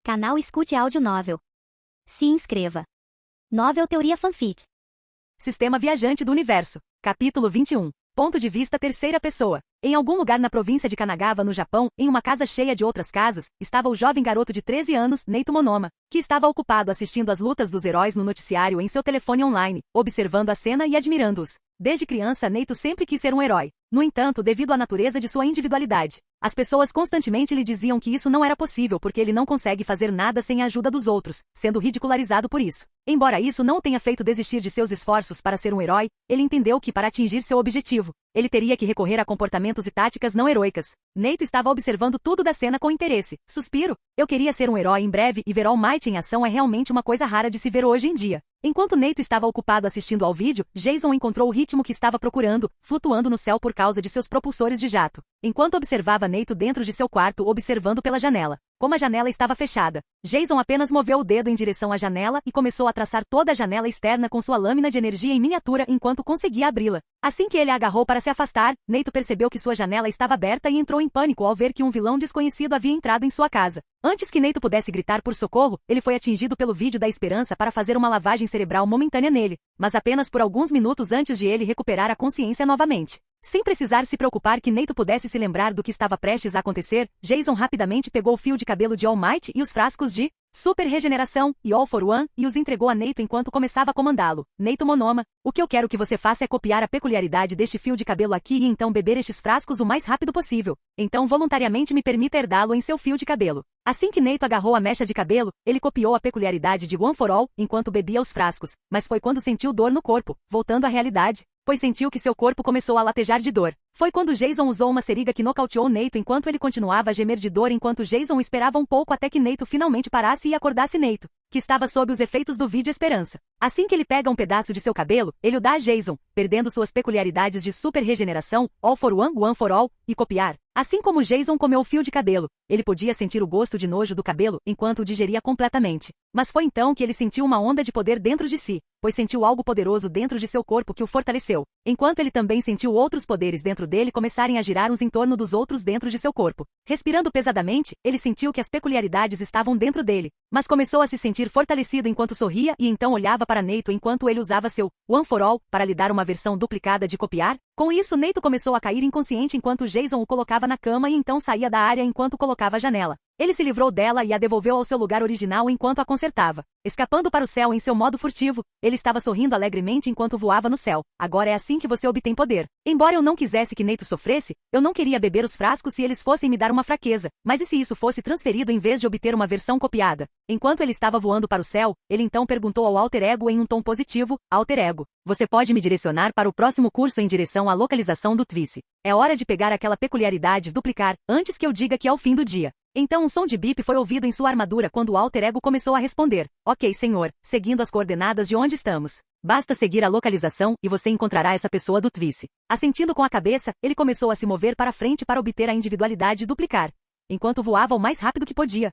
Canal Escute Áudio Novel. Se inscreva. Novel Teoria Fanfic. Sistema Viajante do Universo. Capítulo 21. Ponto de vista terceira pessoa. Em algum lugar na província de Kanagawa, no Japão, em uma casa cheia de outras casas, estava o jovem garoto de 13 anos, Neito Monoma, que estava ocupado assistindo às lutas dos heróis no noticiário em seu telefone online, observando a cena e admirando-os. Desde criança, Neito sempre quis ser um herói. No entanto, devido à natureza de sua individualidade, as pessoas constantemente lhe diziam que isso não era possível porque ele não consegue fazer nada sem a ajuda dos outros, sendo ridicularizado por isso. Embora isso não o tenha feito desistir de seus esforços para ser um herói, ele entendeu que para atingir seu objetivo, ele teria que recorrer a comportamentos e táticas não heroicas. Neito estava observando tudo da cena com interesse. Suspiro. Eu queria ser um herói em breve e ver All Might em ação é realmente uma coisa rara de se ver hoje em dia. Enquanto Neito estava ocupado assistindo ao vídeo, Jason encontrou o ritmo que estava procurando, flutuando no céu por causa de seus propulsores de jato. Enquanto observava Neito dentro de seu quarto observando pela janela. Como a janela estava fechada, Jason apenas moveu o dedo em direção à janela e começou a traçar toda a janela externa com sua lâmina de energia em miniatura enquanto conseguia abri-la. Assim que ele a agarrou para se afastar, Neito percebeu que sua janela estava aberta e entrou em pânico ao ver que um vilão desconhecido havia entrado em sua casa. Antes que Neito pudesse gritar por socorro, ele foi atingido pelo vídeo da esperança para fazer uma lavagem cerebral momentânea nele, mas apenas por alguns minutos antes de ele recuperar a consciência novamente. Sem precisar se preocupar que Neito pudesse se lembrar do que estava prestes a acontecer, Jason rapidamente pegou o fio de cabelo de All Might e os frascos de Super Regeneração e All for One e os entregou a Neito enquanto começava a comandá-lo. Neito Monoma, o que eu quero que você faça é copiar a peculiaridade deste fio de cabelo aqui e então beber estes frascos o mais rápido possível. Então voluntariamente me permita herdá-lo em seu fio de cabelo. Assim que Neito agarrou a mecha de cabelo, ele copiou a peculiaridade de One for All enquanto bebia os frascos, mas foi quando sentiu dor no corpo, voltando à realidade, pois sentiu que seu corpo começou a latejar de dor. Foi quando Jason usou uma seringa que nocauteou Neito enquanto ele continuava a gemer de dor enquanto Jason esperava um pouco até que Neito finalmente parasse e acordasse Neito, que estava sob os efeitos do vídeo Esperança. Assim que ele pega um pedaço de seu cabelo, ele o dá a Jason, perdendo suas peculiaridades de super regeneração, All for One, One for All, e copiar. Assim como Jason comeu o fio de cabelo, ele podia sentir o gosto de nojo do cabelo enquanto o digeria completamente. Mas foi então que ele sentiu uma onda de poder dentro de si, pois sentiu algo poderoso dentro de seu corpo que o fortaleceu, enquanto ele também sentiu outros poderes dentro dele começarem a girar uns em torno dos outros dentro de seu corpo. Respirando pesadamente, ele sentiu que as peculiaridades estavam dentro dele, mas começou a se sentir fortalecido enquanto sorria e então olhava para Neito enquanto ele usava seu One for All para lhe dar uma versão duplicada de copiar. Com isso, Neito começou a cair inconsciente enquanto Jason o colocava na cama e então saía da área enquanto colocava a janela. Ele se livrou dela e a devolveu ao seu lugar original enquanto a consertava. Escapando para o céu em seu modo furtivo, ele estava sorrindo alegremente enquanto voava no céu. Agora é assim que você obtém poder. Embora eu não quisesse que Neito sofresse, eu não queria beber os frascos se eles fossem me dar uma fraqueza. Mas e se isso fosse transferido em vez de obter uma versão copiada? Enquanto ele estava voando para o céu, ele então perguntou ao Alter Ego em um tom positivo, Alter Ego, você pode me direcionar para o próximo curso em direção à localização do Twice. É hora de pegar aquela peculiaridade duplicar, antes que eu diga que é o fim do dia. Então um som de bip foi ouvido em sua armadura quando o Alter Ego começou a responder. Ok, senhor, seguindo as coordenadas de onde estamos. Basta seguir a localização e você encontrará essa pessoa do Twice. Assentindo com a cabeça, ele começou a se mover para frente para obter a individualidade duplicar, enquanto voava o mais rápido que podia.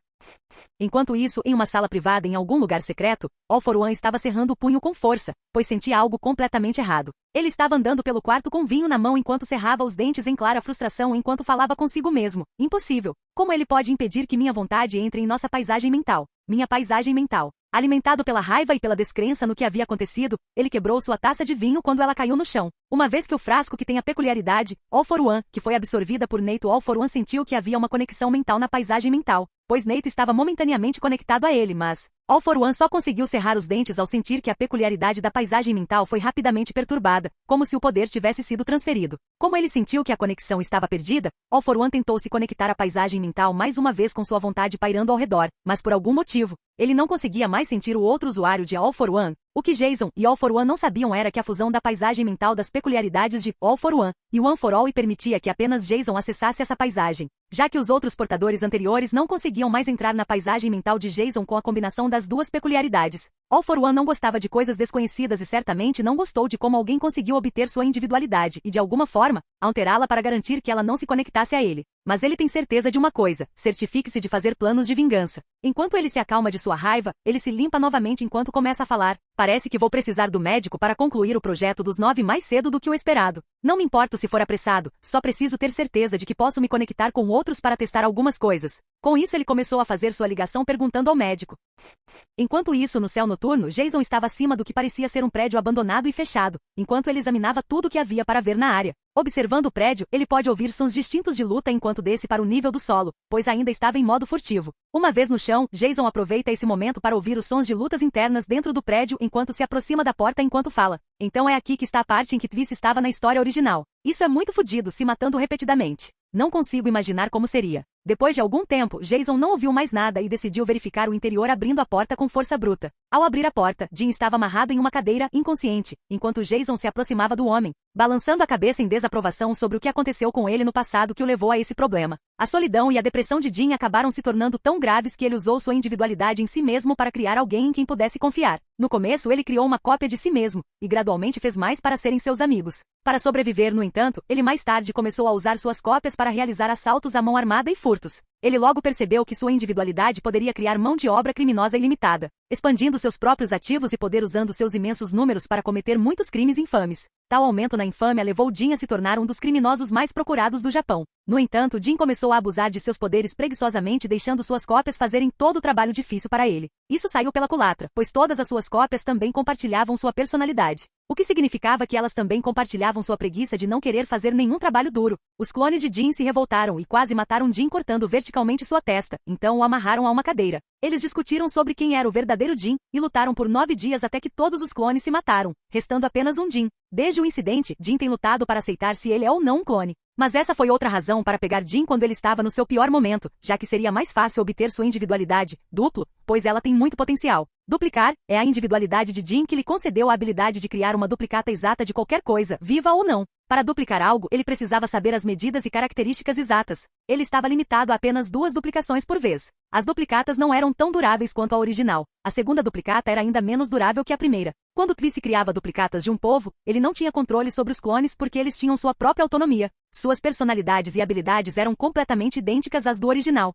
Enquanto isso, em uma sala privada em algum lugar secreto, All for One estava cerrando o punho com força, pois sentia algo completamente errado. Ele estava andando pelo quarto com vinho na mão enquanto cerrava os dentes em clara frustração enquanto falava consigo mesmo. Impossível. Como ele pode impedir que minha vontade entre em nossa paisagem mental? Minha paisagem mental. Alimentado pela raiva e pela descrença no que havia acontecido, ele quebrou sua taça de vinho quando ela caiu no chão. Uma vez que o frasco que tem a peculiaridade, All for One, que foi absorvida por Neito, All for One sentiu que havia uma conexão mental na paisagem mental, pois Neito estava momentaneamente conectado a ele, mas All for One só conseguiu cerrar os dentes ao sentir que a peculiaridade da paisagem mental foi rapidamente perturbada, como se o poder tivesse sido transferido. Como ele sentiu que a conexão estava perdida, All for One tentou se conectar à paisagem mental mais uma vez com sua vontade pairando ao redor, mas por algum motivo, ele não conseguia mais sentir o outro usuário de All for One. O que Jason e All for One não sabiam era que a fusão da paisagem mental das peculiaridades de All for One e One for All permitia que apenas Jason acessasse essa paisagem, já que os outros portadores anteriores não conseguiam mais entrar na paisagem mental de Jason com a combinação das duas peculiaridades. All for One não gostava de coisas desconhecidas e certamente não gostou de como alguém conseguiu obter sua individualidade e, de alguma forma, alterá-la para garantir que ela não se conectasse a ele. Mas ele tem certeza de uma coisa: certifique-se de fazer planos de vingança. Enquanto ele se acalma de sua raiva, ele se limpa novamente enquanto começa a falar. Parece que vou precisar do médico para concluir o projeto dos 9 mais cedo do que o esperado. Não me importo se for apressado, só preciso ter certeza de que posso me conectar com outros para testar algumas coisas. Com isso ele começou a fazer sua ligação perguntando ao médico. Enquanto isso, no céu noturno, Jason estava acima do que parecia ser um prédio abandonado e fechado, enquanto ele examinava tudo o que havia para ver na área. Observando o prédio, ele pode ouvir sons distintos de luta enquanto desce para o nível do solo, pois ainda estava em modo furtivo. Uma vez no chão, Jason aproveita esse momento para ouvir os sons de lutas internas dentro do prédio enquanto se aproxima da porta enquanto fala. Então é aqui que está a parte em que Twice estava na história original. Isso é muito fodido, se matando repetidamente. Não consigo imaginar como seria. Depois de algum tempo, Jason não ouviu mais nada e decidiu verificar o interior abrindo a porta com força bruta. Ao abrir a porta, Jim estava amarrado em uma cadeira, inconsciente, enquanto Jason se aproximava do homem, balançando a cabeça em desaprovação sobre o que aconteceu com ele no passado que o levou a esse problema. A solidão e a depressão de Jim acabaram se tornando tão graves que ele usou sua individualidade em si mesmo para criar alguém em quem pudesse confiar. No começo, ele criou uma cópia de si mesmo, e gradualmente fez mais para serem seus amigos. Para sobreviver, no entanto, ele mais tarde começou a usar suas cópias para realizar assaltos à mão armada e furtos. Ele logo percebeu que sua individualidade poderia criar mão de obra criminosa ilimitada, expandindo seus próprios ativos e poder usando seus imensos números para cometer muitos crimes infames. Tal aumento na infâmia levou Jim a se tornar um dos criminosos mais procurados do Japão. No entanto, Jim começou a abusar de seus poderes preguiçosamente, deixando suas cópias fazerem todo o trabalho difícil para ele. Isso saiu pela culatra, pois todas as suas cópias também compartilhavam sua personalidade. O que significava que elas também compartilhavam sua preguiça de não querer fazer nenhum trabalho duro. Os clones de Jim se revoltaram e quase mataram Jim cortando verticalmente sua testa, então o amarraram a uma cadeira. Eles discutiram sobre quem era o verdadeiro Jim e lutaram por 9 dias até que todos os clones se mataram, restando apenas um Jim. Desde o incidente, Jim tem lutado para aceitar se ele é ou não um clone. Mas essa foi outra razão para pegar Jim quando ele estava no seu pior momento, já que seria mais fácil obter sua individualidade, duplo, pois ela tem muito potencial. Duplicar é a individualidade de Jim que lhe concedeu a habilidade de criar uma duplicata exata de qualquer coisa, viva ou não. Para duplicar algo, ele precisava saber as medidas e características exatas. Ele estava limitado a apenas 2 duplicações por vez. As duplicatas não eram tão duráveis quanto a original. A segunda duplicata era ainda menos durável que a primeira. Quando Twice criava duplicatas de um povo, ele não tinha controle sobre os clones porque eles tinham sua própria autonomia. Suas personalidades e habilidades eram completamente idênticas às do original.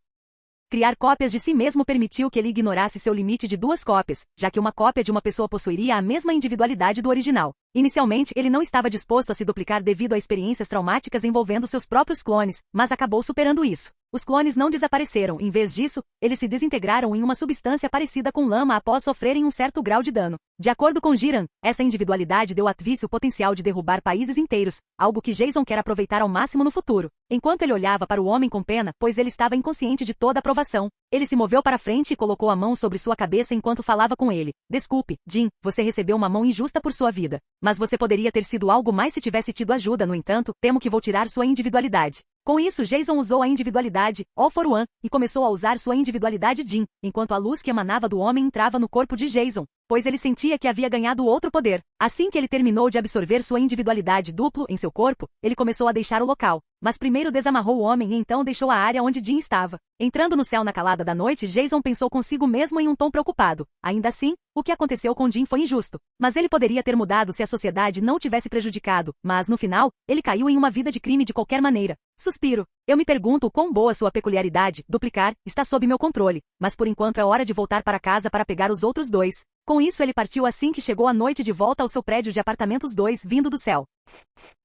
Criar cópias de si mesmo permitiu que ele ignorasse seu limite de 2 cópias, já que uma cópia de uma pessoa possuiria a mesma individualidade do original. Inicialmente, ele não estava disposto a se duplicar devido a experiências traumáticas envolvendo seus próprios clones, mas acabou superando isso. Os clones não desapareceram, em vez disso, eles se desintegraram em uma substância parecida com lama após sofrerem um certo grau de dano. De acordo com Jiran, essa individualidade deu a Twice o potencial de derrubar países inteiros, algo que Jason quer aproveitar ao máximo no futuro. Enquanto ele olhava para o homem com pena, pois ele estava inconsciente de toda a aprovação, ele se moveu para frente e colocou a mão sobre sua cabeça enquanto falava com ele. Desculpe, Jim, você recebeu uma mão injusta por sua vida. Mas você poderia ter sido algo mais se tivesse tido ajuda, no entanto, temo que vou tirar sua individualidade. Com isso, Jason usou a individualidade, All for One, e começou a usar sua individualidade Jim, enquanto a luz que emanava do homem entrava no corpo de Jason, pois ele sentia que havia ganhado outro poder. Assim que ele terminou de absorver sua individualidade duplo em seu corpo, ele começou a deixar o local. Mas primeiro desamarrou o homem e então deixou a área onde Jim estava. Entrando no céu na calada da noite, Jason pensou consigo mesmo em um tom preocupado. Ainda assim, o que aconteceu com Jim foi injusto. Mas ele poderia ter mudado se a sociedade não tivesse prejudicado, mas no final, ele caiu em uma vida de crime de qualquer maneira. Suspiro. Eu me pergunto o quão boa sua peculiaridade, duplicar, está sob meu controle, mas por enquanto é hora de voltar para casa para pegar os outros 2. Com isso ele partiu assim que chegou à noite de volta ao seu prédio de apartamentos 2 vindo do céu.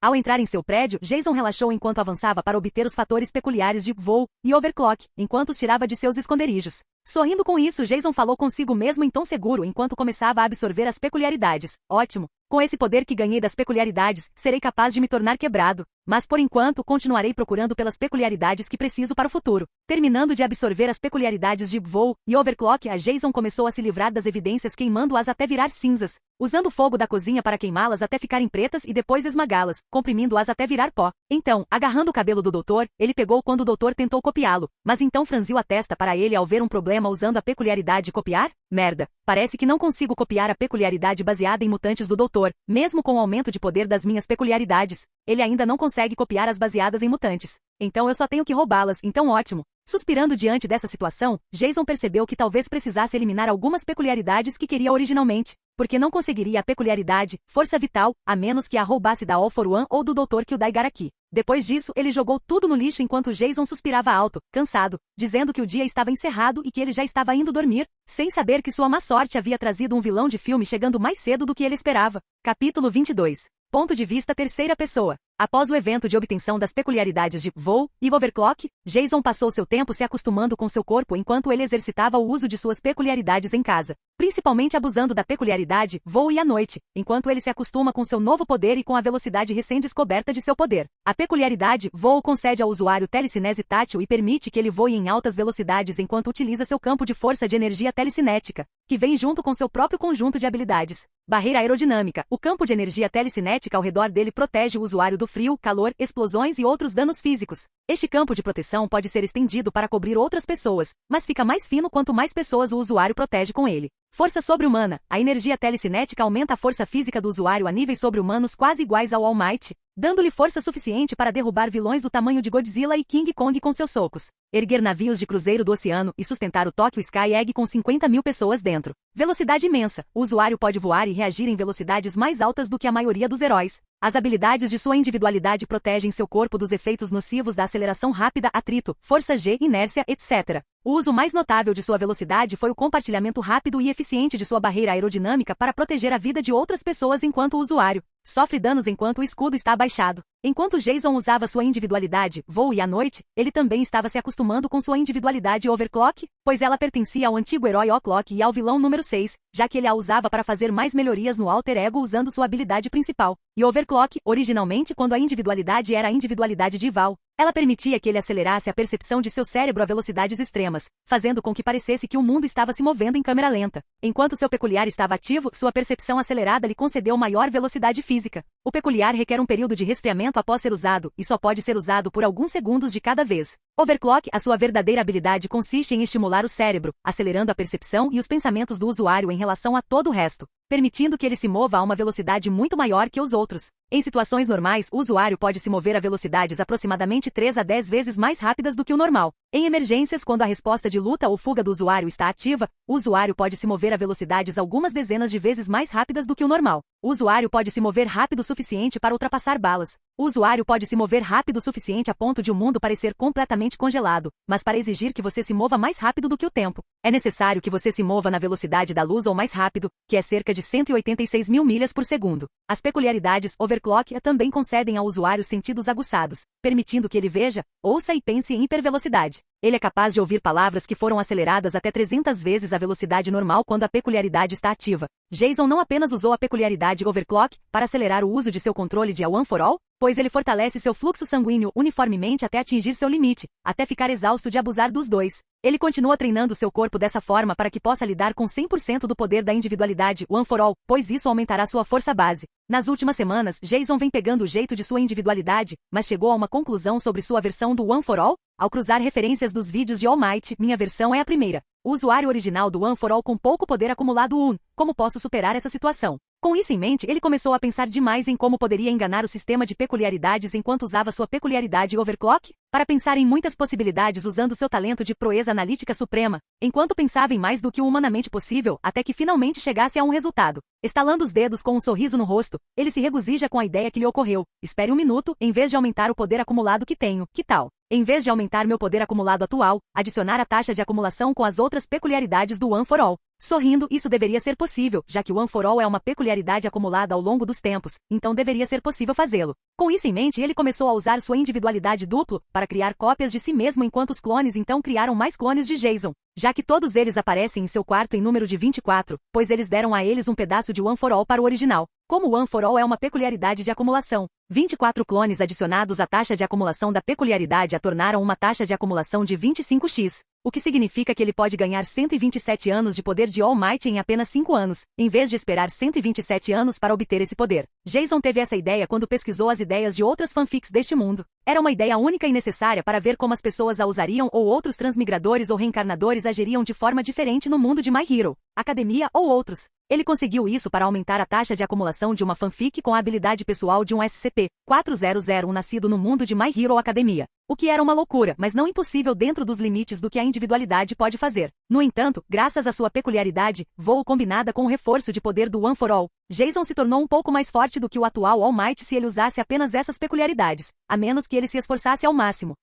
Ao entrar em seu prédio, Jason relaxou enquanto avançava para obter os fatores peculiares de voo e overclock, enquanto os tirava de seus esconderijos. Sorrindo com isso, Jason falou consigo mesmo em tom seguro enquanto começava a absorver as peculiaridades. Ótimo! Com esse poder que ganhei das peculiaridades, serei capaz de me tornar quebrado. Mas por enquanto, continuarei procurando pelas peculiaridades que preciso para o futuro. Terminando de absorver as peculiaridades de voo e overclock, a Jason começou a se livrar das evidências queimando-as até virar cinzas, usando o fogo da cozinha para queimá-las até ficarem pretas e depois esmagá-las, comprimindo-as até virar pó. Então, agarrando o cabelo do doutor, ele pegou quando o doutor tentou copiá-lo, mas então franziu a testa para ele ao ver um problema usando a peculiaridade de copiar? Merda, parece que não consigo copiar a peculiaridade baseada em mutantes do doutor, mesmo com o aumento de poder das minhas peculiaridades. Ele ainda não consegue copiar as baseadas em mutantes. Então eu só tenho que roubá-las, então ótimo. Suspirando diante dessa situação, Jason percebeu que talvez precisasse eliminar algumas peculiaridades que queria originalmente, porque não conseguiria a peculiaridade, força vital, a menos que a roubasse da All for One ou do Dr. Kyū Daigaraki. Depois disso, ele jogou tudo no lixo enquanto Jason suspirava alto, cansado, dizendo que o dia estava encerrado e que ele já estava indo dormir, sem saber que sua má sorte havia trazido um vilão de filme chegando mais cedo do que ele esperava. Capítulo 22. Ponto de vista terceira pessoa. Após o evento de obtenção das peculiaridades de voo e overclock, Jason passou seu tempo se acostumando com seu corpo enquanto ele exercitava o uso de suas peculiaridades em casa, principalmente abusando da peculiaridade voo e à noite, enquanto ele se acostuma com seu novo poder e com a velocidade recém-descoberta de seu poder. A peculiaridade voo concede ao usuário telecinese tátil e permite que ele voe em altas velocidades enquanto utiliza seu campo de força de energia telecinética, que vem junto com seu próprio conjunto de habilidades. Barreira aerodinâmica. O campo de energia telecinética ao redor dele protege o usuário do frio, calor, explosões e outros danos físicos. Este campo de proteção pode ser estendido para cobrir outras pessoas, mas fica mais fino quanto mais pessoas o usuário protege com ele. Força sobre-humana. A energia telecinética aumenta a força física do usuário a níveis sobre-humanos quase iguais ao All Might, dando-lhe força suficiente para derrubar vilões do tamanho de Godzilla e King Kong com seus socos. Erguer navios de cruzeiro do oceano e sustentar o Tokyo Sky Egg com 50.000 pessoas dentro. Velocidade imensa. O usuário pode voar e reagir em velocidades mais altas do que a maioria dos heróis. As habilidades de sua individualidade protegem seu corpo dos efeitos nocivos da aceleração rápida, atrito, força G, inércia, etc. O uso mais notável de sua velocidade foi o compartilhamento rápido e eficiente de sua barreira aerodinâmica para proteger a vida de outras pessoas enquanto o usuário sofre danos enquanto o escudo está abaixado. Enquanto Jason usava sua individualidade voo e à noite, ele também estava se acostumando com sua individualidade overclock, pois ela pertencia ao antigo herói O-Clock e ao vilão número 6, já que ele a usava para fazer mais melhorias no alter ego usando sua habilidade principal. E overclock, originalmente quando a individualidade era a individualidade de Val, ela permitia que ele acelerasse a percepção de seu cérebro a velocidades extremas, fazendo com que parecesse que o mundo estava se movendo em câmera lenta. Enquanto seu peculiar estava ativo, sua percepção acelerada lhe concedeu maior velocidade física. O peculiar requer um período de resfriamento após ser usado, e só pode ser usado por alguns segundos de cada vez. Overclock, a sua verdadeira habilidade consiste em estimular o cérebro, acelerando a percepção e os pensamentos do usuário em relação a todo o resto, permitindo que ele se mova a uma velocidade muito maior que os outros. Em situações normais, o usuário pode se mover a velocidades aproximadamente 3 a 10 vezes mais rápidas do que o normal. Em emergências, quando a resposta de luta ou fuga do usuário está ativa, o usuário pode se mover a velocidades algumas dezenas de vezes mais rápidas do que o normal. O usuário pode se mover rápido o suficiente para ultrapassar balas. O usuário pode se mover rápido o suficiente a ponto de o mundo parecer completamente congelado, mas para exigir que você se mova mais rápido do que o tempo, é necessário que você se mova na velocidade da luz ou mais rápido, que é cerca de 186.000 milhas por segundo. As peculiaridades overclock também concedem ao usuário sentidos aguçados, permitindo que ele veja, ouça e pense em hipervelocidade. Ele é capaz de ouvir palavras que foram aceleradas até 300 vezes a velocidade normal quando a peculiaridade está ativa. Jason não apenas usou a peculiaridade overclock para acelerar o uso de seu controle de One for All, pois ele fortalece seu fluxo sanguíneo uniformemente até atingir seu limite, até ficar exausto de abusar dos dois. Ele continua treinando seu corpo dessa forma para que possa lidar com 100% do poder da individualidade One for All, pois isso aumentará sua força base. Nas últimas semanas, Jason vem pegando o jeito de sua individualidade, mas chegou a uma conclusão sobre sua versão do One for All? Ao cruzar referências dos vídeos de All Might, minha versão é a primeira. O usuário original do One for All com pouco poder acumulado 1. Como posso superar essa situação? Com isso em mente, ele começou a pensar demais em como poderia enganar o sistema de peculiaridades enquanto usava sua peculiaridade overclock, para pensar em muitas possibilidades usando seu talento de proeza analítica suprema, enquanto pensava em mais do que o humanamente possível, até que finalmente chegasse a um resultado. Estalando os dedos com um sorriso no rosto, ele se regozija com a ideia que lhe ocorreu. Espere um minuto, em vez de aumentar o poder acumulado que tenho, que tal? Em vez de aumentar meu poder acumulado atual, adicionar a taxa de acumulação com as outras peculiaridades do One for All. Sorrindo, isso deveria ser possível, já que o One for All é uma peculiaridade acumulada ao longo dos tempos, então deveria ser possível fazê-lo. Com isso em mente, ele começou a usar sua individualidade duplo para criar cópias de si mesmo enquanto os clones então criaram mais clones de Jason, já que todos eles aparecem em seu quarto em número de 24, pois eles deram a eles um pedaço de One for All para o original. Como o One for All é uma peculiaridade de acumulação, 24 clones adicionados à taxa de acumulação da peculiaridade a tornaram uma taxa de acumulação de 25x, o que significa que ele pode ganhar 127 anos de poder de All Might em apenas 5 anos, em vez de esperar 127 anos para obter esse poder. Jason teve essa ideia quando pesquisou as ideias de outras fanfics deste mundo. Era uma ideia única e necessária para ver como as pessoas a usariam ou outros transmigradores ou reencarnadores agiriam de forma diferente no mundo de My Hero Academia ou outros. Ele conseguiu isso para aumentar a taxa de acumulação de uma fanfic com a habilidade pessoal de um SCP-4001 nascido no mundo de My Hero Academia. o que era uma loucura, mas não impossível dentro dos limites do que a individualidade pode fazer. No entanto, graças à sua peculiaridade, voo combinada com o reforço de poder do One for All, Jason se tornou um pouco mais forte do que o atual All Might se ele usasse apenas essas peculiaridades, a menos que ele se esforçasse ao máximo.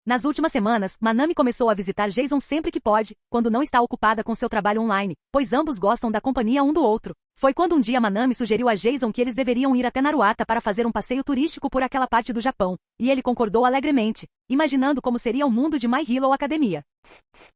Nas últimas semanas, Manami começou a visitar Jason sempre que pode, quando não está ocupada com seu trabalho online, pois ambos gostam da companhia um do outro. Foi quando um dia Manami sugeriu a Jason que eles deveriam ir até Naruata para fazer um passeio turístico por aquela parte do Japão, e ele concordou alegremente, imaginando como seria o mundo de My Hero Academia.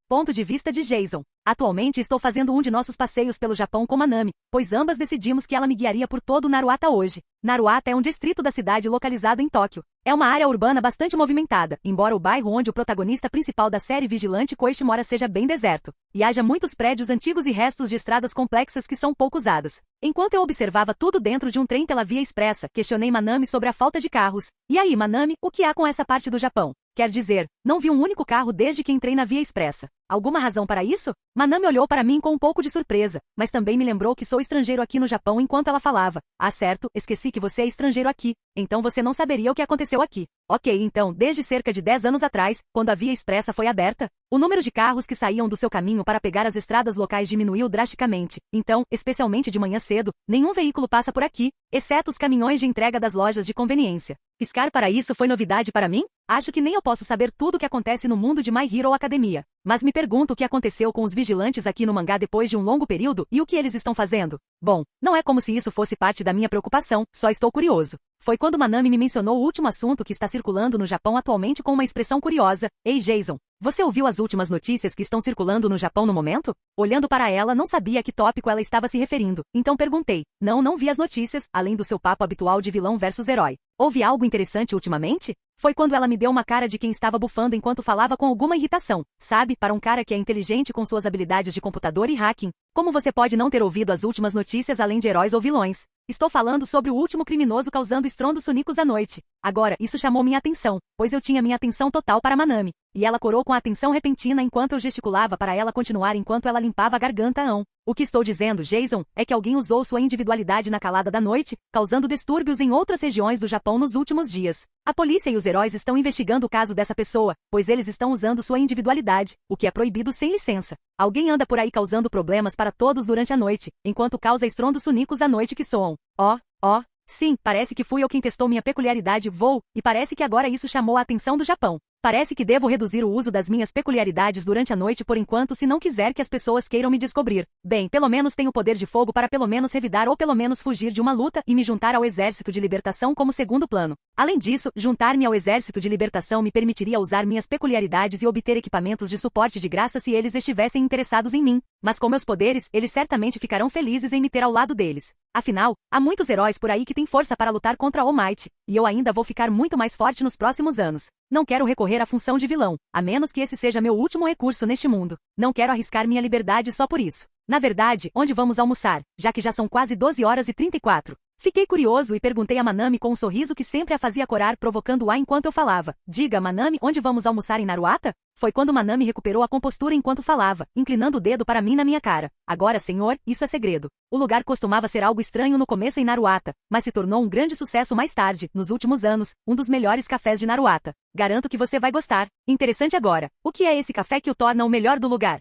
Ponto de vista de Jason. Atualmente estou fazendo um de nossos passeios pelo Japão com Manami, pois ambas decidimos que ela me guiaria por todo Naruata hoje. Naruata é um distrito da cidade localizado em Tóquio. É uma área urbana bastante movimentada, embora o bairro onde o protagonista principal da série Vigilante Koichi mora seja bem deserto, e haja muitos prédios antigos e restos de estradas complexas que são pouco usadas. Enquanto eu observava tudo dentro de um trem pela via expressa, questionei Manami sobre a falta de carros. E aí, Manami, o que há com essa parte do Japão? Quer dizer, não vi um único carro desde que entrei na via expressa. Alguma razão para isso? Manami olhou para mim com um pouco de surpresa, mas também me lembrou que sou estrangeiro aqui no Japão enquanto ela falava. Ah, certo, esqueci que você é estrangeiro aqui, então você não saberia o que aconteceu aqui. Ok, então, desde cerca de 10 anos atrás, quando a via expressa foi aberta, o número de carros que saíam do seu caminho para pegar as estradas locais diminuiu drasticamente. Então, especialmente de manhã cedo, nenhum veículo passa por aqui, exceto os caminhões de entrega das lojas de conveniência. Piscar para isso foi novidade para mim? Acho que nem eu posso saber tudo o que acontece no mundo de My Hero Academia. Mas me pergunto o que aconteceu com os vigilantes aqui no mangá depois de um longo período e o que eles estão fazendo. Bom, não é como se isso fosse parte da minha preocupação, só estou curioso. Foi quando Manami me mencionou o último assunto que está circulando no Japão atualmente com uma expressão curiosa. Ei, Jason, você ouviu as últimas notícias que estão circulando no Japão no momento? Olhando para ela, não sabia a que tópico ela estava se referindo, então perguntei. Não vi as notícias, além do seu papo habitual de vilão versus herói. Houve algo interessante ultimamente? Foi quando ela me deu uma cara de quem estava bufando enquanto falava com alguma irritação. Sabe, para um cara que é inteligente com suas habilidades de computador e hacking, como você pode não ter ouvido as últimas notícias além de heróis ou vilões? Estou falando sobre o último criminoso causando estrondos sonicos à noite. Agora, isso chamou minha atenção, pois eu tinha minha atenção total para Manami, e ela corou com a atenção repentina enquanto eu gesticulava para ela continuar enquanto ela limpava a garganta. O que estou dizendo, Jason, é que alguém usou sua individualidade na calada da noite, causando distúrbios em outras regiões do Japão nos últimos dias. A polícia e os heróis estão investigando o caso dessa pessoa, pois eles estão usando sua individualidade, o que é proibido sem licença. Alguém anda por aí causando problemas para todos durante a noite, enquanto causa estrondos sonicos à noite que soam. Sim, parece que fui eu quem testou minha peculiaridade voo, e parece que agora isso chamou a atenção do Japão. Parece que devo reduzir o uso das minhas peculiaridades durante a noite por enquanto se não quiser que as pessoas queiram me descobrir. Bem, pelo menos tenho poder de fogo para pelo menos revidar ou pelo menos fugir de uma luta e me juntar ao Exército de Libertação como segundo plano. Além disso, juntar-me ao Exército de Libertação me permitiria usar minhas peculiaridades e obter equipamentos de suporte de graça se eles estivessem interessados em mim. Mas com meus poderes, eles certamente ficarão felizes em me ter ao lado deles. Afinal, há muitos heróis por aí que têm força para lutar contra All Might, e eu ainda vou ficar muito mais forte nos próximos anos. Não quero recorrer à função de vilão, a menos que esse seja meu último recurso neste mundo. Não quero arriscar minha liberdade só por isso. Na verdade, onde vamos almoçar, já que já são quase 12 horas e 34? Fiquei curioso e perguntei a Manami com um sorriso que sempre a fazia corar provocando-a enquanto eu falava. Diga, Manami, onde vamos almoçar em Naruata? Foi quando Manami recuperou a compostura enquanto falava, inclinando o dedo para mim na minha cara. Agora, senhor, isso é segredo. O lugar costumava ser algo estranho no começo em Naruata, mas se tornou um grande sucesso mais tarde, nos últimos anos, um dos melhores cafés de Naruata. Garanto que você vai gostar. Interessante agora. O que é esse café que o torna o melhor do lugar?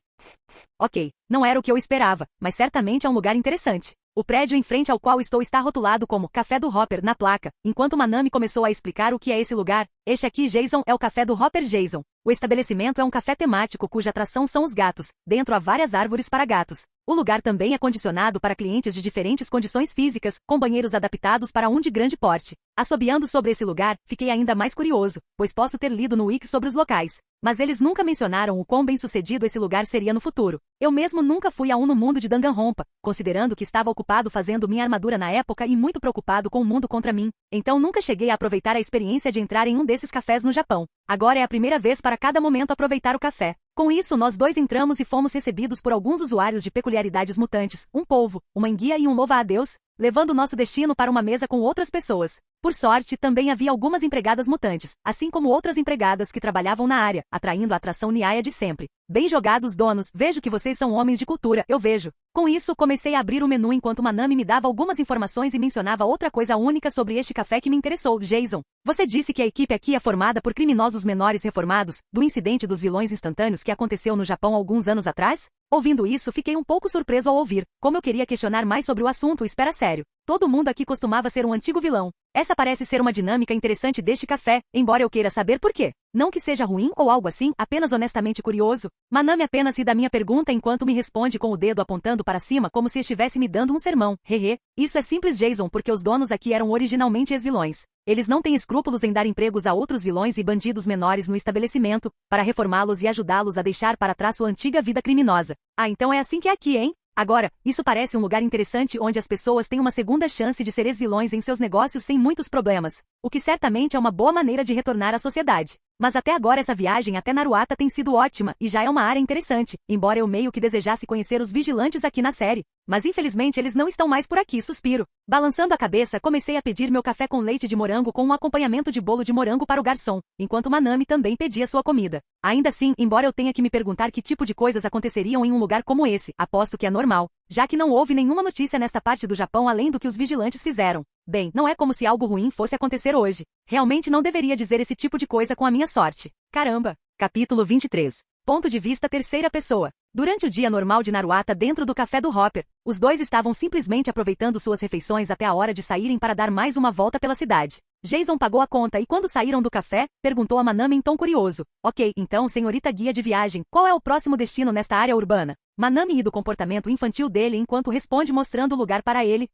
Ok, não era o que eu esperava, mas certamente é um lugar interessante. O prédio em frente ao qual estou está rotulado como Café do Hopper na placa, enquanto Manami começou a explicar o que é esse lugar. Este aqui, Jason, é o Café do Hopper Jason. O estabelecimento é um café temático cuja atração são os gatos. Dentro há várias árvores para gatos. O lugar também é condicionado para clientes de diferentes condições físicas, com banheiros adaptados para um de grande porte. Assobiando sobre esse lugar, fiquei ainda mais curioso, pois posso ter lido no Wiki sobre os locais. Mas eles nunca mencionaram o quão bem-sucedido esse lugar seria no futuro. Eu mesmo nunca fui a um no mundo de Danganronpa, considerando que estava ocupado fazendo minha armadura na época e muito preocupado com o mundo contra mim. Então nunca cheguei a aproveitar a experiência de entrar em um desses cafés no Japão. Agora é a primeira vez para cada momento aproveitar o café. Com isso, nós dois entramos e fomos recebidos por alguns usuários de peculiaridades mutantes, um polvo, uma enguia e um louva-a-Deus, levando nosso destino para uma mesa com outras pessoas. Por sorte, também havia algumas empregadas mutantes, assim como outras empregadas que trabalhavam na área, atraindo a atração Niaya de sempre. Bem jogados, donos, vejo que vocês são homens de cultura, eu vejo. Com isso, comecei a abrir o menu enquanto Manami me dava algumas informações e mencionava outra coisa única sobre este café que me interessou. Jason, você disse que a equipe aqui é formada por criminosos menores reformados, do incidente dos vilões instantâneos que aconteceu no Japão alguns anos atrás? Ouvindo isso, fiquei um pouco surpreso ao ouvir. Como eu queria questionar mais sobre o assunto, espera sério. Todo mundo aqui costumava ser um antigo vilão. Essa parece ser uma dinâmica interessante deste café, embora eu queira saber por quê. Não que seja ruim ou algo assim, apenas honestamente curioso. Manami apenas ri da minha pergunta enquanto me responde com o dedo apontando para cima como se estivesse me dando um sermão. Hehe. Isso é simples, Jason, porque os donos aqui eram originalmente ex-vilões. Eles não têm escrúpulos em dar empregos a outros vilões e bandidos menores no estabelecimento, para reformá-los e ajudá-los a deixar para trás sua antiga vida criminosa. Ah, então é assim que é aqui, hein? Agora, isso parece um lugar interessante onde as pessoas têm uma segunda chance de ser ex-vilões em seus negócios sem muitos problemas, o que certamente é uma boa maneira de retornar à sociedade. Mas até agora essa viagem até Naruata tem sido ótima e já é uma área interessante, embora eu meio que desejasse conhecer os vigilantes aqui na série. Mas infelizmente eles não estão mais por aqui, suspiro. Balançando a cabeça, comecei a pedir meu café com leite de morango com um acompanhamento de bolo de morango para o garçom, enquanto Manami também pedia sua comida. Ainda assim, embora eu tenha que me perguntar que tipo de coisas aconteceriam em um lugar como esse, aposto que é normal, já que não houve nenhuma notícia nesta parte do Japão além do que os vigilantes fizeram. Bem, não é como se algo ruim fosse acontecer hoje. Realmente não deveria dizer esse tipo de coisa com a minha sorte. Caramba! Capítulo 23. Ponto de vista terceira pessoa. Durante o dia normal de Naruata dentro do café do Hopper, os dois estavam simplesmente aproveitando suas refeições até a hora de saírem para dar mais uma volta pela cidade. Jason pagou a conta e quando saíram do café, perguntou a Manami em tom curioso. Ok, então, senhorita guia de viagem, qual é o próximo destino nesta área urbana? Manami ri do comportamento infantil dele enquanto responde mostrando o lugar para ele.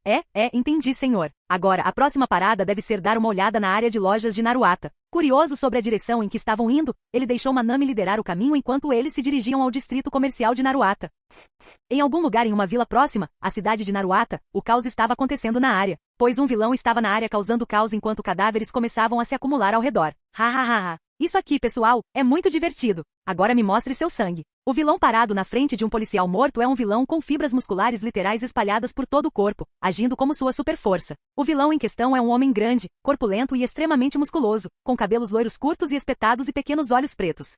Entendi, senhor. Agora, a próxima parada deve ser dar uma olhada na área de lojas de Naruata. Curioso sobre a direção em que estavam indo, ele deixou Manami liderar o caminho enquanto eles se dirigiam ao distrito comercial de Naruata. Em algum lugar em uma vila próxima, a cidade de Naruata, o caos estava acontecendo na área, pois um vilão estava na área causando caos enquanto cadáveres começavam a se acumular ao redor. Hahaha. Isso aqui, pessoal, é muito divertido. Agora me mostre seu sangue. O vilão parado na frente de um policial morto é um vilão com fibras musculares literais espalhadas por todo o corpo, agindo como sua superforça. O vilão em questão é um homem grande, corpulento e extremamente musculoso, com cabelos loiros curtos e espetados e pequenos olhos pretos.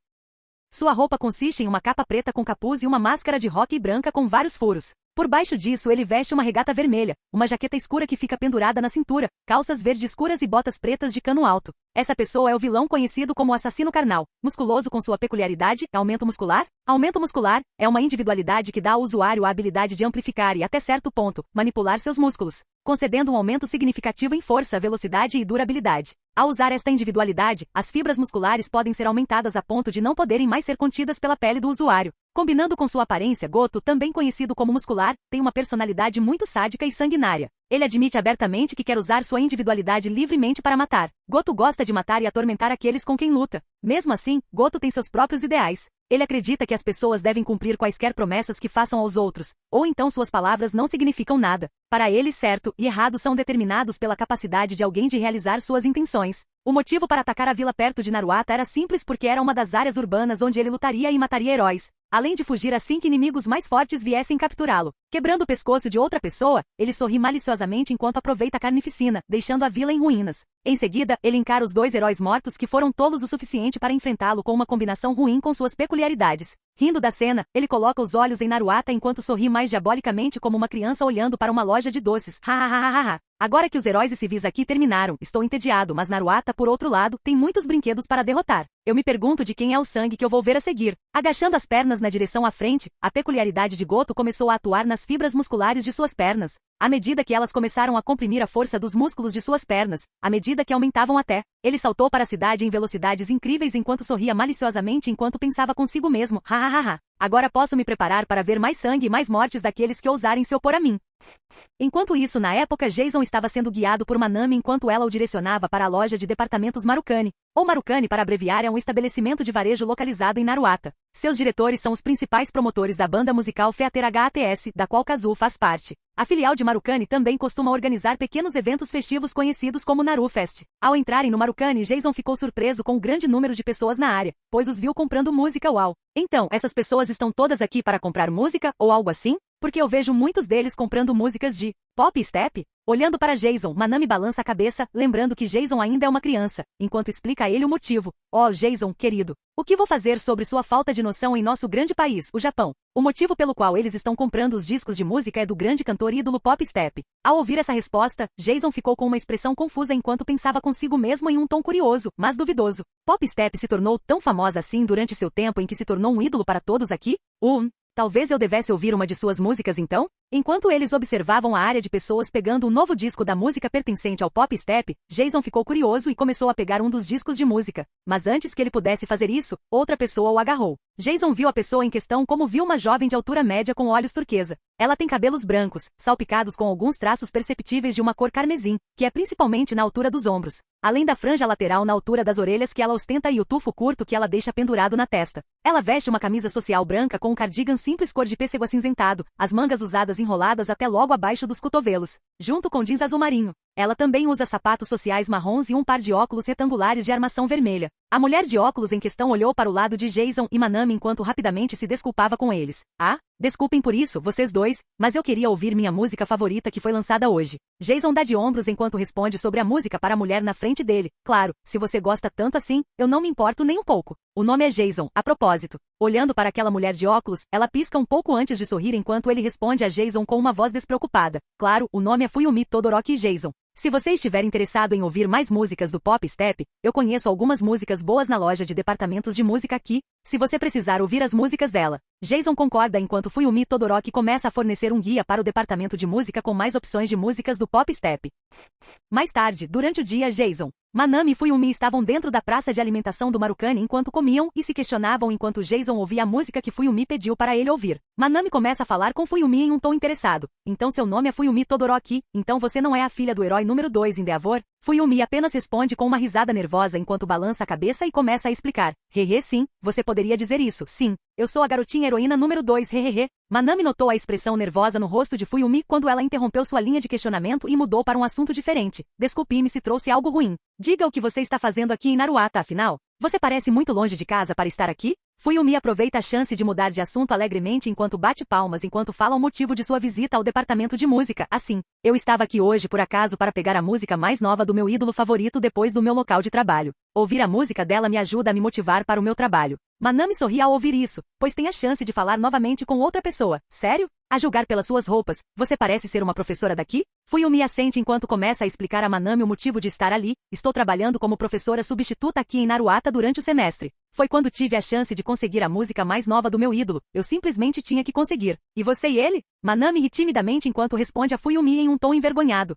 Sua roupa consiste em uma capa preta com capuz e uma máscara de hóquei branca com vários furos. Por baixo disso ele veste uma regata vermelha, uma jaqueta escura que fica pendurada na cintura, calças verde escuras e botas pretas de cano alto. Essa pessoa é o vilão conhecido como assassino carnal, musculoso com sua peculiaridade, aumento muscular? Aumento muscular é uma individualidade que dá ao usuário a habilidade de amplificar e, até certo ponto, manipular seus músculos, concedendo um aumento significativo em força, velocidade e durabilidade. Ao usar esta individualidade, as fibras musculares podem ser aumentadas a ponto de não poderem mais ser contidas pela pele do usuário. Combinando com sua aparência, Goto, também conhecido como muscular, tem uma personalidade muito sádica e sanguinária. Ele admite abertamente que quer usar sua individualidade livremente para matar. Goto gosta de matar e atormentar aqueles com quem luta. Mesmo assim, Goto tem seus próprios ideais. Ele acredita que as pessoas devem cumprir quaisquer promessas que façam aos outros, ou então suas palavras não significam nada. Para ele, certo e errado são determinados pela capacidade de alguém de realizar suas intenções. O motivo para atacar a vila perto de Naruata era simples porque era uma das áreas urbanas onde ele lutaria e mataria heróis, além de fugir assim que inimigos mais fortes viessem capturá-lo. Quebrando o pescoço de outra pessoa, ele sorri maliciosamente enquanto aproveita a carnificina, deixando a vila em ruínas. Em seguida, ele encara os dois heróis mortos que foram tolos o suficiente para enfrentá-lo com uma combinação ruim com suas peculiaridades. Rindo da cena, ele coloca os olhos em Naruata enquanto sorri mais diabolicamente como uma criança olhando para uma loja de doces. Hahaha. Agora que os heróis e civis aqui terminaram, estou entediado, mas Naruata, por outro lado, tem muitos brinquedos para derrotar. Eu me pergunto de quem é o sangue que eu vou ver a seguir. Agachando as pernas na direção à frente, a peculiaridade de Goto começou a atuar nas fibras musculares de suas pernas. À medida que elas começaram a comprimir a força dos músculos de suas pernas, à medida que aumentavam até, ele saltou para a cidade em velocidades incríveis enquanto sorria maliciosamente enquanto pensava consigo mesmo. Hahaha. Agora posso me preparar para ver mais sangue e mais mortes daqueles que ousarem se opor a mim. Enquanto isso, na época, Jason estava sendo guiado por Manami enquanto ela o direcionava para a loja de departamentos Marukani. Ou Marukani, para abreviar, é um estabelecimento de varejo localizado em Naruata. Seus diretores são os principais promotores da banda musical Theater HATS, da qual Kazuo faz parte. A filial de Marukani também costuma organizar pequenos eventos festivos conhecidos como Narufest. Ao entrarem no Marukani, Jason ficou surpreso com o grande número de pessoas na área, pois os viu comprando música. Uau! Então, essas pessoas estão todas aqui para comprar música, ou algo assim? Porque eu vejo muitos deles comprando músicas de pop e step. Olhando para Jason, Manami balança a cabeça, lembrando que Jason ainda é uma criança, enquanto explica a ele o motivo. Oh, Jason, querido, o que vou fazer sobre sua falta de noção em nosso grande país, o Japão? O motivo pelo qual eles estão comprando os discos de música é do grande cantor ídolo pop step. Ao ouvir essa resposta, Jason ficou com uma expressão confusa enquanto pensava consigo mesmo em um tom curioso, mas duvidoso. Pop step se tornou tão famosa assim durante seu tempo em que se tornou um ídolo para todos aqui? Talvez eu devesse ouvir uma de suas músicas então? Enquanto eles observavam a área de pessoas pegando um novo disco da música pertencente ao pop step, Jason ficou curioso e começou a pegar um dos discos de música. Mas antes que ele pudesse fazer isso, outra pessoa o agarrou. Jason viu a pessoa em questão como viu uma jovem de altura média com olhos turquesa. Ela tem cabelos brancos, salpicados com alguns traços perceptíveis de uma cor carmesim, que é principalmente na altura dos ombros, além da franja lateral na altura das orelhas que ela ostenta e o tufo curto que ela deixa pendurado na testa. Ela veste uma camisa social branca com um cardigan simples cor de pêssego acinzentado, as mangas usadas enroladas até logo abaixo dos cotovelos, junto com jeans azul marinho. Ela também usa sapatos sociais marrons e um par de óculos retangulares de armação vermelha. A mulher de óculos em questão olhou para o lado de Jason e Manami enquanto rapidamente se desculpava com eles. Desculpem por isso, vocês dois, mas eu queria ouvir minha música favorita que foi lançada hoje. Jason dá de ombros enquanto responde sobre a música para a mulher na frente dele. Claro, se você gosta tanto assim, eu não me importo nem um pouco. O nome é Jason, a propósito. Olhando para aquela mulher de óculos, ela pisca um pouco antes de sorrir enquanto ele responde a Jason com uma voz despreocupada. Claro, o nome é Fuyumi Todoroki Jason. Se você estiver interessado em ouvir mais músicas do Pop Step, eu conheço algumas músicas boas na loja de departamentos de música aqui, se você precisar ouvir as músicas dela. Jason concorda enquanto Fuyumi Todoroki começa a fornecer um guia para o departamento de música com mais opções de músicas do Pop Step. Mais tarde, durante o dia, Jason, Manami e Fuyumi estavam dentro da praça de alimentação do Marukani enquanto comiam e se questionavam enquanto Jason ouvia a música que Fuyumi pediu para ele ouvir. Manami começa a falar com Fuyumi em um tom interessado. Então seu nome é Fuyumi Todoroki, então você não é a filha do herói número 2 em The Avor? Fuyumi apenas responde com uma risada nervosa enquanto balança a cabeça e começa a explicar. Sim, você poderia dizer isso, sim. Eu sou a garotinha heroína número 2, hehehe. Manami notou a expressão nervosa no rosto de Fuyumi quando ela interrompeu sua linha de questionamento e mudou para um assunto diferente. Desculpe-me se trouxe algo ruim. Diga o que você está fazendo aqui em Naruata, afinal. Você parece muito longe de casa para estar aqui? Fuyumi aproveita a chance de mudar de assunto alegremente enquanto bate palmas enquanto fala o motivo de sua visita ao departamento de música. Assim, eu estava aqui hoje por acaso para pegar a música mais nova do meu ídolo favorito depois do meu local de trabalho. Ouvir a música dela me ajuda a me motivar para o meu trabalho. Manami sorri ao ouvir isso, pois tem a chance de falar novamente com outra pessoa. Sério? A julgar pelas suas roupas, você parece ser uma professora daqui? Fuyumi assente enquanto começa a explicar a Manami o motivo de estar ali. Estou trabalhando como professora substituta aqui em Naruata durante o semestre. Foi quando tive a chance de conseguir a música mais nova do meu ídolo. Eu simplesmente tinha que conseguir. E você e ele? Manami ri timidamente enquanto responde a Fuyumi em um tom envergonhado.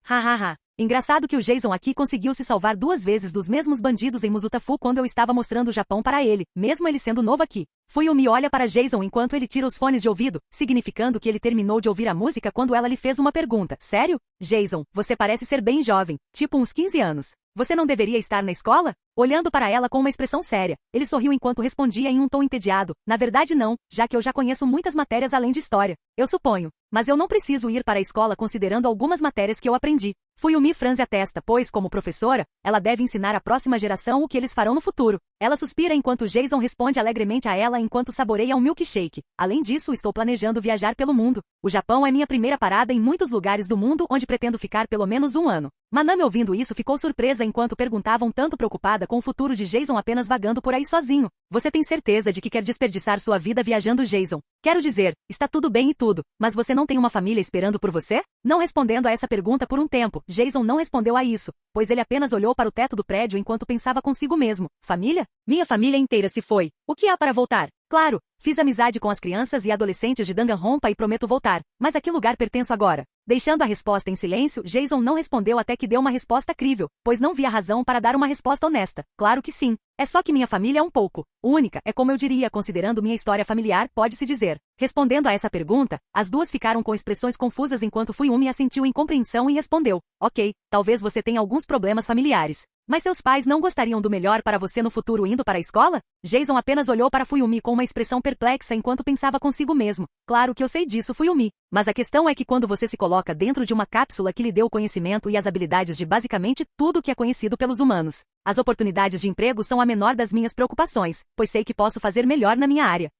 Hahaha. Engraçado que o Jason aqui conseguiu se salvar 2 vezes dos mesmos bandidos em Muzutafu quando eu estava mostrando o Japão para ele, mesmo ele sendo novo aqui. Fuyumi olha para Jason enquanto ele tira os fones de ouvido, significando que ele terminou de ouvir a música quando ela lhe fez uma pergunta. Sério? Jason, você parece ser bem jovem, tipo uns 15 anos. Você não deveria estar na escola? Olhando para ela com uma expressão séria, ele sorriu enquanto respondia em um tom entediado. Na verdade não, já que eu já conheço muitas matérias além de história. Eu suponho. Mas eu não preciso ir para a escola considerando algumas matérias que eu aprendi. Fuyumi franze a testa, pois, como professora, ela deve ensinar à próxima geração o que eles farão no futuro. Ela suspira enquanto Jason responde alegremente a ela enquanto saboreia um milkshake. Além disso, estou planejando viajar pelo mundo. O Japão é minha primeira parada em muitos lugares do mundo onde pretendo ficar pelo menos 1 ano. Manami ouvindo isso ficou surpresa enquanto perguntavam tanto preocupada com o futuro de Jason apenas vagando por aí sozinho. Você tem certeza de que quer desperdiçar sua vida viajando, Jason? Quero dizer, está tudo bem e tudo, mas você não tem uma família esperando por você? Não respondendo a essa pergunta por um tempo, Jason não respondeu a isso, pois ele apenas olhou para o teto do prédio enquanto pensava consigo mesmo. Família? Minha família inteira se foi. O que há para voltar? Claro, fiz amizade com as crianças e adolescentes de Danganronpa e prometo voltar, mas a que lugar pertenço agora? Deixando a resposta em silêncio, Jason não respondeu até que deu uma resposta crível, pois não via razão para dar uma resposta honesta. Claro que sim. É só que minha família é um pouco única, é como eu diria considerando minha história familiar, pode-se dizer. Respondendo a essa pergunta, as duas ficaram com expressões confusas enquanto Fuyumi assentiu em compreensão e respondeu. Ok, talvez você tenha alguns problemas familiares. Mas seus pais não gostariam do melhor para você no futuro indo para a escola? Jason apenas olhou para Fuyumi com uma expressão perplexa enquanto pensava consigo mesmo. Claro que eu sei disso, Fuyumi. Mas a questão é que quando você se coloca dentro de uma cápsula que lhe deu o conhecimento e as habilidades de basicamente tudo que é conhecido pelos humanos, as oportunidades de emprego são a menor das minhas preocupações, pois sei que posso fazer melhor na minha área.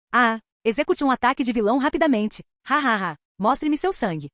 Execute um ataque de vilão rapidamente. Hahaha. Mostre-me seu sangue.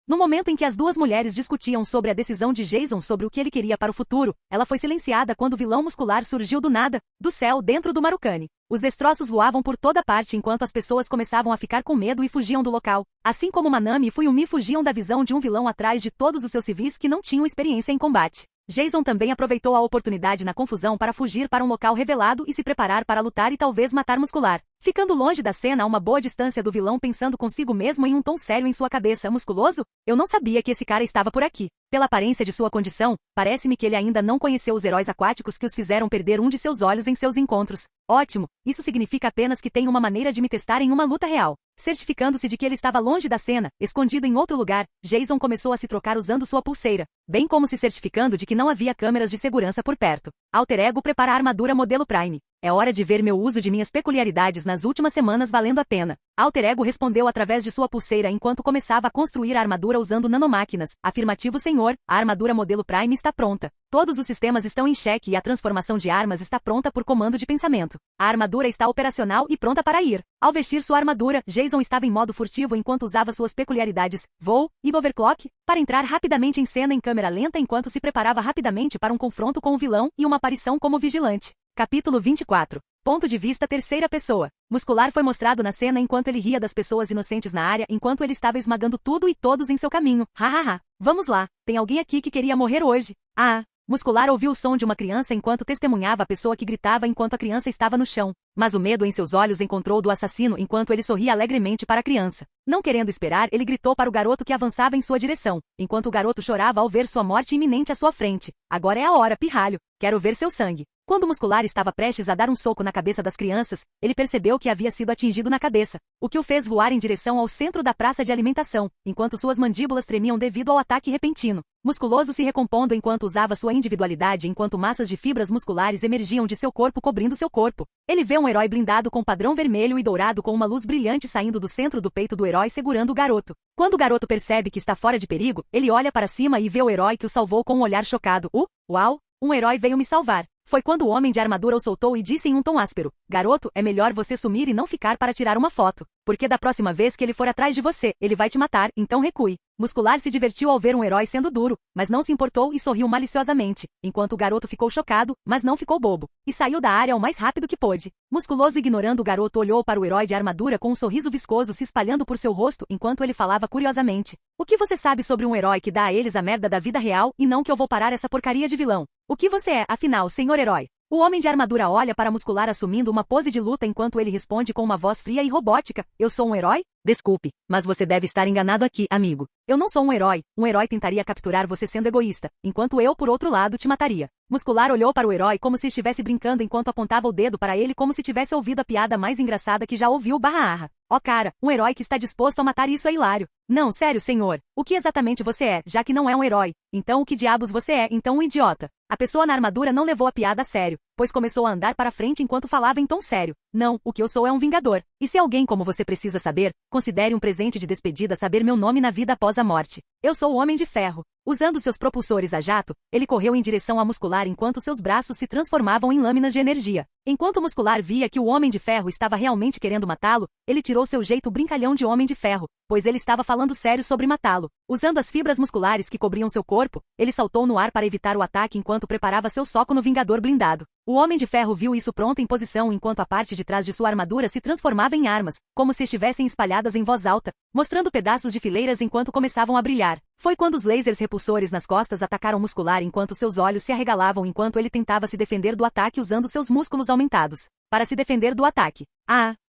No momento em que as duas mulheres discutiam sobre a decisão de Jason sobre o que ele queria para o futuro, ela foi silenciada quando o vilão muscular surgiu do nada, do céu dentro do Marucane. Os destroços voavam por toda parte enquanto as pessoas começavam a ficar com medo e fugiam do local. Assim como Manami e Fuyumi fugiam da visão de um vilão atrás de todos os seus civis que não tinham experiência em combate. Jason também aproveitou a oportunidade na confusão para fugir para um local revelado e se preparar para lutar e talvez matar Muscular. Ficando longe da cena a uma boa distância do vilão pensando consigo mesmo em um tom sério em sua cabeça. Musculoso? Eu não sabia que esse cara estava por aqui. Pela aparência de sua condição, parece-me que ele ainda não conheceu os heróis aquáticos que os fizeram perder um de seus olhos em seus encontros. Ótimo, isso significa apenas que tem uma maneira de me testar em uma luta real. Certificando-se de que ele estava longe da cena, escondido em outro lugar, Jason começou a se trocar usando sua pulseira, bem como se certificando de que não havia câmeras de segurança por perto. Alter Ego prepara a armadura modelo Prime. É hora de ver meu uso de minhas peculiaridades nas últimas semanas valendo a pena. Alter Ego respondeu através de sua pulseira enquanto começava a construir a armadura usando nanomáquinas. Afirmativo, senhor, a armadura modelo Prime está pronta. Todos os sistemas estão em xeque e a transformação de armas está pronta por comando de pensamento. A armadura está operacional e pronta para ir. Ao vestir sua armadura, Jason estava em modo furtivo enquanto usava suas peculiaridades, voo e overclock, para entrar rapidamente em cena em câmera lenta enquanto se preparava rapidamente para um confronto com o vilão e uma aparição como vigilante. Capítulo 24. Ponto de vista terceira pessoa. Muscular foi mostrado na cena enquanto ele ria das pessoas inocentes na área enquanto ele estava esmagando tudo e todos em seu caminho. Hahaha. Vamos lá, tem alguém aqui que queria morrer hoje. Ah. Muscular ouviu o som de uma criança enquanto testemunhava a pessoa que gritava enquanto a criança estava no chão. Mas o medo em seus olhos encontrou do assassino enquanto ele sorria alegremente para a criança. Não querendo esperar, ele gritou para o garoto que avançava em sua direção, enquanto o garoto chorava ao ver sua morte iminente à sua frente. Agora é a hora, pirralho. Quero ver seu sangue. Quando Muscular estava prestes a dar um soco na cabeça das crianças, ele percebeu que havia sido atingido na cabeça, o que o fez voar em direção ao centro da praça de alimentação, enquanto suas mandíbulas tremiam devido ao ataque repentino. Musculoso se recompondo enquanto usava sua individualidade enquanto massas de fibras musculares emergiam de seu corpo cobrindo seu corpo. Ele vê um herói blindado com padrão vermelho e dourado com uma luz brilhante saindo do centro do peito do herói segurando o garoto. Quando o garoto percebe que está fora de perigo, ele olha para cima e vê o herói que o salvou com um olhar chocado. Uau, um herói veio me salvar. Foi quando o homem de armadura o soltou e disse em um tom áspero: garoto, é melhor você sumir e não ficar para tirar uma foto. Porque da próxima vez que ele for atrás de você, ele vai te matar, então recue. Muscular se divertiu ao ver um herói sendo duro, mas não se importou e sorriu maliciosamente, enquanto o garoto ficou chocado, mas não ficou bobo, e saiu da área o mais rápido que pôde. Musculoso ignorando o garoto olhou para o herói de armadura com um sorriso viscoso se espalhando por seu rosto enquanto ele falava curiosamente. O que você sabe sobre um herói que dá a eles a merda da vida real e não que eu vou parar essa porcaria de vilão? O que você é, afinal, senhor herói? O homem de armadura olha para Muscular assumindo uma pose de luta enquanto ele responde com uma voz fria e robótica. Eu sou um herói? Desculpe, mas você deve estar enganado aqui, amigo. Eu não sou um herói. Um herói tentaria capturar você sendo egoísta, enquanto eu, por outro lado, te mataria. Muscular olhou para o herói como se estivesse brincando enquanto apontava o dedo para ele como se tivesse ouvido a piada mais engraçada que já ouviu /. Ó cara, um herói que está disposto a matar isso é hilário. Não, sério, senhor. O que exatamente você é, já que não é um herói? Então o que diabos você é, então um idiota? A pessoa na armadura não levou a piada a sério, pois começou a andar para frente enquanto falava em tom sério. Não, o que eu sou é um vingador. E se alguém como você precisa saber, considere um presente de despedida saber meu nome na vida após a morte. Eu sou o Homem de Ferro. Usando seus propulsores a jato, ele correu em direção a Muscular enquanto seus braços se transformavam em lâminas de energia. Enquanto Muscular via que o Homem de Ferro estava realmente querendo matá-lo, ele tirou seu jeito brincalhão de Homem de Ferro, pois ele estava falando sério sobre matá-lo. Usando as fibras musculares que cobriam seu corpo, ele saltou no ar para evitar o ataque enquanto preparava seu soco no Vingador blindado. O Homem de Ferro viu isso pronto em posição enquanto a parte de trás de sua armadura se transformava em armas, como se estivessem espalhadas em voz alta, mostrando pedaços de fileiras enquanto começavam a brilhar. Foi quando os lasers repulsores nas costas atacaram Muscular enquanto seus olhos se arregalavam enquanto ele tentava se defender do ataque usando seus músculos aumentados. Para se defender do ataque.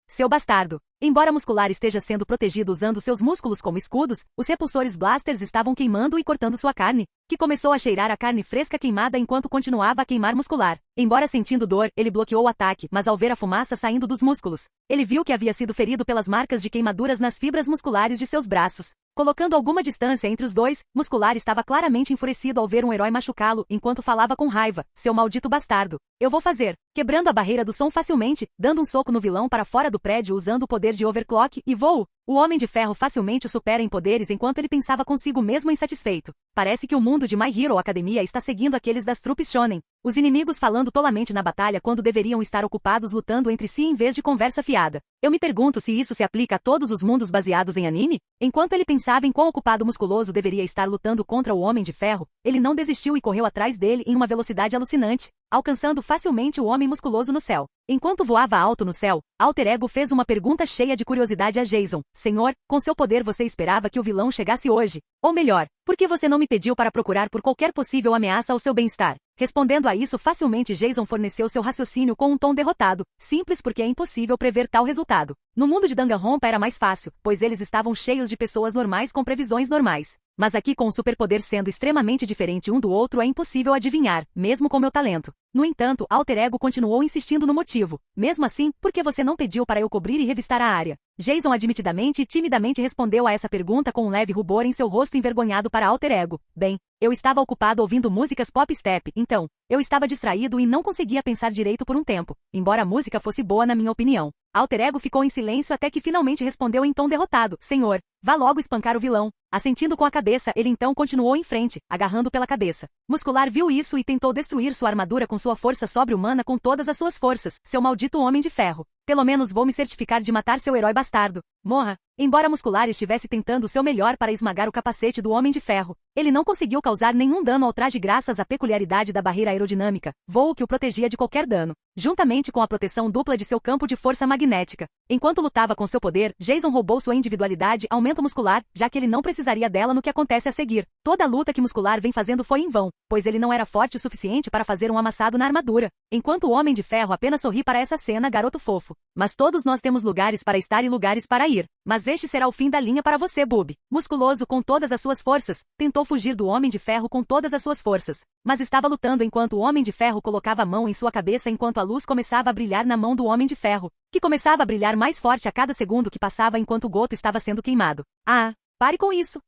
Seu bastardo. Embora Muscular esteja sendo protegido usando seus músculos como escudos, os repulsores blasters estavam queimando e cortando sua carne, que começou a cheirar a carne fresca queimada enquanto continuava a queimar Muscular. Embora sentindo dor, ele bloqueou o ataque, mas ao ver a fumaça saindo dos músculos, ele viu que havia sido ferido pelas marcas de queimaduras nas fibras musculares de seus braços. Colocando alguma distância entre os dois, Muscular estava claramente enfurecido ao ver um herói machucá-lo enquanto falava com raiva. Seu maldito bastardo. Eu vou fazer, quebrando a barreira do som facilmente, dando um soco no vilão para fora do prédio usando o poder de overclock e voo. O Homem de Ferro facilmente o supera em poderes enquanto ele pensava consigo mesmo insatisfeito. Parece que o mundo de My Hero Academia está seguindo aqueles das trupes shonen. Os inimigos falando tolamente na batalha quando deveriam estar ocupados lutando entre si em vez de conversa fiada. Eu me pergunto se isso se aplica a todos os mundos baseados em anime? Enquanto ele pensava em quão ocupado o musculoso deveria estar lutando contra o Homem de Ferro, ele não desistiu e correu atrás dele em uma velocidade alucinante, alcançando facilmente o Homem Musculoso no céu. Enquanto voava alto no céu, Alter Ego fez uma pergunta cheia de curiosidade a Jason. Senhor, com seu poder você esperava que o vilão chegasse hoje? Ou melhor, por que você não me pediu para procurar por qualquer possível ameaça ao seu bem-estar? Respondendo a isso facilmente Jason forneceu seu raciocínio com um tom derrotado, simples porque é impossível prever tal resultado. No mundo de Danganronpa era mais fácil, pois eles estavam cheios de pessoas normais com previsões normais. Mas aqui com o superpoder sendo extremamente diferente um do outro é impossível adivinhar, mesmo com meu talento. No entanto, Alter Ego continuou insistindo no motivo. Mesmo assim, por que você não pediu para eu cobrir e revistar a área? Jason admitidamente e timidamente respondeu a essa pergunta com um leve rubor em seu rosto envergonhado para Alter Ego. Bem, eu estava ocupado ouvindo músicas pop-step, então, eu estava distraído e não conseguia pensar direito por um tempo, embora a música fosse boa na minha opinião. Alter Ego ficou em silêncio até que finalmente respondeu em tom derrotado. Senhor, vá logo espancar o vilão. Assentindo com a cabeça, ele então continuou em frente, agarrando pela cabeça. Muscular viu isso e tentou destruir sua armadura com sua força sobre-humana com todas as suas forças, seu maldito Homem de Ferro. Pelo menos vou me certificar de matar seu herói bastardo. Morra. Embora Muscular estivesse tentando seu melhor para esmagar o capacete do Homem de Ferro, ele não conseguiu causar nenhum dano ao traje graças à peculiaridade da barreira aerodinâmica, voo que o protegia de qualquer dano, juntamente com a proteção dupla de seu campo de força magnética. Enquanto lutava com seu poder, Jason roubou sua individualidade aumento muscular, já que ele não precisaria dela no que acontece a seguir. Toda a luta que Muscular vem fazendo foi em vão, pois ele não era forte o suficiente para fazer um amassado na armadura. Enquanto o Homem de Ferro apenas sorri para essa cena, garoto fofo. Mas todos nós temos lugares para estar e lugares para ir. Mas este será o fim da linha para você, Boob. Musculoso com todas as suas forças, tentou fugir do Homem de Ferro com todas as suas forças. Mas estava lutando enquanto o Homem de Ferro colocava a mão em sua cabeça enquanto a luz começava a brilhar na mão do Homem de Ferro, que começava a brilhar mais forte a cada segundo que passava enquanto o Goto estava sendo queimado. Ah, pare com isso!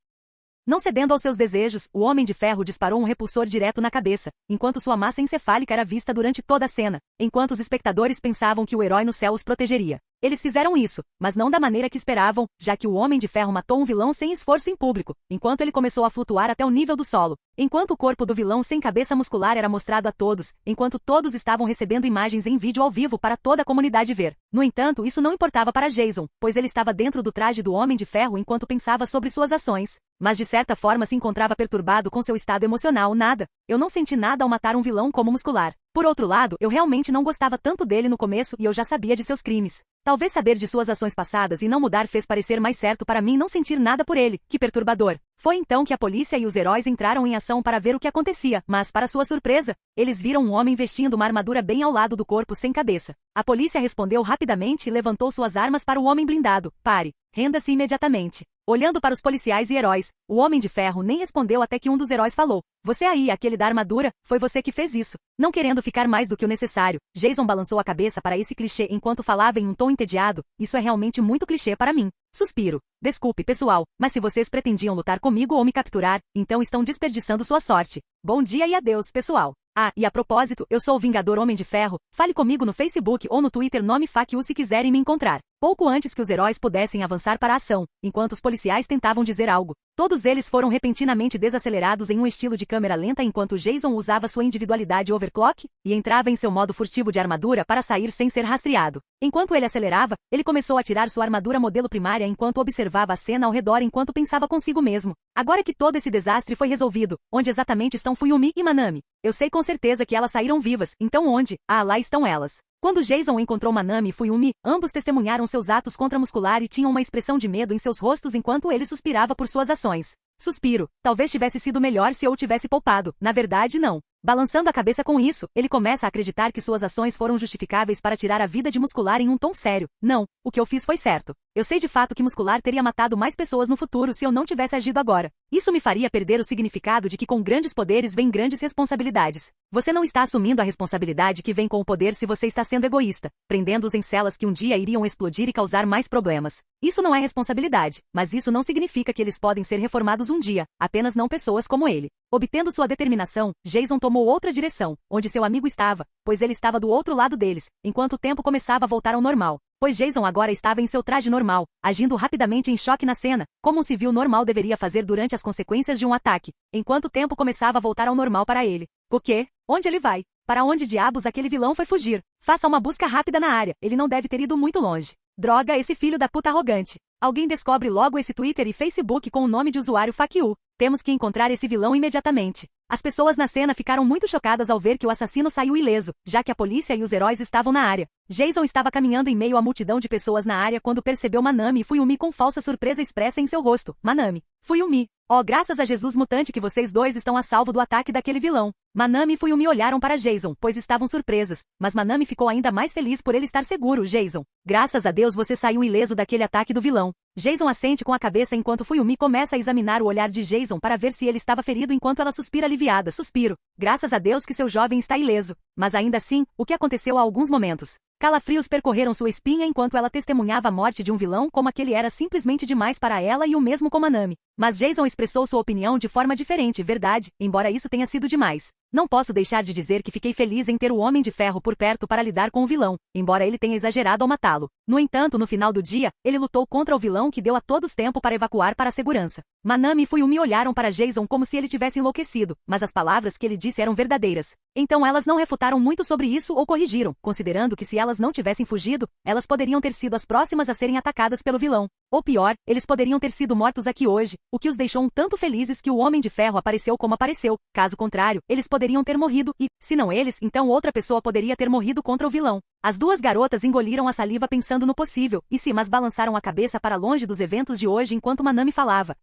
Não cedendo aos seus desejos, o Homem de Ferro disparou um repulsor direto na cabeça, enquanto sua massa encefálica era vista durante toda a cena, enquanto os espectadores pensavam que o herói no céu os protegeria. Eles fizeram isso, mas não da maneira que esperavam, já que o Homem de Ferro matou um vilão sem esforço em público, enquanto ele começou a flutuar até o nível do solo. Enquanto o corpo do vilão sem cabeça muscular era mostrado a todos, enquanto todos estavam recebendo imagens em vídeo ao vivo para toda a comunidade ver. No entanto, isso não importava para Jason, pois ele estava dentro do traje do Homem de Ferro enquanto pensava sobre suas ações. Mas de certa forma se encontrava perturbado com seu estado emocional. Nada. Eu não senti nada ao matar um vilão como Muscular. Por outro lado, eu realmente não gostava tanto dele no começo e eu já sabia de seus crimes. Talvez saber de suas ações passadas e não mudar fez parecer mais certo para mim não sentir nada por ele. Que perturbador. Foi então que a polícia e os heróis entraram em ação para ver o que acontecia, mas, para sua surpresa, eles viram um homem vestindo uma armadura bem ao lado do corpo sem cabeça. A polícia respondeu rapidamente e levantou suas armas para o homem blindado. Pare. Renda-se imediatamente. Olhando para os policiais e heróis, o Homem de Ferro nem respondeu até que um dos heróis falou. Você aí, aquele da armadura, foi você que fez isso. Não querendo ficar mais do que o necessário, Jason balançou a cabeça para esse clichê enquanto falava em um tom entediado. Isso é realmente muito clichê para mim. Suspiro. Desculpe, pessoal, mas se vocês pretendiam lutar comigo ou me capturar, então estão desperdiçando sua sorte. Bom dia e adeus, pessoal. Ah, e a propósito, eu sou o Vingador Homem de Ferro. Fale comigo no Facebook ou no Twitter nome FAQ se quiserem me encontrar. Pouco antes que os heróis pudessem avançar para a ação, enquanto os policiais tentavam dizer algo, todos eles foram repentinamente desacelerados em um estilo de câmera lenta enquanto Jason usava sua individualidade overclock e entrava em seu modo furtivo de armadura para sair sem ser rastreado. Enquanto ele acelerava, ele começou a tirar sua armadura modelo primária enquanto observava a cena ao redor enquanto pensava consigo mesmo. Agora que todo esse desastre foi resolvido, onde exatamente estão Fuyumi e Manami? Eu sei com certeza que elas saíram vivas, então onde? Ah, lá estão elas. Quando Jason encontrou Manami e Fuyumi, ambos testemunharam seus atos contra Muscular e tinham uma expressão de medo em seus rostos enquanto ele suspirava por suas ações. Suspiro. Talvez tivesse sido melhor se eu o tivesse poupado. Na verdade, não. Balançando a cabeça com isso, ele começa a acreditar que suas ações foram justificáveis para tirar a vida de Muscular em um tom sério. Não, o que eu fiz foi certo. Eu sei de fato que Muscular teria matado mais pessoas no futuro se eu não tivesse agido agora. Isso me faria perder o significado de que com grandes poderes vem grandes responsabilidades. Você não está assumindo a responsabilidade que vem com o poder se você está sendo egoísta, prendendo-os em celas que um dia iriam explodir e causar mais problemas. Isso não é responsabilidade, mas isso não significa que eles podem ser reformados um dia, apenas não pessoas como ele. Obtendo sua determinação, Jason tomou outra direção, onde seu amigo estava, pois ele estava do outro lado deles, enquanto o tempo começava a voltar ao normal. Pois Jason agora estava em seu traje normal, agindo rapidamente em choque na cena, como um civil normal deveria fazer durante as consequências de um ataque, enquanto o tempo começava a voltar ao normal para ele. O quê? Onde ele vai? Para onde diabos aquele vilão foi fugir? Faça uma busca rápida na área, ele não deve ter ido muito longe. Droga, esse filho da puta arrogante. Alguém descobre logo esse Twitter e Facebook com o nome de usuário FAQ. Temos que encontrar esse vilão imediatamente. As pessoas na cena ficaram muito chocadas ao ver que o assassino saiu ileso, já que a polícia e os heróis estavam na área. Jason estava caminhando em meio à multidão de pessoas na área quando percebeu Manami e Fuyumi com falsa surpresa expressa em seu rosto. Manami. Fuyumi. Oh, graças a Jesus mutante que vocês dois estão a salvo do ataque daquele vilão. Manami e Fuyumi olharam para Jason, pois estavam surpresas, mas Manami ficou ainda mais feliz por ele estar seguro. Jason. Graças a Deus você saiu ileso daquele ataque do vilão. Jason assente com a cabeça enquanto Fuyumi começa a examinar o olhar de Jason para ver se ele estava ferido enquanto ela suspira aliviada. Suspiro. Graças a Deus que seu jovem está ileso. Mas ainda assim, o que aconteceu há alguns momentos? Calafrios percorreram sua espinha enquanto ela testemunhava a morte de um vilão como aquele era simplesmente demais para ela e o mesmo com Manami. Mas Jason expressou sua opinião de forma diferente, verdade, embora isso tenha sido demais. Não posso deixar de dizer que fiquei feliz em ter o Homem de Ferro por perto para lidar com o vilão, embora ele tenha exagerado ao matá-lo. No entanto, no final do dia, ele lutou contra o vilão que deu a todos tempo para evacuar para a segurança. Manami e Fuyumi olharam para Jason como se ele tivesse enlouquecido, mas as palavras que ele disse eram verdadeiras. Então elas não refutaram muito sobre isso ou corrigiram, considerando que se elas não tivessem fugido, elas poderiam ter sido as próximas a serem atacadas pelo vilão. Ou pior, eles poderiam ter sido mortos aqui hoje, o que os deixou um tanto felizes que o Homem de Ferro apareceu como apareceu. Caso contrário, eles poderiam ter morrido e, se não eles, então outra pessoa poderia ter morrido contra o vilão. As duas garotas engoliram a saliva pensando no possível, mas balançaram a cabeça para longe dos eventos de hoje enquanto Manami falava.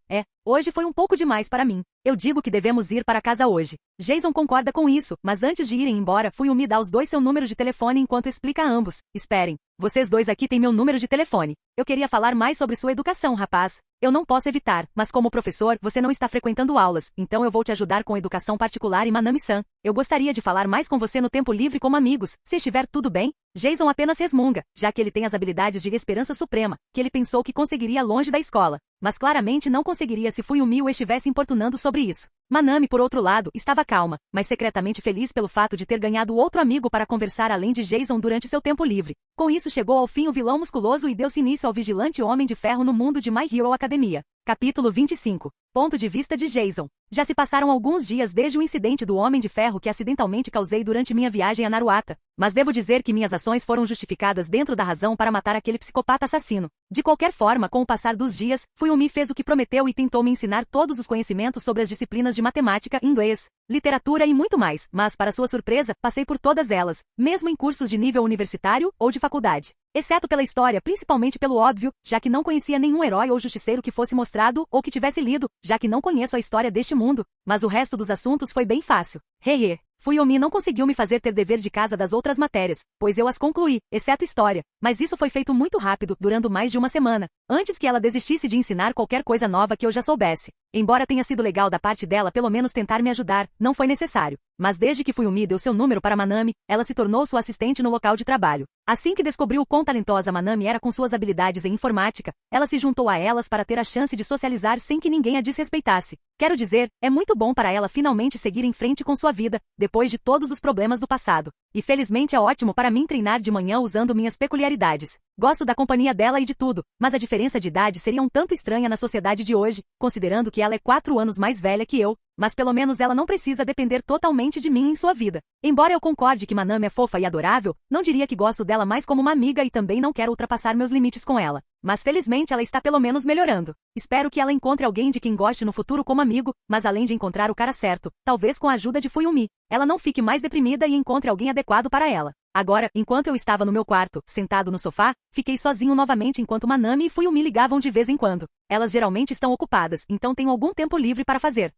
Hoje foi um pouco demais para mim. Eu digo que devemos ir para casa hoje. Jason concorda com isso, mas antes de irem embora, Fuyumi dá aos dois seu número de telefone enquanto explica a ambos. Esperem. Vocês dois aqui têm meu número de telefone. Eu queria falar mais sobre sua educação, rapaz. Eu não posso evitar, mas como professor, você não está frequentando aulas, então eu vou te ajudar com educação particular e Manami-san. Eu gostaria de falar mais com você no tempo livre como amigos, se estiver tudo bem. Jason apenas resmunga, já que ele tem as habilidades de esperança suprema, que ele pensou que conseguiria longe da escola. Mas claramente não conseguiria se Fuyumi o estivesse importunando sobre isso. Manami, por outro lado, estava calma, mas secretamente feliz pelo fato de ter ganhado outro amigo para conversar além de Jason durante seu tempo livre. Com isso chegou ao fim o vilão musculoso e deu-se início ao vigilante Homem de Ferro no mundo de My Hero Academia. Capítulo 25. Ponto de vista de Jason. Já se passaram alguns dias desde o incidente do Homem de Ferro que acidentalmente causei durante minha viagem a Naruata, mas devo dizer que minhas ações foram justificadas dentro da razão para matar aquele psicopata assassino. De qualquer forma, com o passar dos dias, Fuyumi fez o que prometeu e tentou me ensinar todos os conhecimentos sobre as disciplinas de matemática, inglês, literatura e muito mais, mas para sua surpresa, passei por todas elas, mesmo em cursos de nível universitário ou de faculdade. Exceto pela história, principalmente pelo óbvio, já que não conhecia nenhum herói ou justiceiro que fosse mostrado ou que tivesse lido, já que não conheço a história deste mundo, mas o resto dos assuntos foi bem fácil. Fuyumi não conseguiu me fazer ter dever de casa das outras matérias, pois eu as concluí, exceto história, mas isso foi feito muito rápido, durando mais de uma semana, antes que ela desistisse de ensinar qualquer coisa nova que eu já soubesse. Embora tenha sido legal da parte dela pelo menos tentar me ajudar, não foi necessário. Mas desde que Fuyumi deu seu número para Manami, ela se tornou sua assistente no local de trabalho. Assim que descobriu o quão talentosa Manami era com suas habilidades em informática, ela se juntou a elas para ter a chance de socializar sem que ninguém a desrespeitasse. Quero dizer, é muito bom para ela finalmente seguir em frente com sua vida, depois de todos os problemas do passado. E felizmente é ótimo para mim treinar de manhã usando minhas peculiaridades. Gosto da companhia dela e de tudo, mas a diferença de idade seria um tanto estranha na sociedade de hoje, considerando que ela é 4 anos mais velha que eu, mas pelo menos ela não precisa depender totalmente de mim em sua vida. Embora eu concorde que Manami é fofa e adorável, não diria que gosto dela mais como uma amiga e também não quero ultrapassar meus limites com ela. Mas felizmente ela está pelo menos melhorando. Espero que ela encontre alguém de quem goste no futuro como amigo, mas além de encontrar o cara certo, talvez com a ajuda de Fuyumi, ela não fique mais deprimida e encontre alguém adequado para ela. Agora, enquanto eu estava no meu quarto, sentado no sofá, fiquei sozinho novamente enquanto Manami e Fuyumi ligavam de vez em quando. Elas geralmente estão ocupadas, então tenho algum tempo livre para fazer.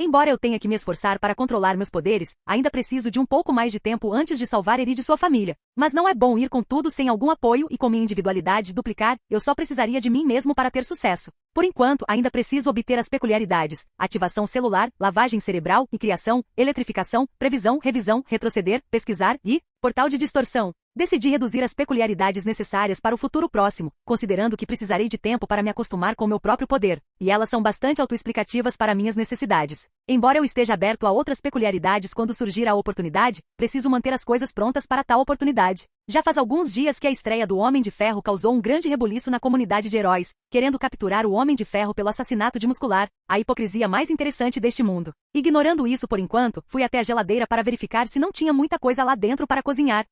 Embora eu tenha que me esforçar para controlar meus poderes, ainda preciso de um pouco mais de tempo antes de salvar Eri de sua família. Mas não é bom ir com tudo sem algum apoio e com minha individualidade duplicar, eu só precisaria de mim mesmo para ter sucesso. Por enquanto, ainda preciso obter as peculiaridades, ativação celular, lavagem cerebral e criação, eletrificação, previsão, revisão, retroceder, pesquisar e portal de distorção. Decidi reduzir as peculiaridades necessárias para o futuro próximo, considerando que precisarei de tempo para me acostumar com meu próprio poder. e elas são bastante autoexplicativas para minhas necessidades. Embora eu esteja aberto a outras peculiaridades quando surgir a oportunidade, preciso manter as coisas prontas para tal oportunidade. Já faz alguns dias que a estreia do Homem de Ferro causou um grande rebuliço na comunidade de heróis, querendo capturar o Homem de Ferro pelo assassinato de Muscular, a hipocrisia mais interessante deste mundo. Ignorando isso por enquanto, fui até a geladeira para verificar se não tinha muita coisa lá dentro para cozinhar.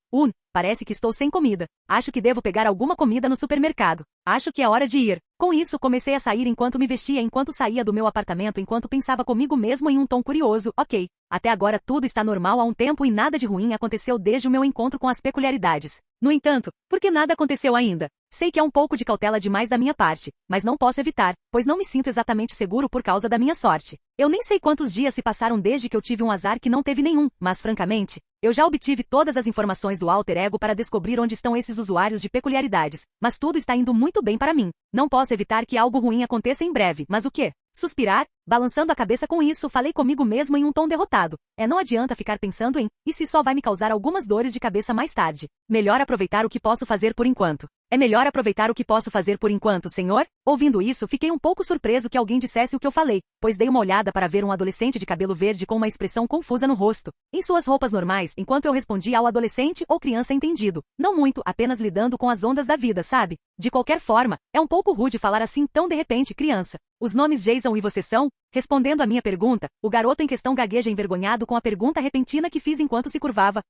Parece que estou sem comida. Acho que devo pegar alguma comida no supermercado. Acho que é hora de ir. Com isso, comecei a sair enquanto me vestia enquanto saía do meu apartamento enquanto pensava comigo mesmo em um tom curioso. Ok, até agora tudo está normal há um tempo e nada de ruim aconteceu desde o meu encontro com as peculiaridades. No entanto, por que nada aconteceu ainda? Sei que é um pouco de cautela demais da minha parte, mas não posso evitar, pois não me sinto exatamente seguro por causa da minha sorte. Eu nem sei quantos dias se passaram desde que eu tive um azar que não teve nenhum, mas francamente, eu já obtive todas as informações do alter ego para descobrir onde estão esses usuários de peculiaridades, mas tudo está indo muito bem para mim. Não posso evitar que algo ruim aconteça em breve, mas o quê? Suspirar, balançando a cabeça com isso, falei comigo mesmo em um tom derrotado. Não adianta ficar pensando em, e se só vai me causar algumas dores de cabeça mais tarde. Melhor aproveitar o que posso fazer por enquanto. É melhor aproveitar o que posso fazer por enquanto, senhor? Ouvindo isso, fiquei um pouco surpreso que alguém dissesse o que eu falei, pois dei uma olhada para ver um adolescente de cabelo verde com uma expressão confusa no rosto, em suas roupas normais, enquanto eu respondia ao adolescente ou criança entendido. Não muito, apenas lidando com as ondas da vida, sabe? De qualquer forma, é um pouco rude falar assim tão de repente, criança. Os nomes Jason e você são? Respondendo à minha pergunta, o garoto em questão gagueja envergonhado com a pergunta repentina que fiz enquanto se curvava.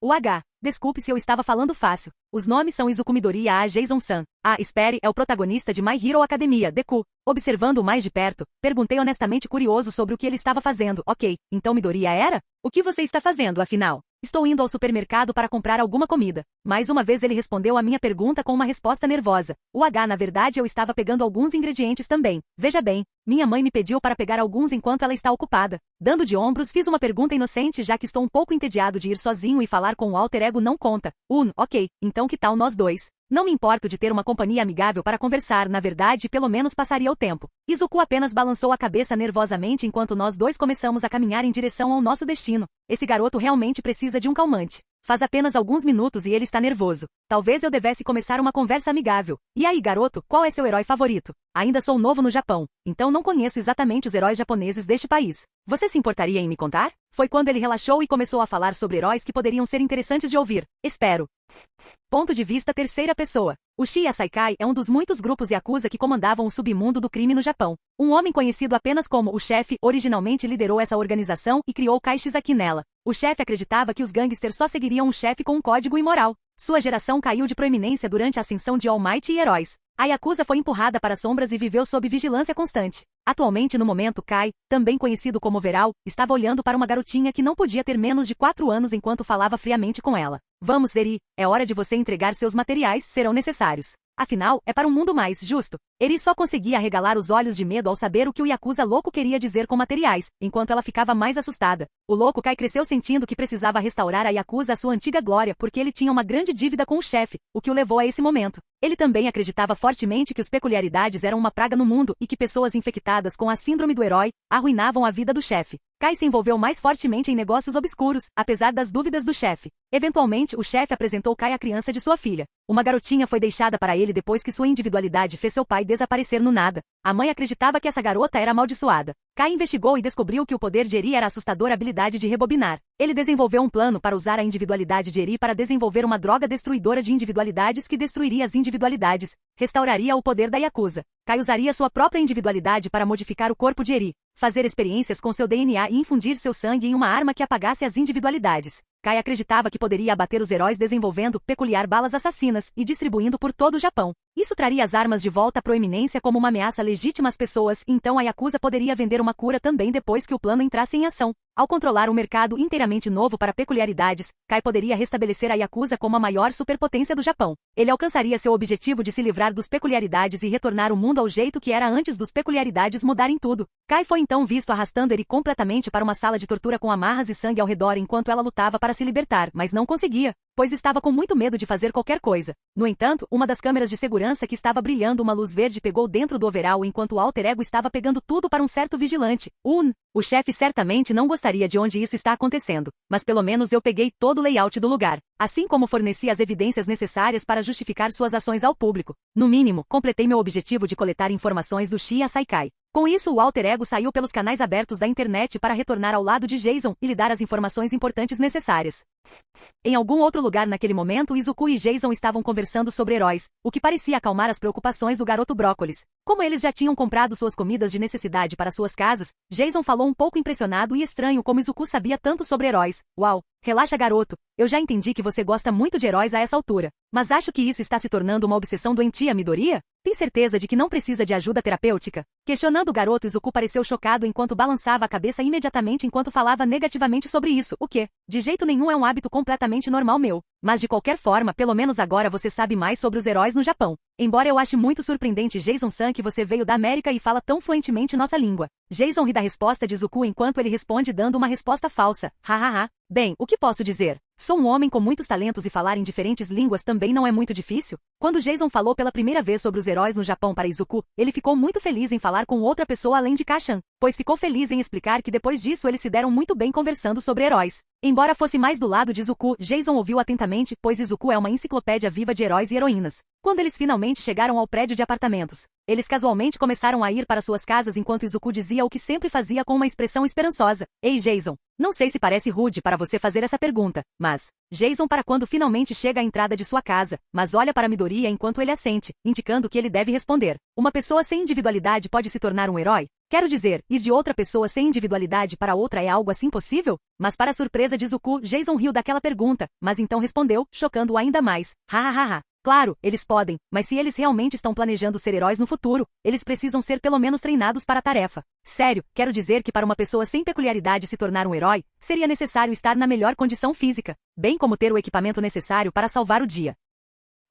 O H. Desculpe se eu estava falando fácil. Os nomes são Izukumi Midoriya A. Jason-san. Espere, é o protagonista de My Hero Academia, Deku. Observando-o mais de perto, perguntei honestamente curioso sobre o que ele estava fazendo. Ok, então Midoriya era? O que você está fazendo, afinal? Estou indo ao supermercado para comprar alguma comida. Mais uma vez ele respondeu a minha pergunta com uma resposta nervosa. O H, na verdade, eu estava pegando alguns ingredientes também. Veja bem, minha mãe me pediu para pegar alguns enquanto ela está ocupada. Dando de ombros, fiz uma pergunta inocente já que estou um pouco entediado de ir sozinho e falar com o alter ego não conta. Ok, então que tal nós dois? Não me importo de ter uma companhia amigável para conversar, na verdade, pelo menos passaria o tempo. Izuku apenas balançou a cabeça nervosamente enquanto nós dois começamos a caminhar em direção ao nosso destino. Esse garoto realmente precisa de um calmante. Faz apenas alguns minutos e ele está nervoso. Talvez eu devesse começar uma conversa amigável. E aí, garoto, qual é seu herói favorito? Ainda sou novo no Japão, então não conheço exatamente os heróis japoneses deste país. Você se importaria em me contar? Foi quando ele relaxou e começou a falar sobre heróis que poderiam ser interessantes de ouvir. Espero. Ponto de vista terceira pessoa. O Shiya Saikai é um dos muitos grupos Yakuza que comandavam o submundo do crime no Japão. Um homem conhecido apenas como o chefe originalmente liderou essa organização e criou Kaishizaki nela. O chefe acreditava que os gangsters só seguiriam um chefe com um código imoral. Sua geração caiu de proeminência durante a ascensão de All Might e heróis. A Yakuza foi empurrada para as sombras e viveu sob vigilância constante. Atualmente no momento Kai, também conhecido como Overall, estava olhando para uma garotinha que não podia ter menos de 4 anos enquanto falava friamente com ela. Vamos, Eri, é hora de você entregar seus materiais, serão necessários. Afinal, é para um mundo mais justo. Eri só conseguia arregalar os olhos de medo ao saber o que o Yakuza louco queria dizer com materiais, enquanto ela ficava mais assustada. O louco Kai cresceu sentindo que precisava restaurar a Yakuza à sua antiga glória porque ele tinha uma grande dívida com o chefe, o que o levou a esse momento. Ele também acreditava fortemente que os peculiaridades eram uma praga no mundo e que pessoas infectadas com a síndrome do herói arruinavam a vida do chefe. Kai se envolveu mais fortemente em negócios obscuros, apesar das dúvidas do chefe. Eventualmente, o chefe apresentou Kai à criança de sua filha. Uma garotinha foi deixada para ele depois que sua individualidade fez seu pai desaparecer no nada. A mãe acreditava que essa garota era amaldiçoada. Kai investigou e descobriu que o poder de Eri era a assustadora habilidade de rebobinar. Ele desenvolveu um plano para usar a individualidade de Eri para desenvolver uma droga destruidora de individualidades que destruiria as individualidades, restauraria o poder da Yakuza. Kai usaria sua própria individualidade para modificar o corpo de Eri, fazer experiências com seu DNA e infundir seu sangue em uma arma que apagasse as individualidades. Kai acreditava que poderia abater os heróis desenvolvendo peculiar balas assassinas e distribuindo por todo o Japão. Isso traria as armas de volta à proeminência como uma ameaça legítima às pessoas, então a Yakuza poderia vender uma cura também depois que o plano entrasse em ação. Ao controlar um mercado inteiramente novo para peculiaridades, Kai poderia restabelecer a Yakuza como a maior superpotência do Japão. Ele alcançaria seu objetivo de se livrar dos peculiaridades e retornar o mundo ao jeito que era antes dos peculiaridades mudarem tudo. Kai foi então visto arrastando Eri completamente para uma sala de tortura com amarras e sangue ao redor enquanto ela lutava para se libertar, mas não conseguia, pois estava com muito medo de fazer qualquer coisa. No entanto, uma das câmeras de segurança que estava brilhando uma luz verde pegou dentro do overall enquanto o alter ego estava pegando tudo para um certo vigilante. O chefe certamente não gostaria de onde isso está acontecendo, mas pelo menos eu peguei todo o layout do lugar, assim como forneci as evidências necessárias para justificar suas ações ao público. No mínimo, completei meu objetivo de coletar informações do Shiya Saikai. Com isso, o alter ego saiu pelos canais abertos da internet para retornar ao lado de Jason e lhe dar as informações importantes necessárias. Em algum outro lugar naquele momento, Izuku e Jason estavam conversando sobre heróis, o que parecia acalmar as preocupações do garoto Brócolis. Como eles já tinham comprado suas comidas de necessidade para suas casas, Jason falou um pouco impressionado e estranho como Izuku sabia tanto sobre heróis. Uau! Relaxa, garoto. Eu já entendi que você gosta muito de heróis a essa altura. Mas acho que isso está se tornando uma obsessão doentia, Midoriya? Tem certeza de que não precisa de ajuda terapêutica? Questionando o garoto, Izuku pareceu chocado enquanto balançava a cabeça imediatamente enquanto falava negativamente sobre isso, o que, de jeito nenhum, é um hábito completamente normal meu. Mas de qualquer forma, pelo menos agora você sabe mais sobre os heróis no Japão. Embora eu ache muito surpreendente, Jason-san, que você veio da América e fala tão fluentemente nossa língua. Jason ri da resposta de Izuku enquanto ele responde dando uma resposta falsa. Hahaha. Bem, o que posso dizer? Sou um homem com muitos talentos e falar em diferentes línguas também não é muito difícil. Quando Jason falou pela primeira vez sobre os heróis no Japão para Izuku, ele ficou muito feliz em falar com outra pessoa além de Kashan, pois ficou feliz em explicar que depois disso eles se deram muito bem conversando sobre heróis. Embora fosse mais do lado de Izuku, Jason ouviu atentamente, pois Izuku é uma enciclopédia viva de heróis e heroínas. Quando eles finalmente chegaram ao prédio de apartamentos, eles casualmente começaram a ir para suas casas enquanto Izuku dizia o que sempre fazia com uma expressão esperançosa. Ei, Jason. Não sei se parece rude para você fazer essa pergunta, mas Jason para quando finalmente chega à entrada de sua casa, mas olha para Midoriya enquanto ele assente, indicando que ele deve responder. Uma pessoa sem individualidade pode se tornar um herói? Quero dizer, ir de outra pessoa sem individualidade para outra é algo assim possível? Mas para surpresa de Izuku, Jason riu daquela pergunta, mas então respondeu, chocando-o ainda mais. Hahaha. Claro, eles podem, mas se eles realmente estão planejando ser heróis no futuro, eles precisam ser pelo menos treinados para a tarefa. Sério, quero dizer que para uma pessoa sem peculiaridade se tornar um herói, seria necessário estar na melhor condição física, bem como ter o equipamento necessário para salvar o dia.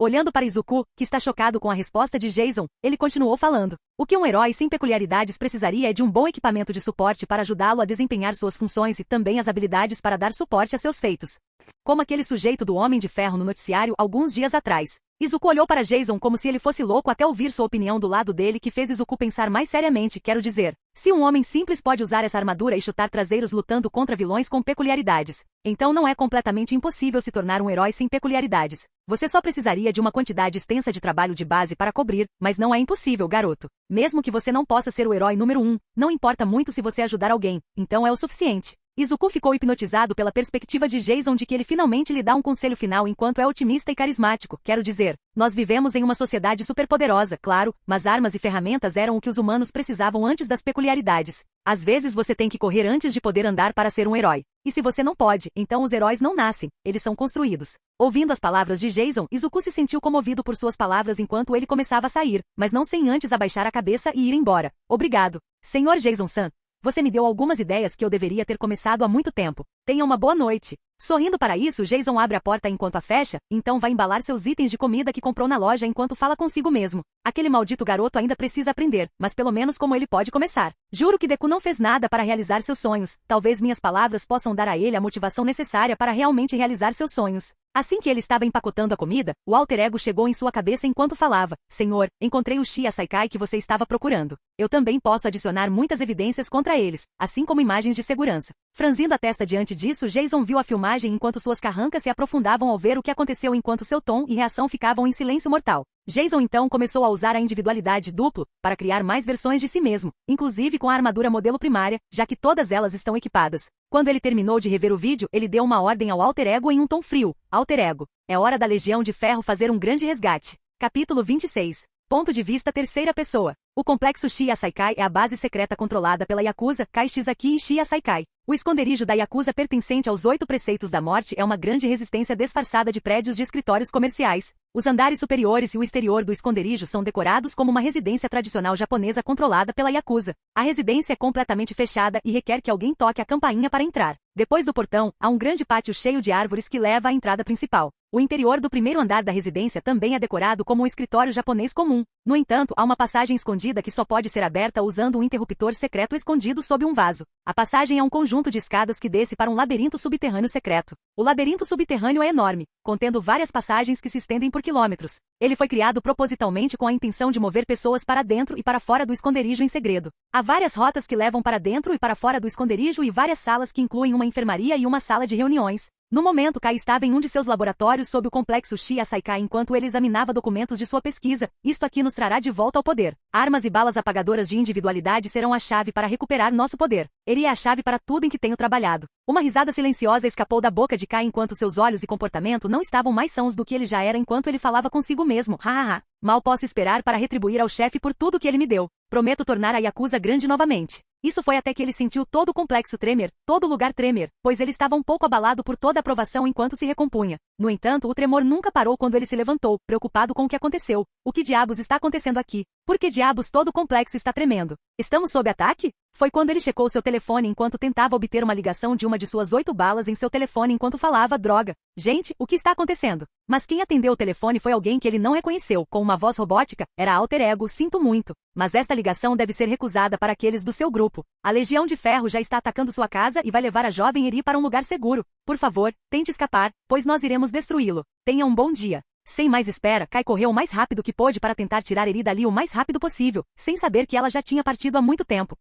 Olhando para Izuku, que está chocado com a resposta de Jason, ele continuou falando. O que um herói sem peculiaridades precisaria é de um bom equipamento de suporte para ajudá-lo a desempenhar suas funções e também as habilidades para dar suporte a seus feitos. Como aquele sujeito do Homem de Ferro no noticiário alguns dias atrás. Izuku olhou para Jason como se ele fosse louco até ouvir sua opinião do lado dele, que fez Izuku pensar mais seriamente. Quero dizer, se um homem simples pode usar essa armadura e chutar traseiros lutando contra vilões com peculiaridades, então não é completamente impossível se tornar um herói sem peculiaridades. Você só precisaria de uma quantidade extensa de trabalho de base para cobrir, mas não é impossível, garoto. Mesmo que você não possa ser o herói número 1, não importa muito se você ajudar alguém, então é o suficiente. Izuku ficou hipnotizado pela perspectiva de Jason de que ele finalmente lhe dá um conselho final enquanto é otimista e carismático. Quero dizer, nós vivemos em uma sociedade superpoderosa, claro, mas armas e ferramentas eram o que os humanos precisavam antes das peculiaridades. Às vezes você tem que correr antes de poder andar para ser um herói. E se você não pode, então os heróis não nascem, eles são construídos. Ouvindo as palavras de Jason, Izuku se sentiu comovido por suas palavras enquanto ele começava a sair, mas não sem antes abaixar a cabeça e ir embora. Obrigado. Senhor Jason-san. Você me deu algumas ideias que eu deveria ter começado há muito tempo. Tenha uma boa noite. Sorrindo para isso, Jason abre a porta enquanto a fecha, então vai embalar seus itens de comida que comprou na loja enquanto fala consigo mesmo. Aquele maldito garoto ainda precisa aprender, mas pelo menos como ele pode começar. Juro que Deku não fez nada para realizar seus sonhos. Talvez minhas palavras possam dar a ele a motivação necessária para realmente realizar seus sonhos. Assim que ele estava empacotando a comida, o alter ego chegou em sua cabeça enquanto falava. Senhor, encontrei o Shia Saikai que você estava procurando. Eu também posso adicionar muitas evidências contra eles, assim como imagens de segurança. Franzindo a testa diante disso, Jason viu a filmagem enquanto suas carrancas se aprofundavam ao ver o que aconteceu enquanto seu tom e reação ficavam em silêncio mortal. Jason então começou a usar a individualidade duplo para criar mais versões de si mesmo, inclusive com a armadura modelo primária, já que todas elas estão equipadas. Quando ele terminou de rever o vídeo, ele deu uma ordem ao alter ego em um tom frio. Alter ego, é hora da Legião de Ferro fazer um grande resgate. Capítulo 26. Ponto de vista terceira pessoa. O complexo Shia Saikai é a base secreta controlada pela Yakuza, Kaishizaki e Shia Saikai. O esconderijo da Yakuza pertencente aos 8 preceitos da morte é uma grande resistência disfarçada de prédios de escritórios comerciais. Os andares superiores e o exterior do esconderijo são decorados como uma residência tradicional japonesa controlada pela Yakuza. A residência é completamente fechada e requer que alguém toque a campainha para entrar. Depois do portão, há um grande pátio cheio de árvores que leva à entrada principal. O interior do primeiro andar da residência também é decorado como um escritório japonês comum. No entanto, há uma passagem escondida que só pode ser aberta usando um interruptor secreto escondido sob um vaso. A passagem é um conjunto de escadas que desce para um labirinto subterrâneo secreto. O labirinto subterrâneo é enorme, contendo várias passagens que se estendem por quilômetros. Ele foi criado propositalmente com a intenção de mover pessoas para dentro e para fora do esconderijo em segredo. Há várias rotas que levam para dentro e para fora do esconderijo e várias salas que incluem uma enfermaria e uma sala de reuniões. No momento, Kai estava em um de seus laboratórios sob o complexo Shia Saikai enquanto ele examinava documentos de sua pesquisa, isto aqui no nos trará de volta ao poder. Armas e balas apagadoras de individualidade serão a chave para recuperar nosso poder. Eri é a chave para tudo em que tenho trabalhado. Uma risada silenciosa escapou da boca de Kai enquanto seus olhos e comportamento não estavam mais sãos do que ele já era enquanto ele falava consigo mesmo. Hahaha. Mal posso esperar para retribuir ao chefe por tudo que ele me deu. Prometo tornar a Yakuza grande novamente. Isso foi até que ele sentiu todo o complexo tremer, todo o lugar tremer, pois ele estava um pouco abalado por toda a aprovação enquanto se recompunha. No entanto, o tremor nunca parou quando ele se levantou, preocupado com o que aconteceu. O que diabos está acontecendo aqui? Por que diabos todo o complexo está tremendo? Estamos sob ataque? Foi quando ele checou seu telefone enquanto tentava obter uma ligação de uma de suas 8 balas em seu telefone enquanto falava, droga. Gente, o que está acontecendo? Mas quem atendeu o telefone foi alguém que ele não reconheceu, com uma voz robótica, era alter ego, sinto muito. Mas esta ligação deve ser recusada para aqueles do seu grupo. A Legião de Ferro já está atacando sua casa e vai levar a jovem Eri para um lugar seguro. Por favor, tente escapar, pois nós iremos destruí-lo. Tenha um bom dia. Sem mais espera, Kai correu o mais rápido que pôde para tentar tirar Eri dali o mais rápido possível, sem saber que ela já tinha partido há muito tempo.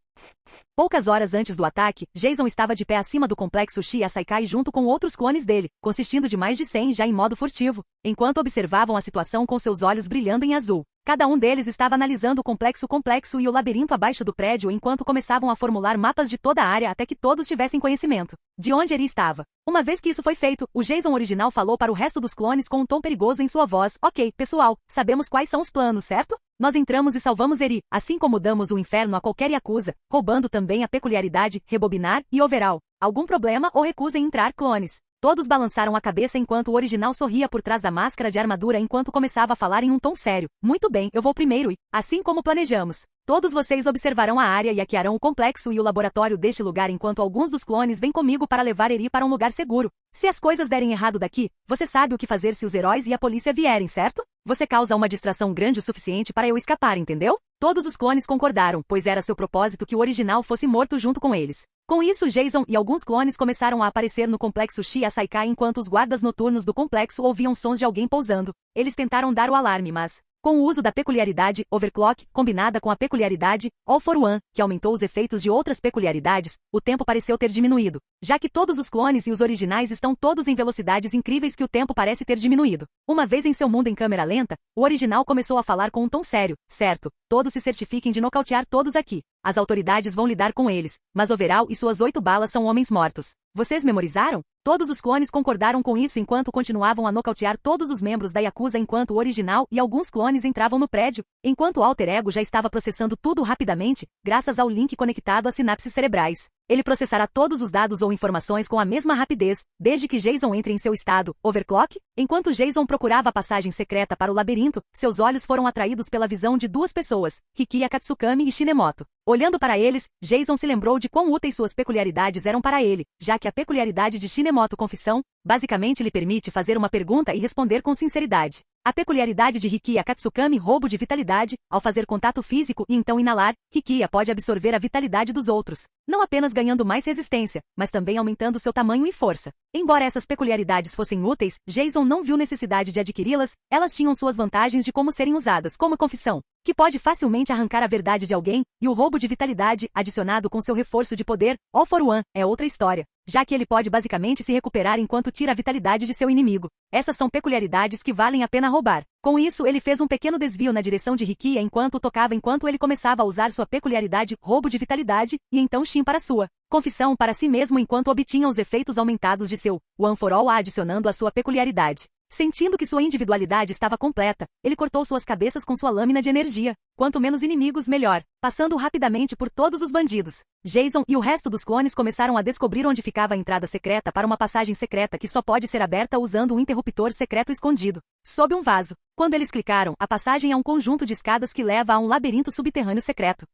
Poucas horas antes do ataque, Jason estava de pé acima do complexo Shi Asaikai junto com outros clones dele, consistindo de mais de 100 já em modo furtivo, enquanto observavam a situação com seus olhos brilhando em azul. Cada um deles estava analisando o complexo e o labirinto abaixo do prédio enquanto começavam a formular mapas de toda a área até que todos tivessem conhecimento de onde Eri estava. Uma vez que isso foi feito, o Jason original falou para o resto dos clones com um tom perigoso em sua voz. Ok, pessoal, sabemos quais são os planos, certo? Nós entramos e salvamos Eri, assim como damos o inferno a qualquer Yakuza, roubando também a peculiaridade, rebobinar e overall. Algum problema ou recusa em entrar, clones? Todos balançaram a cabeça enquanto o original sorria por trás da máscara de armadura enquanto começava a falar em um tom sério. Muito bem, eu vou primeiro e, assim como planejamos, todos vocês observarão a área e hackearão o complexo e o laboratório deste lugar enquanto alguns dos clones vêm comigo para levar Eri para um lugar seguro. Se as coisas derem errado daqui, você sabe o que fazer se os heróis e a polícia vierem, certo? Você causa uma distração grande o suficiente para eu escapar, entendeu? Todos os clones concordaram, pois era seu propósito que o original fosse morto junto com eles. Com isso, Jason e alguns clones começaram a aparecer no complexo Shi Asaikai enquanto os guardas noturnos do complexo ouviam sons de alguém pousando. Eles tentaram dar o alarme, mas, com o uso da peculiaridade Overclock, combinada com a peculiaridade All for One, que aumentou os efeitos de outras peculiaridades, o tempo pareceu ter diminuído. Já que todos os clones e os originais estão todos em velocidades incríveis que o tempo parece ter diminuído. Uma vez em seu mundo em câmera lenta, o original começou a falar com um tom sério. Certo, todos se certifiquem de nocautear todos aqui. As autoridades vão lidar com eles, mas Overall e suas 8 balas são homens mortos. Vocês memorizaram? Todos os clones concordaram com isso enquanto continuavam a nocautear todos os membros da Yakuza enquanto o original e alguns clones entravam no prédio, enquanto o alter ego já estava processando tudo rapidamente, graças ao link conectado às sinapses cerebrais. Ele processará todos os dados ou informações com a mesma rapidez, desde que Jason entre em seu estado, overclock. Enquanto Jason procurava a passagem secreta para o labirinto, seus olhos foram atraídos pela visão de duas pessoas, Rikiya Katsukami e Shinemoto. Olhando para eles, Jason se lembrou de quão úteis suas peculiaridades eram para ele, já que a peculiaridade de Shinemoto Confissão, basicamente lhe permite fazer uma pergunta e responder com sinceridade. A peculiaridade de Rikiya Katsukami roubo de vitalidade, ao fazer contato físico e então inalar, Rikiya pode absorver a vitalidade dos outros, não apenas ganhando mais resistência, mas também aumentando seu tamanho e força. Embora essas peculiaridades fossem úteis, Jason não viu necessidade de adquiri-las, elas tinham suas vantagens de como serem usadas, como confissão, que pode facilmente arrancar a verdade de alguém, e o roubo de vitalidade, adicionado com seu reforço de poder, All for One, é outra história, já que ele pode basicamente se recuperar enquanto tira a vitalidade de seu inimigo. Essas são peculiaridades que valem a pena roubar. Com isso, ele fez um pequeno desvio na direção de Rikiya enquanto tocava enquanto ele começava a usar sua peculiaridade, roubo de vitalidade, e então Shin para sua confissão para si mesmo enquanto obtinha os efeitos aumentados de seu One for All adicionando a sua peculiaridade. Sentindo que sua individualidade estava completa, ele cortou suas cabeças com sua lâmina de energia. Quanto menos inimigos, melhor, passando rapidamente por todos os bandidos. Jason e o resto dos clones começaram a descobrir onde ficava a entrada secreta para uma passagem secreta que só pode ser aberta usando um interruptor secreto escondido sob um vaso. Quando eles clicaram, a passagem é um conjunto de escadas que leva a um labirinto subterrâneo secreto.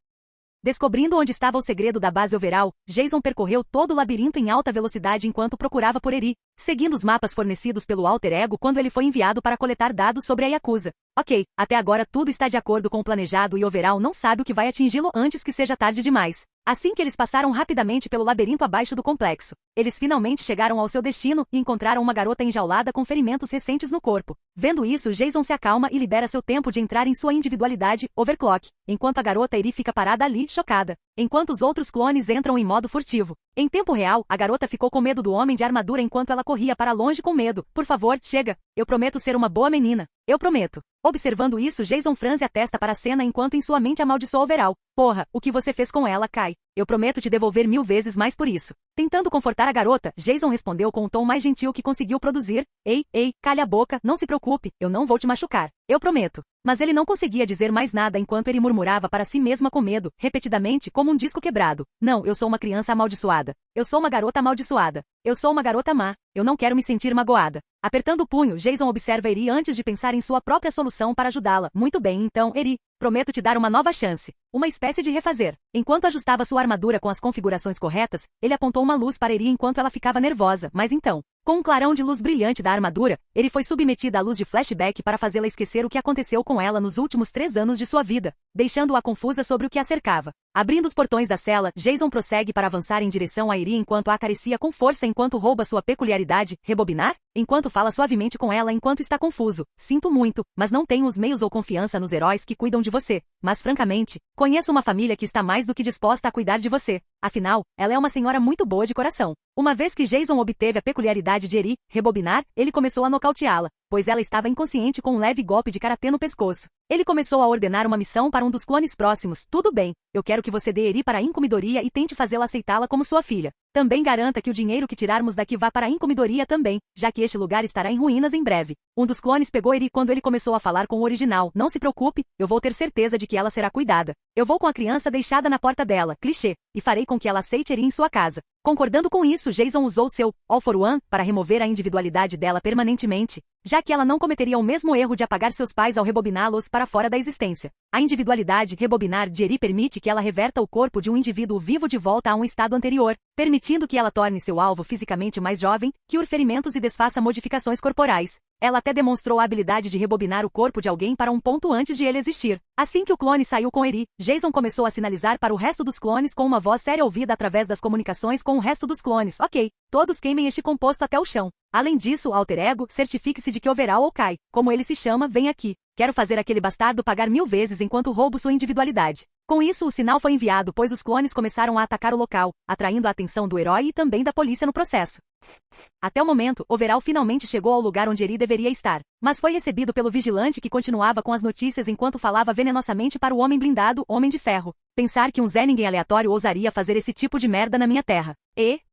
Descobrindo onde estava o segredo da base overall, Jason percorreu todo o labirinto em alta velocidade enquanto procurava por Eri, seguindo os mapas fornecidos pelo alter ego quando ele foi enviado para coletar dados sobre a Yakuza. Ok, até agora tudo está de acordo com o planejado e Overall não sabe o que vai atingi-lo antes que seja tarde demais. Assim que eles passaram rapidamente pelo labirinto abaixo do complexo, eles finalmente chegaram ao seu destino e encontraram uma garota enjaulada com ferimentos recentes no corpo. Vendo isso, Jason se acalma e libera seu tempo de entrar em sua individualidade, Overclock, enquanto a garota Eri fica parada ali, chocada, enquanto os outros clones entram em modo furtivo. Em tempo real, a garota ficou com medo do homem de armadura enquanto ela corria para longe com medo. Por favor, chega. Eu prometo ser uma boa menina. Eu prometo. Observando isso, Jason franze a testa para a cena enquanto em sua mente amaldiçoa Overall. Porra, o que você fez com ela, Kai? Eu prometo te devolver 1000 vezes mais por isso. Tentando confortar a garota, Jason respondeu com o tom mais gentil que conseguiu produzir. Ei, calha a boca, não se preocupe, eu não vou te machucar. Eu prometo. Mas ele não conseguia dizer mais nada enquanto ele murmurava para si mesma com medo, repetidamente, como um disco quebrado. Não, eu sou uma criança amaldiçoada. Eu sou uma garota amaldiçoada. Eu sou uma garota má. Eu não quero me sentir magoada. Apertando o punho, Jason observa Eri antes de pensar em sua própria solução para ajudá-la. Muito bem, então, Eri. Prometo te dar uma nova chance. Uma espécie de refazer. Enquanto ajustava sua armadura com as configurações corretas, ele apontou uma luz para Eri enquanto ela ficava nervosa. Mas então, com um clarão de luz brilhante da armadura, ele foi submetida à luz de flashback para fazê-la esquecer o que aconteceu com ela nos últimos 3 anos de sua vida, deixando-a confusa sobre o que a cercava. Abrindo os portões da cela, Jason prossegue para avançar em direção a Eri enquanto a acaricia com força enquanto rouba sua peculiaridade, rebobinar, enquanto fala suavemente com ela enquanto está confuso. Sinto muito, mas não tenho os meios ou confiança nos heróis que cuidam de você. Mas francamente, conheço uma família que está mais do que disposta a cuidar de você. Afinal, ela é uma senhora muito boa de coração. Uma vez que Jason obteve a peculiaridade de Eri, rebobinar, ele começou a nocauteá-la, pois ela estava inconsciente com um leve golpe de karatê no pescoço. Ele começou a ordenar uma missão para um dos clones próximos. Tudo bem, eu quero que você dê Eri para a Incumidoria e tente fazê-la aceitá-la como sua filha. Também garanta que o dinheiro que tirarmos daqui vá para a Incumidoria também, já que este lugar estará em ruínas em breve. Um dos clones pegou Eri quando ele começou a falar com o original. Não se preocupe, eu vou ter certeza de que ela será cuidada. Eu vou com a criança deixada na porta dela, clichê, e farei com que ela aceite Eri em sua casa. Concordando com isso, Jason usou seu All for One para remover a individualidade dela permanentemente, já que ela não cometeria o mesmo erro de apagar seus pais ao rebobiná-los para fora da existência. A individualidade rebobinar de Eri permite que ela reverta o corpo de um indivíduo vivo de volta a um estado anterior, permitindo que ela torne seu alvo fisicamente mais jovem, cure ferimentos e desfaça modificações corporais. Ela até demonstrou a habilidade de rebobinar o corpo de alguém para um ponto antes de ele existir. Assim que o clone saiu com Eri, Jason começou a sinalizar para o resto dos clones com uma voz séria ouvida através das comunicações com o resto dos clones. Ok, todos queimem este composto até o chão. Além disso, alter ego, certifique-se de que Overall ou Kai, como ele se chama, vem aqui. Quero fazer aquele bastardo pagar 1000 vezes enquanto roubo sua individualidade. Com isso, o sinal foi enviado, pois os clones começaram a atacar o local, atraindo a atenção do herói e também da polícia no processo. Até o momento, Overall finalmente chegou ao lugar onde Eri deveria estar, mas foi recebido pelo vigilante que continuava com as notícias enquanto falava venenosamente para o homem blindado, Homem de Ferro. Pensar que um Zé ninguém aleatório ousaria fazer esse tipo de merda na minha terra.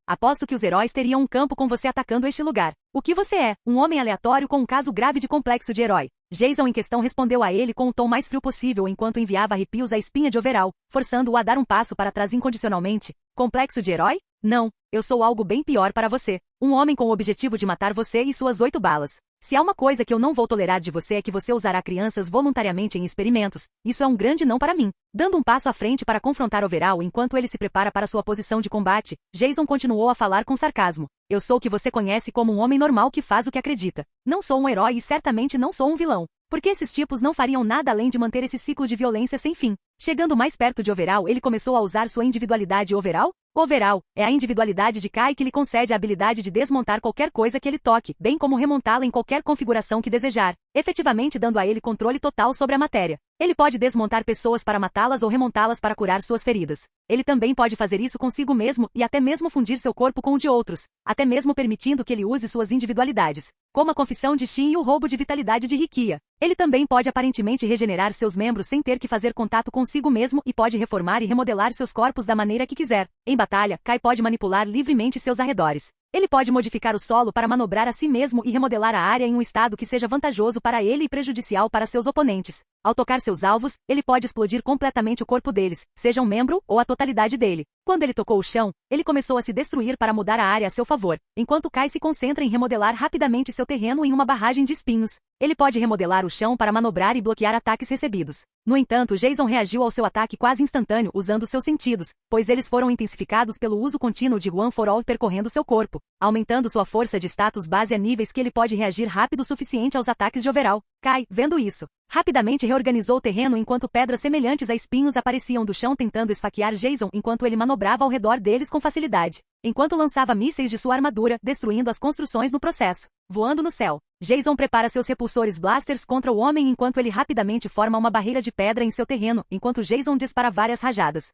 Aposto que os heróis teriam um campo com você atacando este lugar. O que você é? Um homem aleatório com um caso grave de complexo de herói. Jason em questão respondeu a ele com o tom mais frio possível enquanto enviava arrepios à espinha de Overall, forçando-o a dar um passo para trás incondicionalmente. Complexo de herói? Não, eu sou algo bem pior para você. Um homem com o objetivo de matar você e suas 8 balas. Se há uma coisa que eu não vou tolerar de você é que você usará crianças voluntariamente em experimentos. Isso é um grande não para mim. Dando um passo à frente para confrontar Overall enquanto ele se prepara para sua posição de combate, Jason continuou a falar com sarcasmo. Eu sou o que você conhece como um homem normal que faz o que acredita. Não sou um herói e certamente não sou um vilão. Porque esses tipos não fariam nada além de manter esse ciclo de violência sem fim. Chegando mais perto de Overall, ele começou a usar sua individualidade Overall? Overall é a individualidade de Kai que lhe concede a habilidade de desmontar qualquer coisa que ele toque, bem como remontá-la em qualquer configuração que desejar, efetivamente dando a ele controle total sobre a matéria. Ele pode desmontar pessoas para matá-las ou remontá-las para curar suas feridas. Ele também pode fazer isso consigo mesmo e até mesmo fundir seu corpo com o de outros, até mesmo permitindo que ele use suas individualidades, como a confissão de Shin e o roubo de vitalidade de Rikia. Ele também pode aparentemente regenerar seus membros sem ter que fazer contato consigo mesmo e pode reformar e remodelar seus corpos da maneira que quiser. Em batalha, Kai pode manipular livremente seus arredores. Ele pode modificar o solo para manobrar a si mesmo e remodelar a área em um estado que seja vantajoso para ele e prejudicial para seus oponentes. Ao tocar seus alvos, ele pode explodir completamente o corpo deles, seja um membro ou a totalidade dele. Quando ele tocou o chão, ele começou a se destruir para mudar a área a seu favor, enquanto Kai se concentra em remodelar rapidamente seu terreno em uma barragem de espinhos. Ele pode remodelar o chão para manobrar e bloquear ataques recebidos. No entanto, Jason reagiu ao seu ataque quase instantâneo usando seus sentidos, pois eles foram intensificados pelo uso contínuo de One for All percorrendo seu corpo, aumentando sua força de status base a níveis que ele pode reagir rápido o suficiente aos ataques de Overall. Kai, vendo isso, rapidamente reorganizou o terreno enquanto pedras semelhantes a espinhos apareciam do chão tentando esfaquear Jason enquanto ele manobrava ao redor deles com facilidade, enquanto lançava mísseis de sua armadura, destruindo as construções no processo. Voando no céu, Jason prepara seus repulsores blasters contra o homem enquanto ele rapidamente forma uma barreira de pedra em seu terreno, enquanto Jason dispara várias rajadas.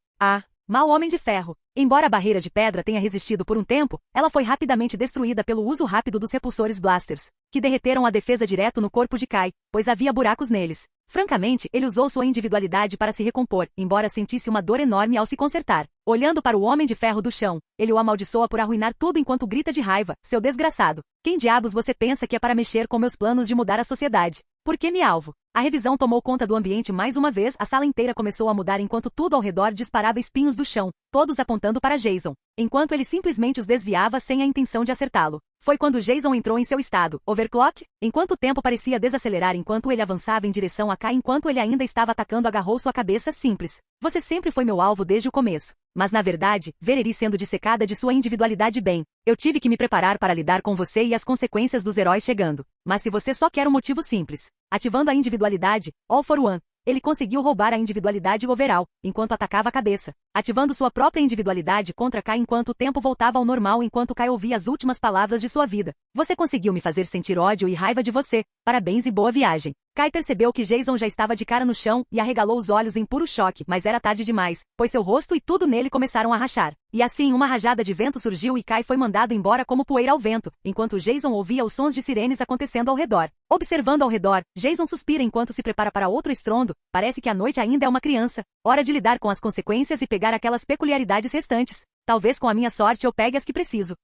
Mau Homem de Ferro. Embora a barreira de pedra tenha resistido por um tempo, ela foi rapidamente destruída pelo uso rápido dos repulsores blasters, que derreteram a defesa direto no corpo de Kai, pois havia buracos neles. Francamente, ele usou sua individualidade para se recompor, embora sentisse uma dor enorme ao se consertar. Olhando para o Homem de Ferro do chão, ele o amaldiçoa por arruinar tudo enquanto grita de raiva: seu desgraçado! Quem diabos você pensa que é para mexer com meus planos de mudar a sociedade? Por que me alvo? A revisão tomou conta do ambiente mais uma vez, a sala inteira começou a mudar enquanto tudo ao redor disparava espinhos do chão, todos apontando para Jason, enquanto ele simplesmente os desviava sem a intenção de acertá-lo. Foi quando Jason entrou em seu estado overclock, enquanto o tempo parecia desacelerar enquanto ele avançava em direção a Kai enquanto ele ainda estava atacando, agarrou sua cabeça simples. Você sempre foi meu alvo desde o começo. Mas na verdade, ver sendo dissecada de sua individualidade bem. Eu tive que me preparar para lidar com você e as consequências dos heróis chegando. Mas se você só quer um motivo simples, ativando a individualidade, All for One, ele conseguiu roubar a individualidade overall, enquanto atacava a cabeça, ativando sua própria individualidade contra Kai enquanto o tempo voltava ao normal enquanto Kai ouvia as últimas palavras de sua vida. Você conseguiu me fazer sentir ódio e raiva de você. Parabéns e boa viagem. Kai percebeu que Jason já estava de cara no chão e arregalou os olhos em puro choque, mas era tarde demais, pois seu rosto e tudo nele começaram a rachar. E assim uma rajada de vento surgiu e Kai foi mandado embora como poeira ao vento, enquanto Jason ouvia os sons de sirenes acontecendo ao redor. Observando ao redor, Jason suspira enquanto se prepara para outro estrondo. Parece que a noite ainda é uma criança. Hora de lidar com as consequências e pegar aquelas peculiaridades restantes. Talvez com a minha sorte eu pegue as que preciso.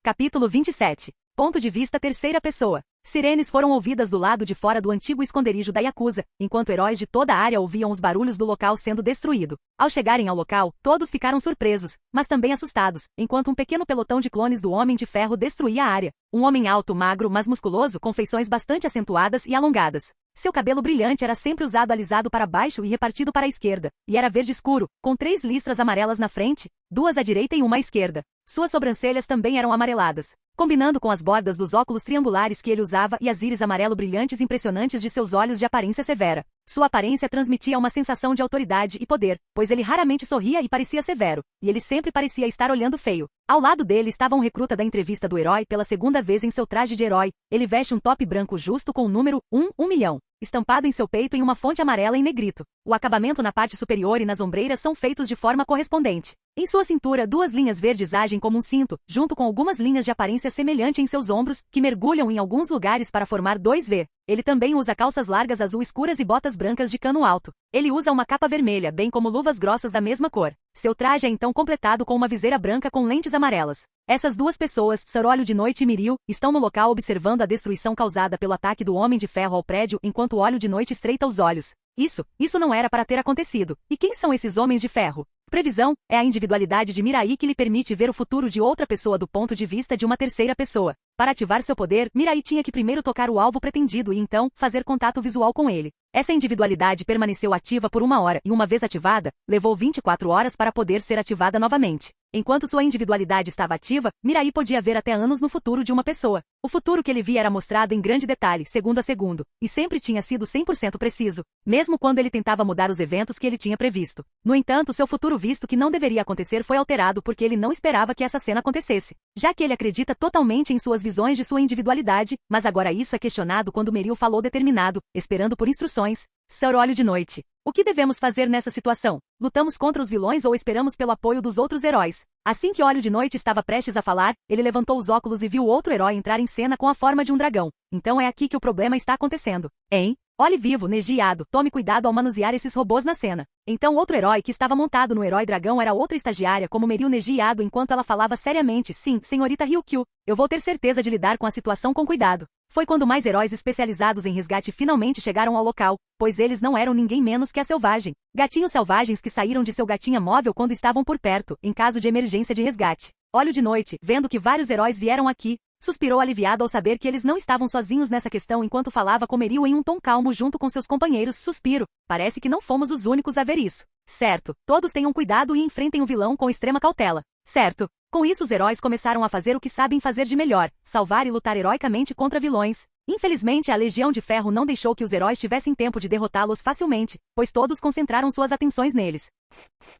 Capítulo 27. Ponto de vista terceira pessoa. Sirenes foram ouvidas do lado de fora do antigo esconderijo da Yakuza, enquanto heróis de toda a área ouviam os barulhos do local sendo destruído. Ao chegarem ao local, todos ficaram surpresos, mas também assustados, enquanto um pequeno pelotão de clones do Homem de Ferro destruía a área. Um homem alto, magro, mas musculoso, com feições bastante acentuadas e alongadas. Seu cabelo brilhante era sempre usado alisado para baixo e repartido para a esquerda, e era verde escuro, com 3 listras amarelas na frente, 2 à direita e uma à esquerda. Suas sobrancelhas também eram amareladas, combinando com as bordas dos óculos triangulares que ele usava e as íris amarelo brilhantes impressionantes de seus olhos de aparência severa. Sua aparência transmitia uma sensação de autoridade e poder, pois ele raramente sorria e parecia severo, e ele sempre parecia estar olhando feio. Ao lado dele estava um recruta da entrevista do herói pela segunda vez em seu traje de herói. Ele veste um top branco justo com o número 1 milhão, estampado em seu peito em uma fonte amarela em negrito. O acabamento na parte superior e nas ombreiras são feitos de forma correspondente. Em sua cintura, 2 linhas verdes agem como um cinto, junto com algumas linhas de aparência semelhante em seus ombros, que mergulham em alguns lugares para formar 2V. Ele também usa calças largas azul escuras e botas brancas de cano alto. Ele usa uma capa vermelha, bem como luvas grossas da mesma cor. Seu traje é então completado com uma viseira branca com lentes amarelas. Essas 2 pessoas, Sr. Olho de Noite e Miril, estão no local observando a destruição causada pelo ataque do Homem de Ferro ao prédio enquanto o Olho de Noite estreita os olhos. Isso não era para ter acontecido. E quem são esses Homens de Ferro? Previsão é a individualidade de Mirai que lhe permite ver o futuro de outra pessoa do ponto de vista de uma terceira pessoa. Para ativar seu poder, Mirai tinha que primeiro tocar o alvo pretendido e então fazer contato visual com ele. Essa individualidade permaneceu ativa por 1 hora e, uma vez ativada, levou 24 horas para poder ser ativada novamente. Enquanto sua individualidade estava ativa, Mirai podia ver até anos no futuro de uma pessoa. O futuro que ele via era mostrado em grande detalhe, segundo a segundo, e sempre tinha sido 100% preciso, mesmo quando ele tentava mudar os eventos que ele tinha previsto. No entanto, seu futuro visto que não deveria acontecer foi alterado porque ele não esperava que essa cena acontecesse, já que ele acredita totalmente em suas visões de sua individualidade, mas agora isso é questionado quando Meril falou determinado, esperando por instruções. Sr. Olho de Noite. O que devemos fazer nessa situação? Lutamos contra os vilões ou esperamos pelo apoio dos outros heróis? Assim que Olho de Noite estava prestes a falar, ele levantou os óculos e viu outro herói entrar em cena com a forma de um dragão. Então é aqui que o problema está acontecendo. Hein? Olhe vivo, Negiado, tome cuidado ao manusear esses robôs na cena. Então outro herói que estava montado no herói dragão era outra estagiária como Meril Negiado enquanto ela falava seriamente: sim, senhorita Ryukyu, eu vou ter certeza de lidar com a situação com cuidado. Foi quando mais heróis especializados em resgate finalmente chegaram ao local, pois eles não eram ninguém menos que a Selvagem. Gatinhos selvagens que saíram de seu gatinha móvel quando estavam por perto, em caso de emergência de resgate. Olho de Noite, vendo que vários heróis vieram aqui, suspirou aliviado ao saber que eles não estavam sozinhos nessa questão enquanto falava com Meril em um tom calmo junto com seus companheiros. Suspiro. Parece que não fomos os únicos a ver isso. Certo, todos tenham cuidado e enfrentem o vilão com extrema cautela. Certo. Com isso os heróis começaram a fazer o que sabem fazer de melhor, salvar e lutar heroicamente contra vilões. Infelizmente a Legião de Ferro não deixou que os heróis tivessem tempo de derrotá-los facilmente, pois todos concentraram suas atenções neles.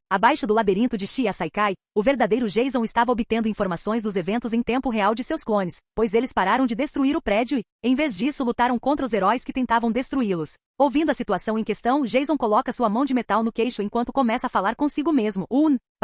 Abaixo do labirinto de Shia Saikai, o verdadeiro Jason estava obtendo informações dos eventos em tempo real de seus clones, pois eles pararam de destruir o prédio e, em vez disso, lutaram contra os heróis que tentavam destruí-los. Ouvindo a situação em questão, Jason coloca sua mão de metal no queixo enquanto começa a falar consigo mesmo.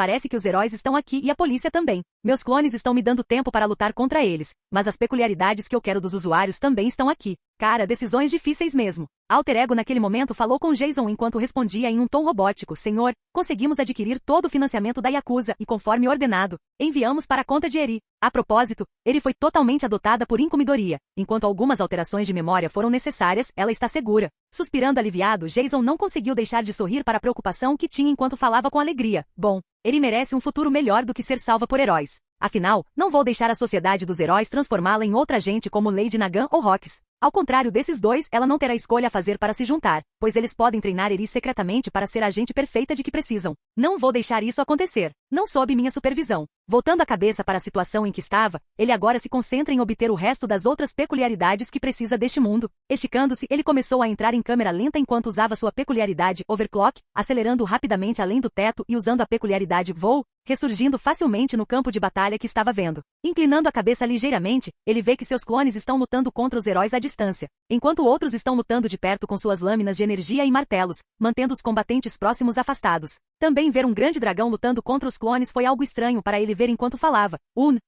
parece que os heróis estão aqui e a polícia também. Meus clones estão me dando tempo para lutar contra eles, mas as peculiaridades que eu quero dos usuários também estão aqui. Cara, decisões difíceis mesmo. Alter Ego naquele momento falou com Jason enquanto respondia em um tom robótico. Senhor, conseguimos adquirir todo o financiamento da Yakuza e conforme ordenado, enviamos para a conta de Eri. A propósito, Eri foi totalmente adotada por Incomidoria. Enquanto algumas alterações de memória foram necessárias, ela está segura. Suspirando aliviado, Jason não conseguiu deixar de sorrir para a preocupação que tinha enquanto falava com alegria. Bom, Eri merece um futuro melhor do que ser salva por heróis. Afinal, não vou deixar a sociedade dos heróis transformá-la em outra gente como Lady Nagant ou Rox. Ao contrário desses dois, ela não terá escolha a fazer para se juntar, pois eles podem treinar Eri secretamente para ser a agente perfeita de que precisam. Não vou deixar isso acontecer. Não sob minha supervisão. Voltando a cabeça para a situação em que estava, ele agora se concentra em obter o resto das outras peculiaridades que precisa deste mundo. Esticando-se, ele começou a entrar em câmera lenta enquanto usava sua peculiaridade Overclock, acelerando rapidamente além do teto e usando a peculiaridade Voo, ressurgindo facilmente no campo de batalha que estava vendo. Inclinando a cabeça ligeiramente, ele vê que seus clones estão lutando contra os heróis à distância, enquanto outros estão lutando de perto com suas lâminas de energia e martelos, mantendo os combatentes próximos afastados. Também ver um grande dragão lutando contra os clones foi algo estranho para ele ver enquanto falava.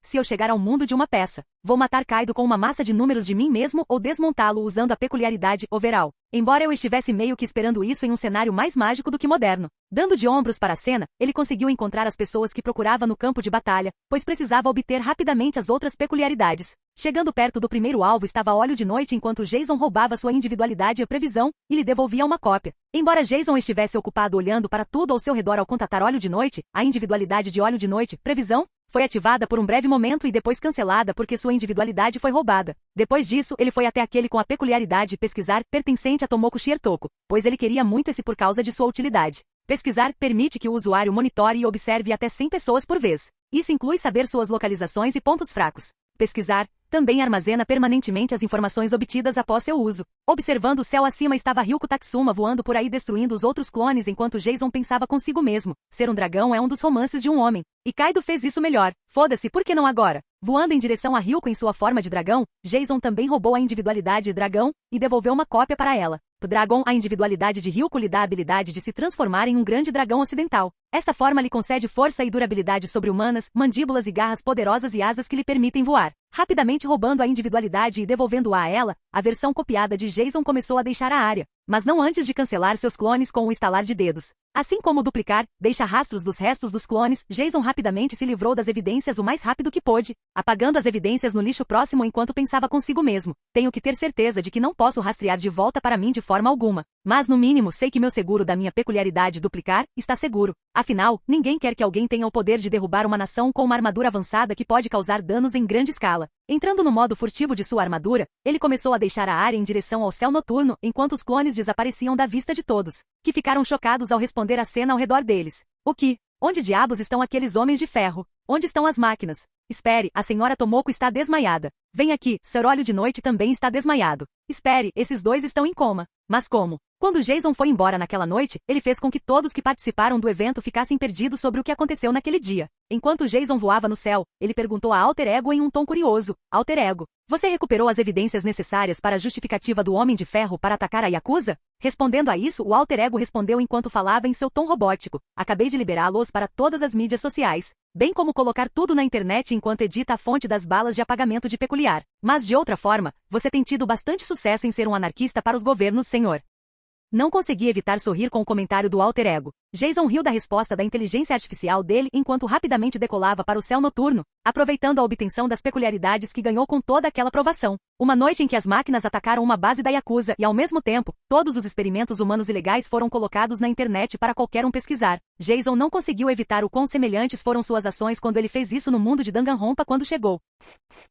Se eu chegar ao mundo de uma peça, vou matar Kaido com uma massa de números de mim mesmo ou desmontá-lo usando a peculiaridade Overall. Embora eu estivesse meio que esperando isso em um cenário mais mágico do que moderno. Dando de ombros para a cena, ele conseguiu encontrar as pessoas que procurava no campo de batalha, pois precisava obter rapidamente as outras peculiaridades. Chegando perto do primeiro alvo estava Olho de Noite enquanto Jason roubava sua individualidade e previsão, e lhe devolvia uma cópia. Embora Jason estivesse ocupado olhando para tudo ao seu redor ao contatar Olho de Noite, a individualidade de Olho de Noite, previsão, foi ativada por um breve momento e depois cancelada porque sua individualidade foi roubada. Depois disso, ele foi até aquele com a peculiaridade Pesquisar, pertencente a Tomoko Shiertoko, pois ele queria muito esse por causa de sua utilidade. Pesquisar permite que o usuário monitore e observe até 100 pessoas por vez. Isso inclui saber suas localizações e pontos fracos. Pesquisar também armazena permanentemente as informações obtidas após seu uso. Observando o céu acima estava Ryuko Tatsuma voando por aí destruindo os outros clones enquanto Jason pensava consigo mesmo. Ser um dragão é um dos romances de um homem. E Kaido fez isso melhor. Foda-se, por que não agora? Voando em direção a Ryuko em sua forma de dragão, Jason também roubou a individualidade dragão e devolveu uma cópia para ela. Dragon, a individualidade de Ryuko lhe dá a habilidade de se transformar em um grande dragão ocidental. Esta forma lhe concede força e durabilidade sobre-humanas, mandíbulas e garras poderosas e asas que lhe permitem voar. Rapidamente roubando a individualidade e devolvendo-a a ela, a versão copiada de Jason começou a deixar a área, mas não antes de cancelar seus clones com um estalar de dedos. Assim como duplicar, deixa rastros dos restos dos clones, Jason rapidamente se livrou das evidências o mais rápido que pôde, apagando as evidências no lixo próximo enquanto pensava consigo mesmo. Tenho que ter certeza de que não posso rastrear de volta para mim de forma alguma. Mas no mínimo sei que meu seguro da minha peculiaridade duplicar está seguro. Afinal, ninguém quer que alguém tenha o poder de derrubar uma nação com uma armadura avançada que pode causar danos em grande escala. Entrando no modo furtivo de sua armadura, ele começou a deixar a área em direção ao céu noturno enquanto os clones desapareciam da vista de todos, que ficaram chocados ao responder a cena ao redor deles. O que? Onde diabos estão aqueles homens de ferro? Onde estão as máquinas? Espere, a senhora Tomoko está desmaiada. Vem aqui, Sr. Olho de Noite também está desmaiado. Espere, esses dois estão em coma. Mas como? Quando Jason foi embora naquela noite, ele fez com que todos que participaram do evento ficassem perdidos sobre o que aconteceu naquele dia. Enquanto Jason voava no céu, ele perguntou a Alter Ego em um tom curioso. Alter Ego, você recuperou as evidências necessárias para a justificativa do Homem de Ferro para atacar a Yakuza? Respondendo a isso, o Alter Ego respondeu enquanto falava em seu tom robótico. Acabei de liberá-los para todas as mídias sociais, bem como colocar tudo na internet enquanto edita a fonte das balas de apagamento de peculiar. Mas de outra forma, você tem tido bastante sucesso em ser um anarquista para os governos, senhor. Não consegui evitar sorrir com o comentário do Alter Ego. Jason riu da resposta da inteligência artificial dele enquanto rapidamente decolava para o céu noturno, aproveitando a obtenção das peculiaridades que ganhou com toda aquela provação. Uma noite em que as máquinas atacaram uma base da Yakuza e, ao mesmo tempo, todos os experimentos humanos ilegais foram colocados na internet para qualquer um pesquisar. Jason não conseguiu evitar o quão semelhantes foram suas ações quando ele fez isso no mundo de Danganronpa quando chegou.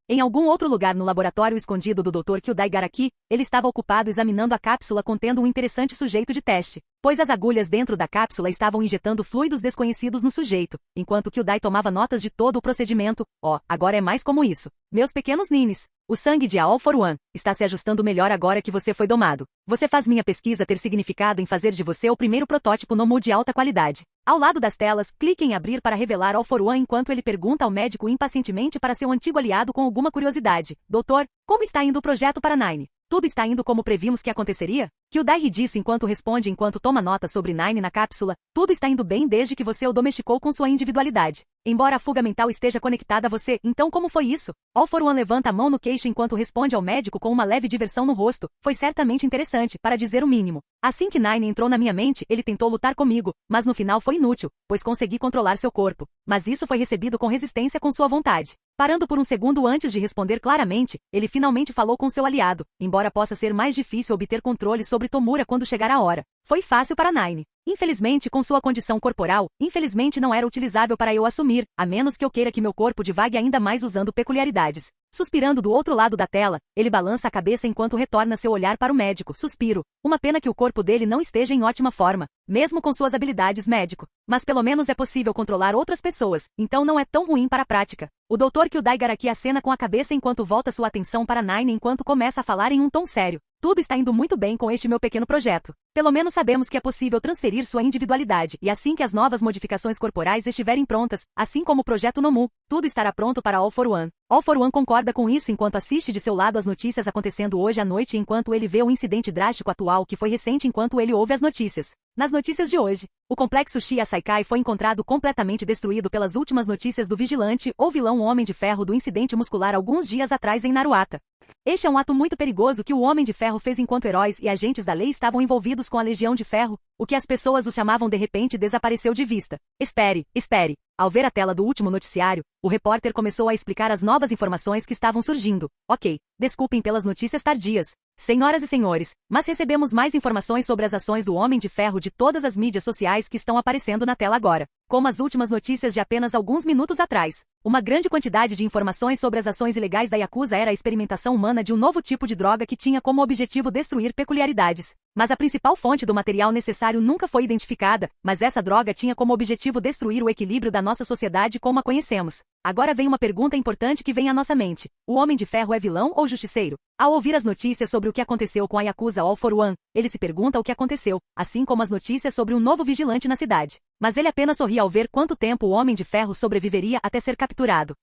Em algum outro lugar no laboratório escondido do Dr. Kyudai Garaki, ele estava ocupado examinando a cápsula contendo um interessante sujeito de teste, pois as agulhas dentro da cápsula estavam injetando fluidos desconhecidos no sujeito, enquanto Kyudai tomava notas de todo o procedimento. Agora é mais como isso. Meus pequenos nines, o sangue de All for One está se ajustando melhor agora que você foi domado. Você faz minha pesquisa ter significado em fazer de você o primeiro protótipo Nomu de alta qualidade. Ao lado das telas, clique em abrir para revelar All for One enquanto ele pergunta ao médico impacientemente para seu antigo aliado com alguma curiosidade. Doutor, como está indo o projeto para Nine? Tudo está indo como previmos que aconteceria? Kyodai disse enquanto responde enquanto toma nota sobre Nine na cápsula. Tudo está indo bem desde que você o domesticou com sua individualidade. Embora a fuga mental esteja conectada a você, então como foi isso? All for One levanta a mão no queixo enquanto responde ao médico com uma leve diversão no rosto. Foi certamente interessante, para dizer o mínimo. Assim que Nine entrou na minha mente, ele tentou lutar comigo, mas no final foi inútil, pois consegui controlar seu corpo. Mas isso foi recebido com resistência com sua vontade. Parando por um segundo antes de responder claramente, ele finalmente falou com seu aliado, embora possa ser mais difícil obter controle sobre Tomura quando chegar a hora. Foi fácil para Nine. Infelizmente, com sua condição corporal, infelizmente não era utilizável para eu assumir, a menos que eu queira que meu corpo divague ainda mais usando peculiaridades. Suspirando do outro lado da tela, ele balança a cabeça enquanto retorna seu olhar para o médico. Suspiro. Uma pena que o corpo dele não esteja em ótima forma, mesmo com suas habilidades médico. Mas pelo menos é possível controlar outras pessoas, então não é tão ruim para a prática. O Dr. Kyodai Garaki acena com a cabeça enquanto volta sua atenção para Nine enquanto começa a falar em um tom sério. Tudo está indo muito bem com este meu pequeno projeto. Pelo menos sabemos que é possível transferir sua individualidade, e assim que as novas modificações corporais estiverem prontas, assim como o projeto Nomu, tudo estará pronto para All for One. All for One concorda com isso enquanto assiste de seu lado as notícias acontecendo hoje à noite enquanto ele vê o incidente drástico atual que foi recente enquanto ele ouve as notícias. Nas notícias de hoje, o complexo Shiya Saikai foi encontrado completamente destruído pelas últimas notícias do vigilante ou vilão Homem de Ferro do incidente muscular alguns dias atrás em Naruata. Este é um ato muito perigoso que o Homem de Ferro fez enquanto heróis e agentes da lei estavam envolvidos com a Legião de Ferro, o que as pessoas os chamavam de repente desapareceu de vista. Espere, espere. Ao ver a tela do último noticiário, o repórter começou a explicar as novas informações que estavam surgindo. Ok, desculpem pelas notícias tardias. Senhoras e senhores, mas recebemos mais informações sobre as ações do Homem de Ferro de todas as mídias sociais que estão aparecendo na tela agora. Como as últimas notícias de apenas alguns minutos atrás. Uma grande quantidade de informações sobre as ações ilegais da Yakuza era a experimentação humana de um novo tipo de droga que tinha como objetivo destruir peculiaridades. Mas a principal fonte do material necessário nunca foi identificada, mas essa droga tinha como objetivo destruir o equilíbrio da nossa sociedade como a conhecemos. Agora vem uma pergunta importante que vem à nossa mente. O Homem de Ferro é vilão ou justiceiro? Ao ouvir as notícias sobre o que aconteceu com a Yakuza All for One, ele se pergunta o que aconteceu, assim como as notícias sobre um novo vigilante na cidade. Mas ele apenas sorri ao ver quanto tempo o Homem de Ferro sobreviveria até ser capturado.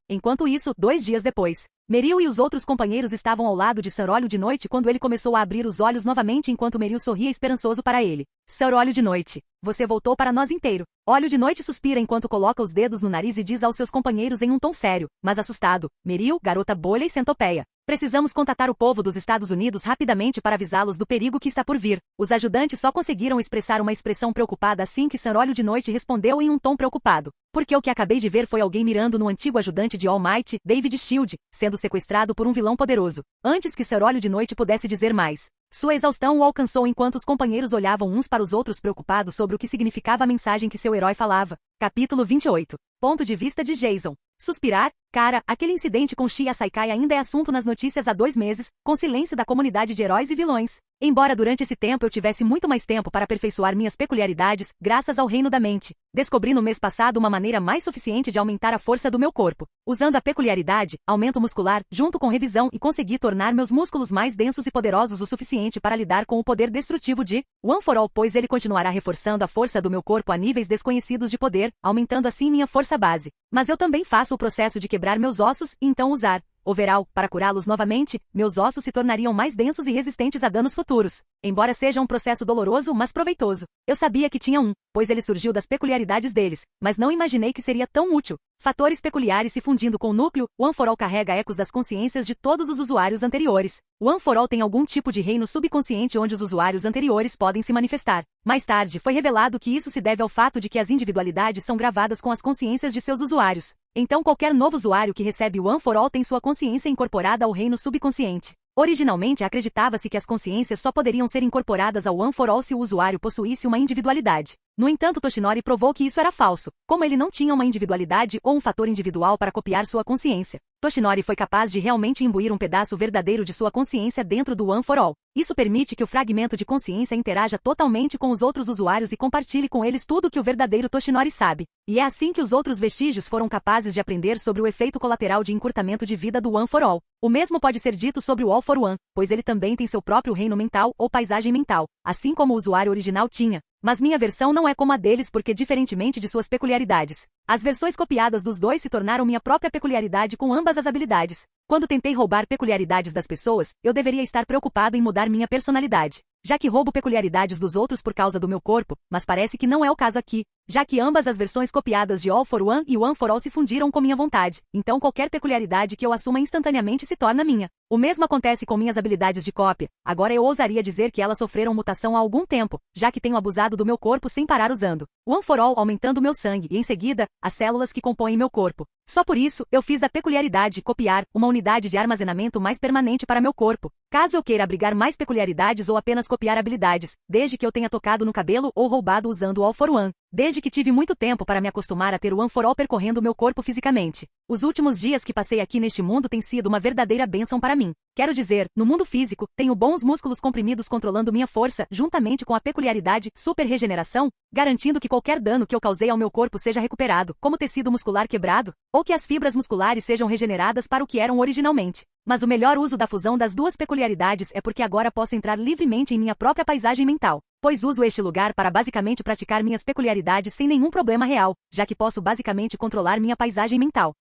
Enquanto isso, 2 dias depois, Meryl e os outros companheiros estavam ao lado de Sr. Olho de Noite quando ele começou a abrir os olhos novamente enquanto Meryl sorria esperançoso para ele. Sr. Olho de Noite, você voltou para nós inteiro. Olho de Noite suspira enquanto coloca os dedos no nariz e diz aos seus companheiros em um tom sério, mas assustado, Meryl, garota bolha e centopeia. Precisamos contatar o povo dos Estados Unidos rapidamente para avisá-los do perigo que está por vir. Os ajudantes só conseguiram expressar uma expressão preocupada assim que Sr. Olho de Noite respondeu em um tom preocupado. Porque o que acabei de ver foi alguém mirando no antigo ajudante de All Might, David Shield, sendo sequestrado por um vilão poderoso. Antes que Sr. Olho de Noite pudesse dizer mais. Sua exaustão o alcançou enquanto os companheiros olhavam uns para os outros preocupados sobre o que significava a mensagem que seu herói falava. Capítulo 28. Ponto de vista de Jason. Suspirar? Cara, aquele incidente com Shiya Saikai ainda é assunto nas notícias há 2 meses, com silêncio da comunidade de heróis e vilões. Embora durante esse tempo eu tivesse muito mais tempo para aperfeiçoar minhas peculiaridades, graças ao reino da mente, descobri no mês passado uma maneira mais suficiente de aumentar a força do meu corpo. Usando a peculiaridade, aumento muscular, junto com revisão e consegui tornar meus músculos mais densos e poderosos o suficiente para lidar com o poder destrutivo de One for All, pois ele continuará reforçando a força do meu corpo a níveis desconhecidos de poder, aumentando assim minha força base. Mas eu também faço o processo de quebrar meus ossos e então usar overall para curá-los novamente. Meus ossos se tornariam mais densos e resistentes a danos futuros. Embora seja um processo doloroso, mas proveitoso. Eu sabia que tinha pois ele surgiu das peculiaridades deles, mas não imaginei que seria tão útil. Fatores peculiares se fundindo com o núcleo, One for All carrega ecos das consciências de todos os usuários anteriores. One for All tem algum tipo de reino subconsciente onde os usuários anteriores podem se manifestar. Mais tarde, foi revelado que isso se deve ao fato de que as individualidades são gravadas com as consciências de seus usuários. Então qualquer novo usuário que recebe o One for All tem sua consciência incorporada ao reino subconsciente. Originalmente acreditava-se que as consciências só poderiam ser incorporadas ao One for All se o usuário possuísse uma individualidade. No entanto, Toshinori provou que isso era falso, como ele não tinha uma individualidade ou um fator individual para copiar sua consciência. Toshinori foi capaz de realmente imbuir um pedaço verdadeiro de sua consciência dentro do One for All. Isso permite que o fragmento de consciência interaja totalmente com os outros usuários e compartilhe com eles tudo que o verdadeiro Toshinori sabe. E é assim que os outros vestígios foram capazes de aprender sobre o efeito colateral de encurtamento de vida do One for All. O mesmo pode ser dito sobre o All for One, pois ele também tem seu próprio reino mental ou paisagem mental, assim como o usuário original tinha. Mas minha versão não é como a deles porque diferentemente de suas peculiaridades, As versões copiadas dos dois se tornaram minha própria peculiaridade com ambas as habilidades. Quando tentei roubar peculiaridades das pessoas, eu deveria estar preocupado em mudar minha personalidade, já que roubo peculiaridades dos outros por causa do meu corpo, mas parece que não é o caso aqui, já que ambas as versões copiadas de All for One e One for All se fundiram com minha vontade, então qualquer peculiaridade que eu assuma instantaneamente se torna minha. O mesmo acontece com minhas habilidades de cópia, agora eu ousaria dizer que elas sofreram mutação há algum tempo, já que tenho abusado do meu corpo sem parar usando One for All aumentando meu sangue e em seguida, as células que compõem meu corpo. Só por isso, eu fiz da peculiaridade copiar uma unidade de armazenamento mais permanente para meu corpo. Caso eu queira abrigar mais peculiaridades ou apenas copiar habilidades, desde que eu tenha tocado no cabelo ou roubado usando o All for One, desde que tive muito tempo para me acostumar a ter o One for All percorrendo meu corpo fisicamente. Os últimos dias que passei aqui neste mundo têm sido uma verdadeira bênção para mim. Quero dizer, no mundo físico, tenho bons músculos comprimidos controlando minha força, juntamente com a peculiaridade super regeneração, garantindo que qualquer dano que eu causei ao meu corpo seja recuperado, como tecido muscular quebrado, ou que as fibras musculares sejam regeneradas para o que eram originalmente. Mas o melhor uso da fusão das duas peculiaridades é porque agora posso entrar livremente em minha própria paisagem mental, pois uso este lugar para basicamente praticar minhas peculiaridades sem nenhum problema real, já que posso basicamente controlar minha paisagem mental.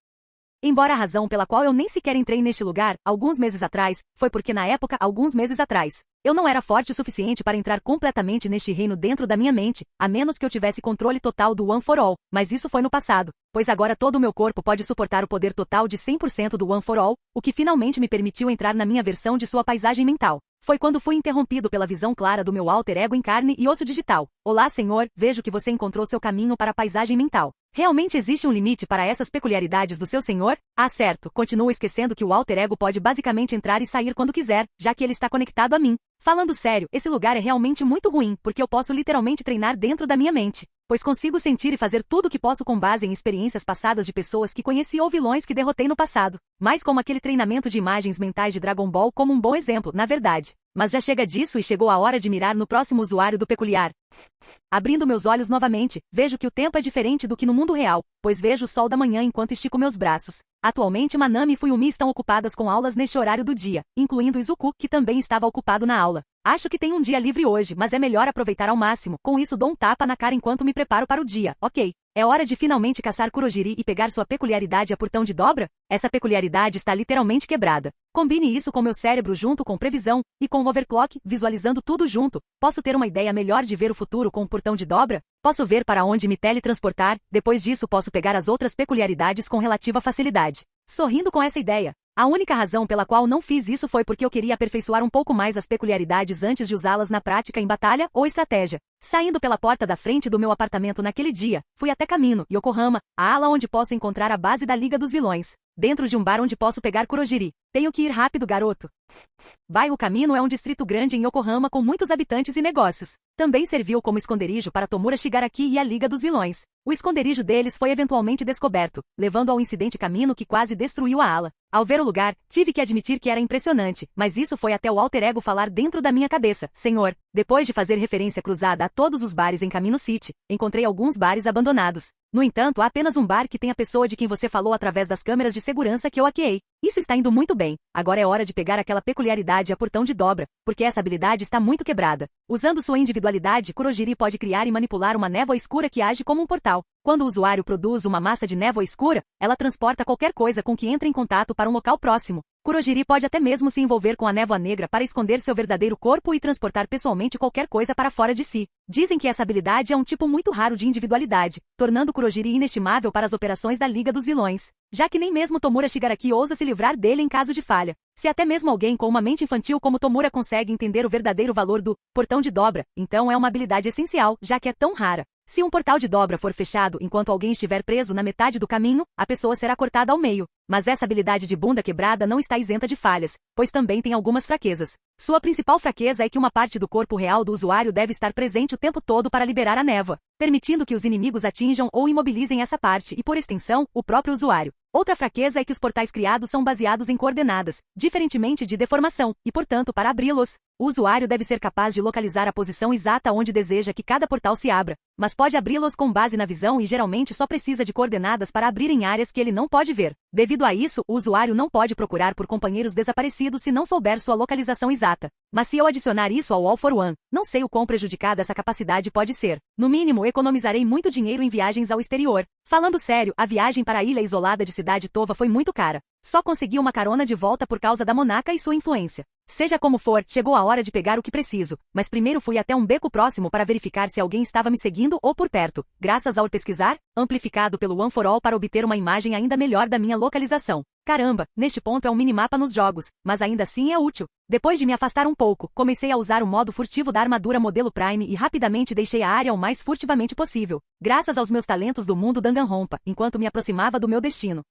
Embora a razão pela qual eu nem sequer entrei neste lugar, alguns meses atrás, foi porque na época, alguns meses atrás, eu não era forte o suficiente para entrar completamente neste reino dentro da minha mente, a menos que eu tivesse controle total do One for All, mas isso foi no passado, pois agora todo o meu corpo pode suportar o poder total de 100% do One for All, o que finalmente me permitiu entrar na minha versão de sua paisagem mental. Foi quando fui interrompido pela visão clara do meu alter ego em carne e osso digital. Olá, senhor, vejo que você encontrou seu caminho para a paisagem mental. Realmente existe um limite para essas peculiaridades do seu senhor? Ah, certo, continuo esquecendo que o alter ego pode basicamente entrar e sair quando quiser, já que ele está conectado a mim. Falando sério, esse lugar é realmente muito ruim, porque eu posso literalmente treinar dentro da minha mente, pois consigo sentir e fazer tudo o que posso com base em experiências passadas de pessoas que conheci ou vilões que derrotei no passado, mais como aquele treinamento de imagens mentais de Dragon Ball como um bom exemplo, na verdade. Mas já chega disso e chegou a hora de mirar no próximo usuário do peculiar. Abrindo meus olhos novamente, vejo que o tempo é diferente do que no mundo real, pois vejo o sol da manhã enquanto estico meus braços. Atualmente Manami e Fuyumi estão ocupadas com aulas neste horário do dia, incluindo Izuku, que também estava ocupado na aula. Acho que tenho um dia livre hoje, mas é melhor aproveitar ao máximo, com isso dou um tapa na cara enquanto me preparo para o dia, ok? É hora de finalmente caçar Kurogiri e pegar sua peculiaridade a portão de dobra? Essa peculiaridade está literalmente quebrada. Combine isso com meu cérebro junto com previsão, e com o overclock, visualizando tudo junto. Posso ter uma ideia melhor de ver o futuro com o portão de dobra? Posso ver para onde me teletransportar, depois disso posso pegar as outras peculiaridades com relativa facilidade. Sorrindo com essa ideia. A única razão pela qual não fiz isso foi porque eu queria aperfeiçoar um pouco mais as peculiaridades antes de usá-las na prática em batalha ou estratégia. Saindo pela porta da frente do meu apartamento naquele dia, fui até Kamino, Yokohama, a ala onde posso encontrar a base da Liga dos Vilões. Dentro de um bar onde posso pegar Kurogiri. Tenho que ir rápido, garoto. Bairro Kamino é um distrito grande em Yokohama com muitos habitantes e negócios. Também serviu como esconderijo para Tomura Shigaraki e a Liga dos Vilões. O esconderijo deles foi eventualmente descoberto, levando ao incidente Kamino que quase destruiu a ala. Ao ver o lugar, tive que admitir que era impressionante, mas isso foi até o alter ego falar dentro da minha cabeça. Senhor, depois de fazer referência cruzada a todos os bares em Kamino City, encontrei alguns bares abandonados. No entanto, há apenas um bar que tem a pessoa de quem você falou através das câmeras de segurança que eu hackeei. Isso está indo muito bem. Agora é hora de pegar aquela peculiaridade a portão de dobra, porque essa habilidade está muito quebrada. Usando sua individualidade, Kurogiri pode criar e manipular uma névoa escura que age como um portal. Quando o usuário produz uma massa de névoa escura, ela transporta qualquer coisa com que entra em contato para um local próximo. Kurogiri pode até mesmo se envolver com a névoa negra para esconder seu verdadeiro corpo e transportar pessoalmente qualquer coisa para fora de si. Dizem que essa habilidade é um tipo muito raro de individualidade, tornando Kurogiri inestimável para as operações da Liga dos Vilões, já que nem mesmo Tomura Shigaraki ousa se livrar dele em caso de falha. Se até mesmo alguém com uma mente infantil como Tomura consegue entender o verdadeiro valor do portão de dobra, então é uma habilidade essencial, já que é tão rara. Se um portal de dobra for fechado enquanto alguém estiver preso na metade do caminho, a pessoa será cortada ao meio. Mas essa habilidade de bunda quebrada não está isenta de falhas, pois também tem algumas fraquezas. Sua principal fraqueza é que uma parte do corpo real do usuário deve estar presente o tempo todo para liberar a névoa, permitindo que os inimigos atinjam ou imobilizem essa parte e, por extensão, o próprio usuário. Outra fraqueza é que os portais criados são baseados em coordenadas, diferentemente de deformação, e portanto, para abri-los, o usuário deve ser capaz de localizar a posição exata onde deseja que cada portal se abra, mas pode abri-los com base na visão e geralmente só precisa de coordenadas para abrir em áreas que ele não pode ver. Devido a isso, o usuário não pode procurar por companheiros desaparecidos se não souber sua localização exata. Mas se eu adicionar isso ao All for One, não sei o quão prejudicada essa capacidade pode ser. No mínimo, economizarei muito dinheiro em viagens ao exterior. Falando sério, a viagem para a ilha isolada de Cidade Tova foi muito cara. Só consegui uma carona de volta por causa da Monaca e sua influência. Seja como for, chegou a hora de pegar o que preciso, mas primeiro fui até um beco próximo para verificar se alguém estava me seguindo ou por perto, graças ao pesquisar, amplificado pelo OneForAll para obter uma imagem ainda melhor da minha localização. Caramba, neste ponto é um minimapa nos jogos, mas ainda assim é útil. Depois de me afastar um pouco, comecei a usar o modo furtivo da armadura modelo Prime e rapidamente deixei a área o mais furtivamente possível, graças aos meus talentos do mundo Danganronpa, enquanto me aproximava do meu destino.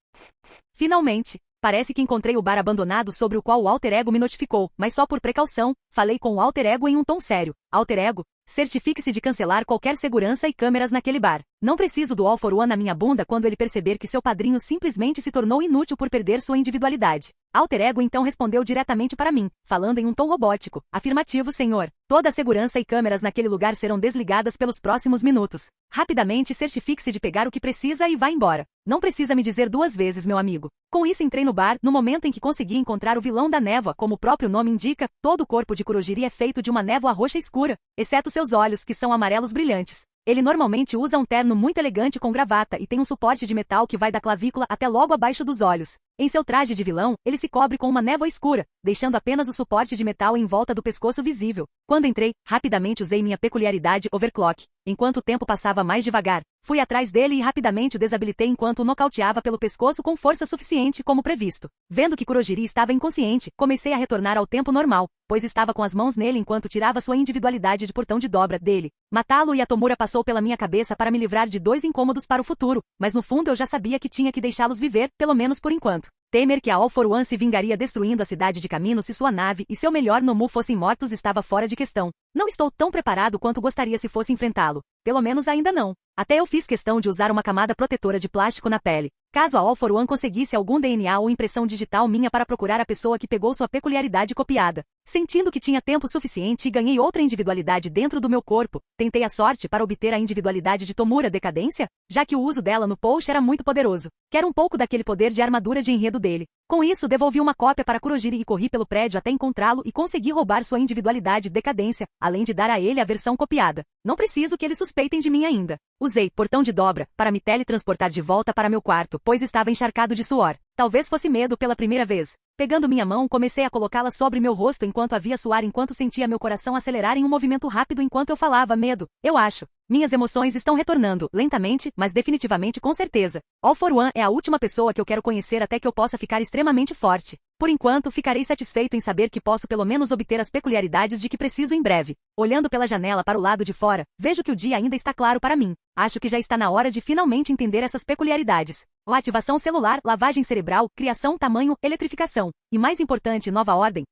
Finalmente! Parece que encontrei o bar abandonado sobre o qual o Alter Ego me notificou, mas só por precaução, falei com o Alter Ego em um tom sério. Alter Ego, certifique-se de cancelar qualquer segurança e câmeras naquele bar. Não preciso do All for One na minha bunda quando ele perceber que seu padrinho simplesmente se tornou inútil por perder sua individualidade. Alter Ego então respondeu diretamente para mim, falando em um tom robótico. Afirmativo, senhor. Toda a segurança e câmeras naquele lugar serão desligadas pelos próximos minutos. Rapidamente certifique-se de pegar o que precisa e vá embora. Não precisa me dizer duas vezes, meu amigo. Com isso entrei no bar, no momento em que consegui encontrar o vilão da névoa, como o próprio nome indica, todo o corpo de Kurogiri é feito de uma névoa roxa escura, exceto seus olhos, que são amarelos brilhantes. Ele normalmente usa um terno muito elegante com gravata e tem um suporte de metal que vai da clavícula até logo abaixo dos olhos. Em seu traje de vilão, ele se cobre com uma névoa escura, deixando apenas o suporte de metal em volta do pescoço visível. Quando entrei, rapidamente usei minha peculiaridade Overclock. Enquanto o tempo passava mais devagar, fui atrás dele e rapidamente o desabilitei enquanto o nocauteava pelo pescoço com força suficiente como previsto. Vendo que Kurogiri estava inconsciente, comecei a retornar ao tempo normal, pois estava com as mãos nele enquanto tirava sua individualidade de portão de dobra dele. Matá-lo e a Tomura passou pela minha cabeça para me livrar de dois incômodos para o futuro, mas no fundo eu já sabia que tinha que deixá-los viver, pelo menos por enquanto. Temer que a All for One se vingaria destruindo a cidade de Camino se sua nave e seu melhor Nomu fossem mortos estava fora de questão. Não estou tão preparado quanto gostaria se fosse enfrentá-lo. Pelo menos ainda não. Até eu fiz questão de usar uma camada protetora de plástico na pele. Caso a All for One conseguisse algum DNA ou impressão digital minha para procurar a pessoa que pegou sua peculiaridade copiada. Sentindo que tinha tempo suficiente e ganhei outra individualidade dentro do meu corpo, tentei a sorte para obter a individualidade de Tomura Decadência, já que o uso dela no post era muito poderoso. Quero um pouco daquele poder de armadura de enredo dele. Com isso, devolvi uma cópia para Kurogiri e corri pelo prédio até encontrá-lo e consegui roubar sua individualidade Decadência, além de dar a ele a versão copiada. Não preciso que eles suspeitem de mim ainda. Usei portão de dobra para me teletransportar de volta para meu quarto, pois estava encharcado de suor. Talvez fosse medo pela primeira vez. Pegando minha mão, comecei a colocá-la sobre meu rosto enquanto havia suar enquanto sentia meu coração acelerar em um movimento rápido enquanto eu falava medo. Eu acho. Minhas emoções estão retornando, lentamente, mas definitivamente com certeza. All for One é a última pessoa que eu quero conhecer até que eu possa ficar extremamente forte. Por enquanto, ficarei satisfeito em saber que posso pelo menos obter as peculiaridades de que preciso em breve. Olhando pela janela para o lado de fora, vejo que o dia ainda está claro para mim. Acho que já está na hora de finalmente entender essas peculiaridades. Ativação celular, lavagem cerebral, criação, tamanho, eletrificação. E mais importante, nova ordem.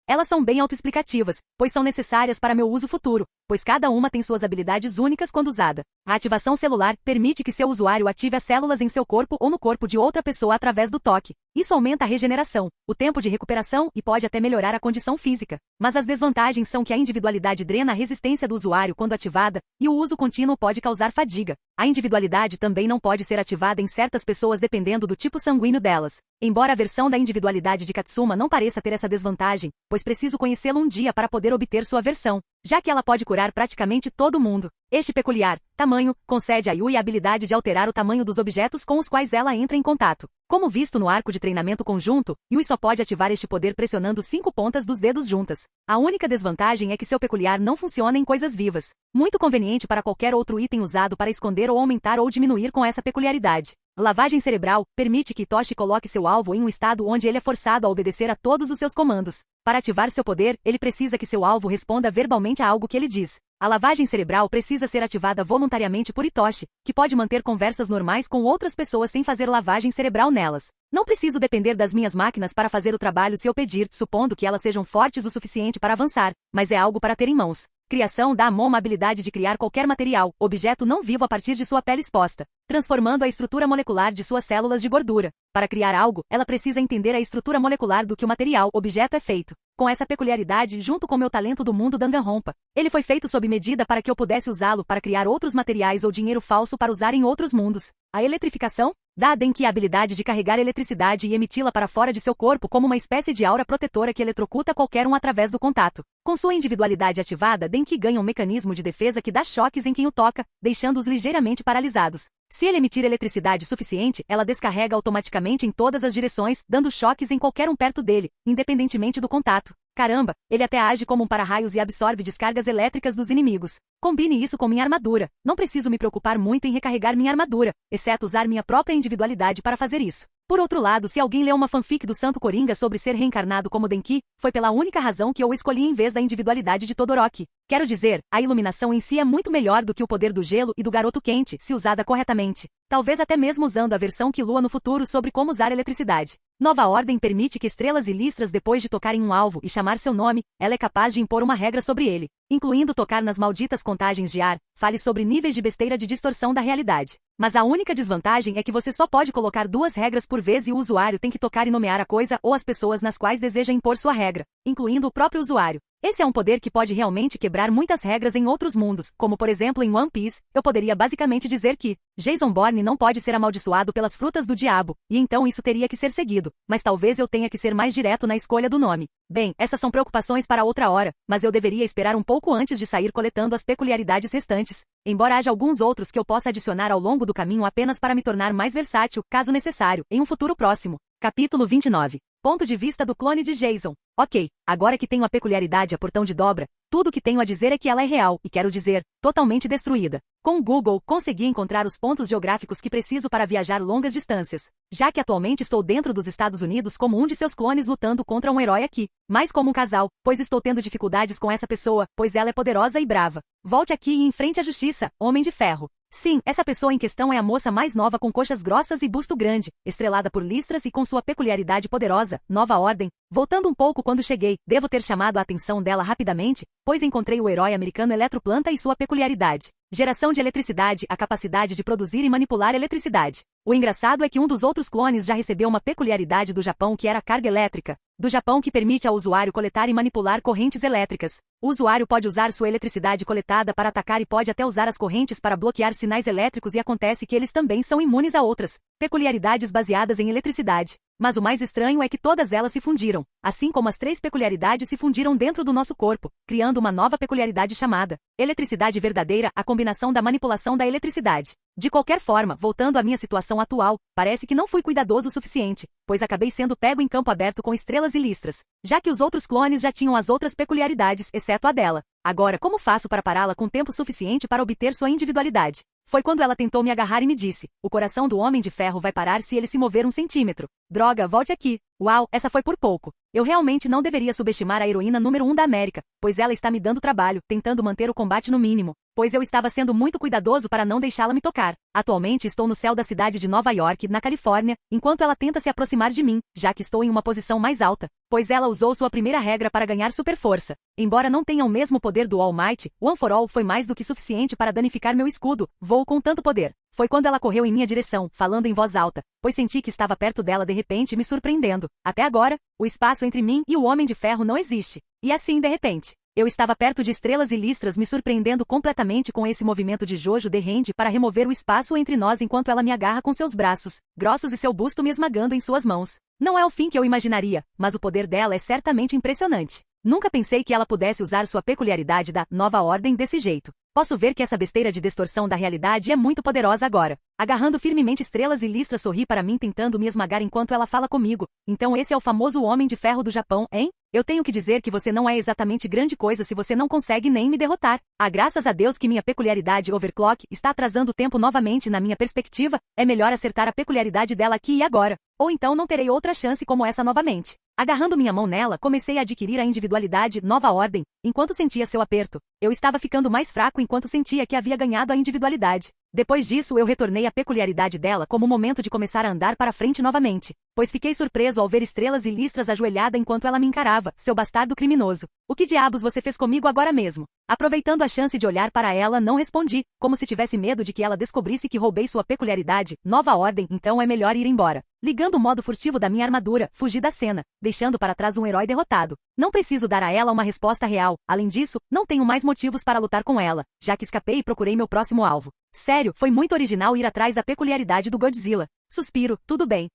Elas são bem autoexplicativas, pois são necessárias para meu uso futuro, pois cada uma tem suas habilidades únicas quando usada. A ativação celular permite que seu usuário ative as células em seu corpo ou no corpo de outra pessoa através do toque. Isso aumenta a regeneração, o tempo de recuperação e pode até melhorar a condição física. Mas as desvantagens são que a individualidade drena a resistência do usuário quando ativada, e o uso contínuo pode causar fadiga. A individualidade também não pode ser ativada em certas pessoas dependendo do tipo sanguíneo delas. Embora a versão da individualidade de Katsuma não pareça ter essa desvantagem, pois preciso conhecê-lo um dia para poder obter sua versão, já que ela pode curar praticamente todo mundo. Este peculiar tamanho concede a Yui a habilidade de alterar o tamanho dos objetos com os quais ela entra em contato. Como visto no arco de treinamento conjunto, Yui só pode ativar este poder pressionando 5 pontas dos dedos juntas. A única desvantagem é que seu peculiar não funciona em coisas vivas. Muito conveniente para qualquer outro item usado para esconder ou aumentar ou diminuir com essa peculiaridade. Lavagem cerebral permite que Itoshi coloque seu alvo em um estado onde ele é forçado a obedecer a todos os seus comandos. Para ativar seu poder, ele precisa que seu alvo responda verbalmente a algo que ele diz. A lavagem cerebral precisa ser ativada voluntariamente por Itoshi, que pode manter conversas normais com outras pessoas sem fazer lavagem cerebral nelas. Não preciso depender das minhas máquinas para fazer o trabalho se eu pedir, supondo que elas sejam fortes o suficiente para avançar, mas é algo para ter em mãos. Criação dá a Mon a habilidade de criar qualquer material, objeto não vivo a partir de sua pele exposta, transformando a estrutura molecular de suas células de gordura. Para criar algo, ela precisa entender a estrutura molecular do que o material, objeto é feito. com essa peculiaridade junto com meu talento do mundo Danganronpa. Ele foi feito sob medida para que eu pudesse usá-lo para criar outros materiais ou dinheiro falso para usar em outros mundos. A eletrificação dá a Denki a habilidade de carregar eletricidade e emiti-la para fora de seu corpo como uma espécie de aura protetora que eletrocuta qualquer um através do contato. Com sua individualidade ativada, Denki ganha um mecanismo de defesa que dá choques em quem o toca, deixando-os ligeiramente paralisados. Se ele emitir eletricidade suficiente, ela descarrega automaticamente em todas as direções, dando choques em qualquer um perto dele, independentemente do contato. Caramba, ele até age como um para-raios e absorve descargas elétricas dos inimigos. Combine isso com minha armadura. Não preciso me preocupar muito em recarregar minha armadura, exceto usar minha própria individualidade para fazer isso. Por outro lado, se alguém leu uma fanfic do Santo Coringa sobre ser reencarnado como Denki, foi pela única razão que eu o escolhi em vez da individualidade de Todoroki. Quero dizer, a iluminação em si é muito melhor do que o poder do gelo e do garoto quente, se usada corretamente. Talvez até mesmo usando a versão que lua no futuro sobre como usar eletricidade. Nova Ordem permite que estrelas e listras, depois de tocar em um alvo e chamar seu nome, ela é capaz de impor uma regra sobre ele, incluindo tocar nas malditas contagens de ar, fale sobre níveis de besteira de distorção da realidade. Mas a única desvantagem é que você só pode colocar 2 regras por vez e o usuário tem que tocar e nomear a coisa ou as pessoas nas quais deseja impor sua regra, incluindo o próprio usuário. Esse é um poder que pode realmente quebrar muitas regras em outros mundos, como por exemplo em One Piece, eu poderia basicamente dizer que Jason Bourne não pode ser amaldiçoado pelas frutas do diabo, e então isso teria que ser seguido, mas talvez eu tenha que ser mais direto na escolha do nome. Bem, essas são preocupações para outra hora, mas eu deveria esperar um pouco antes de sair coletando as peculiaridades restantes, embora haja alguns outros que eu possa adicionar ao longo do caminho apenas para me tornar mais versátil, caso necessário, em um futuro próximo. Capítulo 29. Ponto de vista do clone de Jason. Ok, agora que tenho a peculiaridade a portão de dobra, tudo o que tenho a dizer é que ela é real, e quero dizer, totalmente destruída. Com o Google, consegui encontrar os pontos geográficos que preciso para viajar longas distâncias, já que atualmente estou dentro dos Estados Unidos como um de seus clones lutando contra um herói aqui, mais como um casal, pois estou tendo dificuldades com essa pessoa, pois ela é poderosa e brava. Volte aqui e enfrente a justiça, Homem de Ferro. Sim, essa pessoa em questão é a moça mais nova com coxas grossas e busto grande, estrelada por listras e com sua peculiaridade poderosa, Nova Ordem. Voltando um pouco quando cheguei, devo ter chamado a atenção dela rapidamente, pois encontrei o herói americano Eletroplanta e sua peculiaridade. Geração de eletricidade, a capacidade de produzir e manipular eletricidade. O engraçado é que um dos outros clones já recebeu uma peculiaridade do Japão que era a carga elétrica, do Japão que permite ao usuário coletar e manipular correntes elétricas. O usuário pode usar sua eletricidade coletada para atacar e pode até usar as correntes para bloquear sinais elétricos e acontece que eles também são imunes a outras peculiaridades baseadas em eletricidade. Mas o mais estranho é que todas elas se fundiram, assim como as 3 peculiaridades se fundiram dentro do nosso corpo, criando uma nova peculiaridade chamada eletricidade verdadeira, a combinação da manipulação da eletricidade. De qualquer forma, voltando à minha situação atual, parece que não fui cuidadoso o suficiente, pois acabei sendo pego em campo aberto com estrelas e listras, já que os outros clones já tinham as outras peculiaridades, exceto a dela. Agora, como faço para pará-la com tempo suficiente para obter sua individualidade? Foi quando ela tentou me agarrar e me disse, o coração do Homem de Ferro vai parar se ele se mover 1 centímetro. Droga, volte aqui. Uau, essa foi por pouco. Eu realmente não deveria subestimar a heroína número 1 da América, pois ela está me dando trabalho, tentando manter o combate no mínimo, pois eu estava sendo muito cuidadoso para não deixá-la me tocar. Atualmente estou no céu da cidade de Nova York, na Califórnia, enquanto ela tenta se aproximar de mim, já que estou em uma posição mais alta, pois ela usou sua primeira regra para ganhar super força. Embora não tenha o mesmo poder do All Might, One for All foi mais do que suficiente para danificar meu escudo. Voo com tanto poder. Foi quando ela correu em minha direção, falando em voz alta, pois senti que estava perto dela de repente me surpreendendo. Até agora, o espaço entre mim e o Homem de Ferro não existe. E assim de repente, eu estava perto de estrelas e listras me surpreendendo completamente com esse movimento de Jojo de Hand para remover o espaço entre nós enquanto ela me agarra com seus braços grossos e seu busto me esmagando em suas mãos. Não é o fim que eu imaginaria, mas o poder dela é certamente impressionante. Nunca pensei que ela pudesse usar sua peculiaridade da Nova Ordem desse jeito. Posso ver que essa besteira de distorção da realidade é muito poderosa agora. Agarrando firmemente estrelas e listras sorri para mim tentando me esmagar enquanto ela fala comigo. Então esse é o famoso Homem de Ferro do Japão, hein? Eu tenho que dizer que você não é exatamente grande coisa se você não consegue nem me derrotar. Ah, graças a Deus que minha peculiaridade overclock está atrasando o tempo novamente na minha perspectiva. É melhor acertar a peculiaridade dela aqui e agora. Ou então não terei outra chance como essa novamente. Agarrando minha mão nela, comecei a adquirir a individualidade Nova Ordem, enquanto sentia seu aperto. Eu estava ficando mais fraco enquanto sentia que havia ganhado a individualidade. Depois disso eu retornei à peculiaridade dela como o momento de começar a andar para frente novamente. pois fiquei surpreso ao ver estrelas e listras ajoelhada enquanto ela me encarava, seu bastardo criminoso. O que diabos você fez comigo agora mesmo? Aproveitando a chance de olhar para ela, não respondi, como se tivesse medo de que ela descobrisse que roubei sua peculiaridade. Nova ordem, então é melhor ir embora. Ligando o modo furtivo da minha armadura, fugi da cena, deixando para trás um herói derrotado. Não preciso dar a ela uma resposta real. Além disso, não tenho mais motivos para lutar com ela, já que escapei e procurei meu próximo alvo. Sério, foi muito original ir atrás da peculiaridade do Godzilla. Suspiro, tudo bem.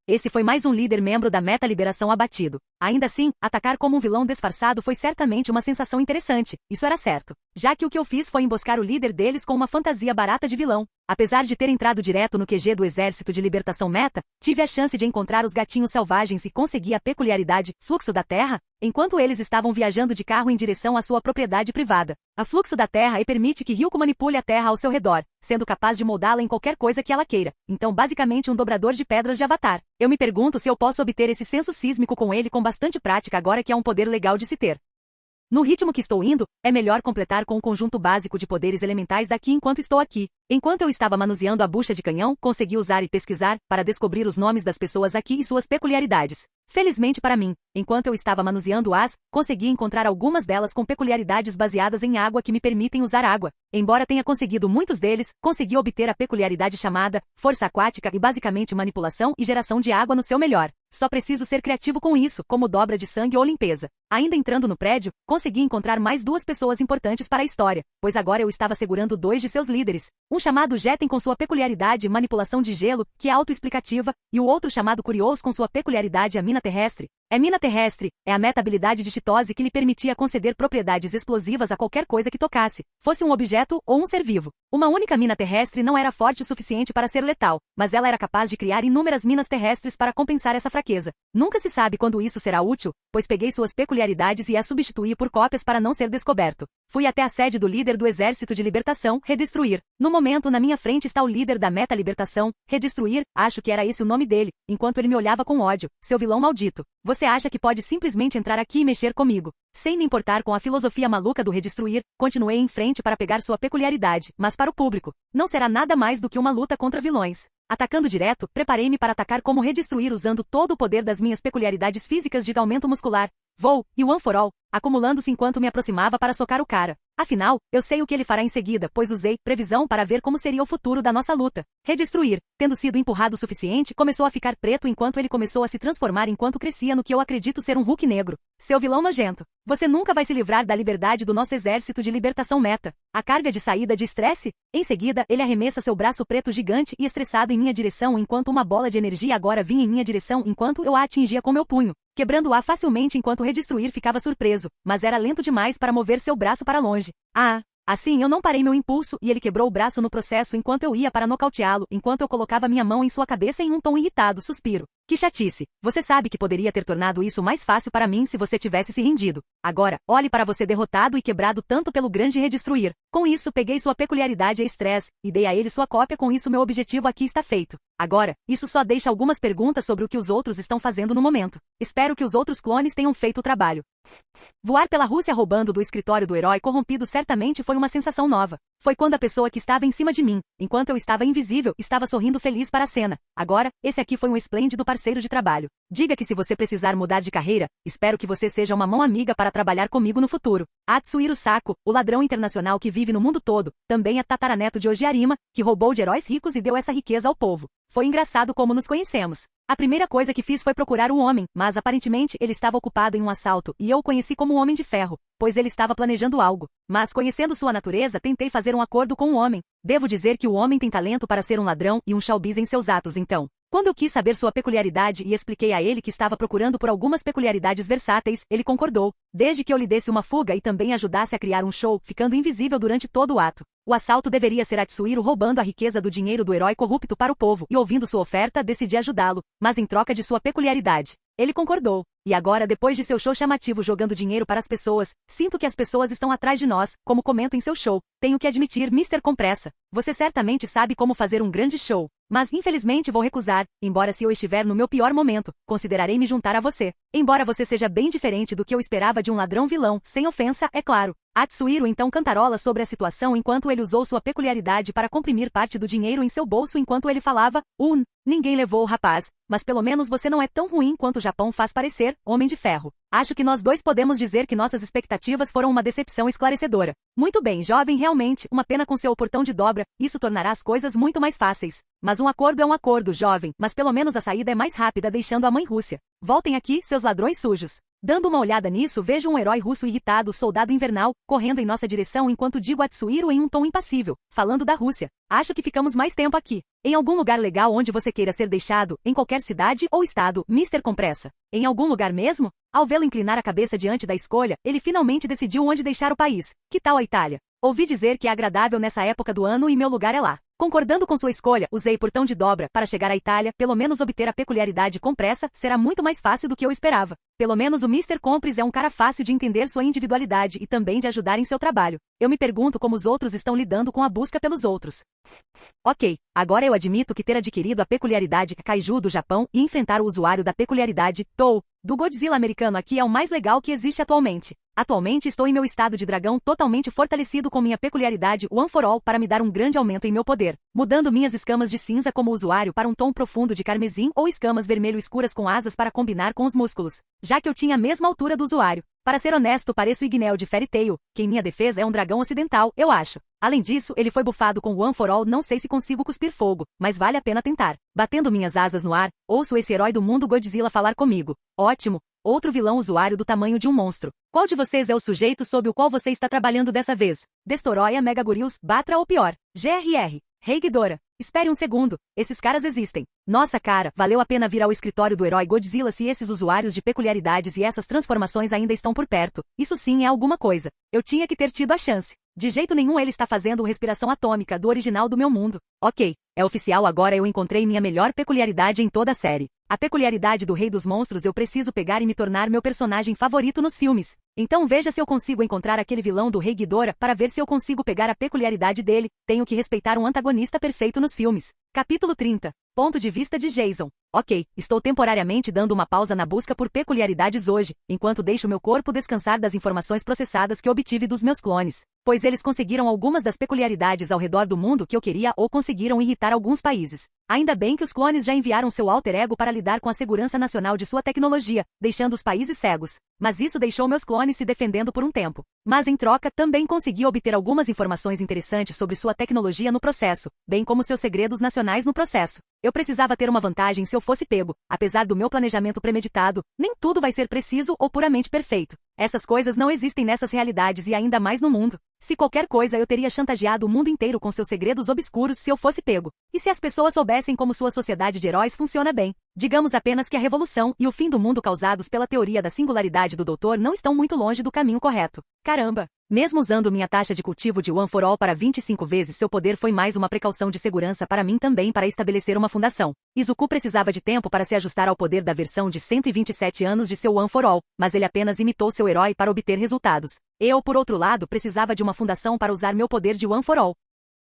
Esse foi mais um líder membro da Meta-Liberação abatido. Ainda assim, atacar como um vilão disfarçado foi certamente uma sensação interessante, isso era certo, já que o que eu fiz foi emboscar o líder deles com uma fantasia barata de vilão. Apesar de ter entrado direto no QG do Exército de Libertação Meta, tive a chance de encontrar os gatinhos selvagens e consegui a peculiaridade Fluxo da Terra, enquanto eles estavam viajando de carro em direção à sua propriedade privada. A Fluxo da Terra permite que Ryuko manipule a Terra ao seu redor, sendo capaz de moldá-la em qualquer coisa que ela queira. Então, basicamente um dobrador de pedras de Avatar. Eu me pergunto se eu posso obter esse senso sísmico com ele com bastante prática agora que é um poder legal de se ter. No ritmo que estou indo, é melhor completar com um conjunto básico de poderes elementais daqui enquanto estou aqui. Enquanto eu estava manuseando a bucha de canhão, consegui usar e pesquisar para descobrir os nomes das pessoas aqui e suas peculiaridades. Felizmente para mim, enquanto eu estava manuseando-as, consegui encontrar algumas delas com peculiaridades baseadas em água que me permitem usar água. Embora tenha conseguido muitos deles, consegui obter a peculiaridade chamada Força Aquática e basicamente manipulação e geração de água no seu melhor. Só preciso ser criativo com isso, como dobra de sangue ou limpeza. Ainda entrando no prédio, consegui encontrar mais duas pessoas importantes para a história, pois agora eu estava segurando dois de seus líderes. Um chamado Jeten com sua peculiaridade manipulação de gelo, que é autoexplicativa, e o outro chamado Curious com sua peculiaridade a mina terrestre. Mina terrestre é a meta-habilidade de Chitose que lhe permitia conceder propriedades explosivas a qualquer coisa que tocasse, fosse um objeto ou um ser vivo. Uma única mina terrestre não era forte o suficiente para ser letal, mas ela era capaz de criar inúmeras minas terrestres para compensar essa fraqueza. Nunca se sabe quando isso será útil, pois peguei suas peculiaridades e as substituí por cópias para não ser descoberto. Fui até a sede do líder do Exército de Libertação, Redestruir. No momento, na minha frente está o líder da Meta-Libertação, Redestruir, acho que era esse o nome dele, enquanto ele me olhava com ódio, seu vilão maldito. Você acha que pode simplesmente entrar aqui e mexer comigo? Sem me importar com a filosofia maluca do Redestruir, continuei em frente para pegar sua peculiaridade, mas para o público, não será nada mais do que uma luta contra vilões. Atacando direto, preparei-me para atacar como Redestruir usando todo o poder das minhas peculiaridades físicas de aumento muscular, voo e One for All, acumulando-se enquanto me aproximava para socar o cara. Afinal, eu sei o que ele fará em seguida, pois usei previsão para ver como seria o futuro da nossa luta. Redestruir, tendo sido empurrado o suficiente, começou a ficar preto enquanto ele começou a se transformar enquanto crescia no que eu acredito ser um Hulk negro. Seu vilão nojento. Você nunca vai se livrar da liberdade do nosso exército de libertação meta. A carga de saída de estresse? Em seguida, ele arremessa seu braço preto gigante e estressado em minha direção enquanto uma bola de energia agora vinha em minha direção enquanto eu a atingia com meu punho, quebrando-a facilmente enquanto Redestruir ficava surpreso, mas era lento demais para mover seu braço para longe. Assim eu não parei meu impulso e ele quebrou o braço no processo enquanto eu ia para nocauteá-lo, enquanto eu colocava minha mão em sua cabeça em um tom irritado, suspiro. Que chatice. Você sabe que poderia ter tornado isso mais fácil para mim se você tivesse se rendido. Agora, olhe para você derrotado e quebrado tanto pelo grande Redestruir. Com isso, peguei sua peculiaridade e estresse, e dei a ele sua cópia com isso meu objetivo aqui está feito. Agora, isso só deixa algumas perguntas sobre o que os outros estão fazendo no momento. Espero que os outros clones tenham feito o trabalho. Voar pela Rússia roubando do escritório do herói corrompido certamente foi uma sensação nova. Foi quando a pessoa que estava em cima de mim, enquanto eu estava invisível, estava sorrindo feliz para a cena. Agora, esse aqui foi um esplêndido parceiro de trabalho. Diga que se você precisar mudar de carreira, espero que você seja uma mão amiga para trabalhar comigo no futuro. Atsuhiro Sako, o ladrão internacional que vive no mundo todo, também é tataraneto de Ojiarima, que roubou de heróis ricos e deu essa riqueza ao povo. Foi engraçado como nos conhecemos. A primeira coisa que fiz foi procurar o homem, mas aparentemente ele estava ocupado em um assalto e eu o conheci como Homem de Ferro, pois ele estava planejando algo. Mas conhecendo sua natureza, tentei fazer um acordo com o homem. Devo dizer que o homem tem talento para ser um ladrão e um showbiz em seus atos então. Quando eu quis saber sua peculiaridade e expliquei a ele que estava procurando por algumas peculiaridades versáteis, ele concordou, desde que eu lhe desse uma fuga e também ajudasse a criar um show, ficando invisível durante todo o ato. O assalto deveria ser Atsuhiro roubando a riqueza do dinheiro do herói corrupto para o povo, e ouvindo sua oferta, decidi ajudá-lo, mas em troca de sua peculiaridade. Ele concordou. E agora, depois de seu show chamativo jogando dinheiro para as pessoas, sinto que as pessoas estão atrás de nós, como comento em seu show. Tenho que admitir, Mr. Compressa. Você certamente sabe como fazer um grande show. Mas infelizmente vou recusar, embora se eu estiver no meu pior momento, considerarei me juntar a você. Embora você seja bem diferente do que eu esperava de um ladrão vilão, sem ofensa, é claro. Atsuhiro então cantarola sobre a situação enquanto ele usou sua peculiaridade para comprimir parte do dinheiro em seu bolso enquanto ele falava, ninguém levou o rapaz, mas pelo menos você não é tão ruim quanto o Japão faz parecer, Homem de Ferro. Acho que nós dois podemos dizer que nossas expectativas foram uma decepção esclarecedora. Muito bem, jovem, realmente, uma pena com seu portão de dobra, isso tornará as coisas muito mais fáceis. Mas um acordo é um acordo, jovem, mas pelo menos a saída é mais rápida deixando a mãe Rússia. Voltem aqui, seus ladrões sujos. Dando uma olhada nisso, vejo um herói russo irritado, soldado invernal, correndo em nossa direção enquanto digo a Atsuhiro em um tom impassível, falando da Rússia. Acho que ficamos mais tempo aqui. Em algum lugar legal onde você queira ser deixado, em qualquer cidade ou estado, Mister Compressa. Em algum lugar mesmo? Ao vê-lo inclinar a cabeça diante da escolha, ele finalmente decidiu onde deixar o país. Que tal a Itália? Ouvi dizer que é agradável nessa época do ano e meu lugar é lá. Concordando com sua escolha, usei portão de dobra para chegar à Itália, pelo menos obter a peculiaridade compressa será muito mais fácil do que eu esperava. Pelo menos o Mister Compres é um cara fácil de entender sua individualidade e também de ajudar em seu trabalho. Eu me pergunto como os outros estão lidando com a busca pelos outros. Ok, agora eu admito que ter adquirido a peculiaridade Kaiju do Japão e enfrentar o usuário da peculiaridade Tou do Godzilla americano aqui é o mais legal que existe atualmente. Atualmente estou em meu estado de dragão totalmente fortalecido com minha peculiaridade One for All para me dar um grande aumento em meu poder, mudando minhas escamas de cinza como usuário para um tom profundo de carmesim ou escamas vermelho escuras com asas para combinar com os músculos, já que eu tinha a mesma altura do usuário. Para ser honesto, pareço o Igneo de Fairy Tail, que em minha defesa é um dragão ocidental, eu acho. Além disso, ele foi bufado com One for All, não sei se consigo cuspir fogo, mas vale a pena tentar. Batendo minhas asas no ar, ouço esse herói do mundo Godzilla falar comigo. Ótimo! Outro vilão usuário do tamanho de um monstro. Qual de vocês é o sujeito sob o qual você está trabalhando dessa vez? Destoroia, Mega Gorils, Batra ou pior? GRR. Rei Ghidorah. Espere um segundo, esses caras existem. Nossa cara, valeu a pena vir ao escritório do herói Godzilla se esses usuários de peculiaridades e essas transformações ainda estão por perto. Isso sim é alguma coisa. Eu tinha que ter tido a chance. De jeito nenhum ele está fazendo respiração atômica do original do meu mundo. Ok, é oficial agora eu encontrei minha melhor peculiaridade em toda a série. A peculiaridade do Rei dos Monstros eu preciso pegar e me tornar meu personagem favorito nos filmes. Então veja se eu consigo encontrar aquele vilão do Rei Ghidorah para ver se eu consigo pegar a peculiaridade dele. Tenho que respeitar um antagonista perfeito nos filmes. Capítulo 30. Ponto de vista de Jason. Ok, estou temporariamente dando uma pausa na busca por peculiaridades hoje, enquanto deixo meu corpo descansar das informações processadas que obtive dos meus clones, pois eles conseguiram algumas das peculiaridades ao redor do mundo que eu queria ou conseguiram irritar alguns países. Ainda bem que os clones já enviaram seu alter ego para lidar com a segurança nacional de sua tecnologia, deixando os países cegos. Mas isso deixou meus clones se defendendo por um tempo. Mas em troca, também consegui obter algumas informações interessantes sobre sua tecnologia no processo, bem como seus segredos nacionais no processo. Eu precisava ter uma vantagem se eu fosse pego. Apesar do meu planejamento premeditado, nem tudo vai ser preciso ou puramente perfeito. Essas coisas não existem nessas realidades e ainda mais no mundo. Se qualquer coisa eu teria chantageado o mundo inteiro com seus segredos obscuros se eu fosse pego. E se as pessoas soubessem como sua sociedade de heróis funciona bem? Digamos apenas que a revolução e o fim do mundo causados pela teoria da singularidade do doutor não estão muito longe do caminho correto. Caramba! Mesmo usando minha taxa de cultivo de One for All para 25 vezes seu poder foi mais uma precaução de segurança para mim também para estabelecer uma fundação. Izuku precisava de tempo para se ajustar ao poder da versão de 127 anos de seu One for All, mas ele apenas imitou seu herói para obter resultados. Eu, por outro lado, precisava de uma fundação para usar meu poder de One for All.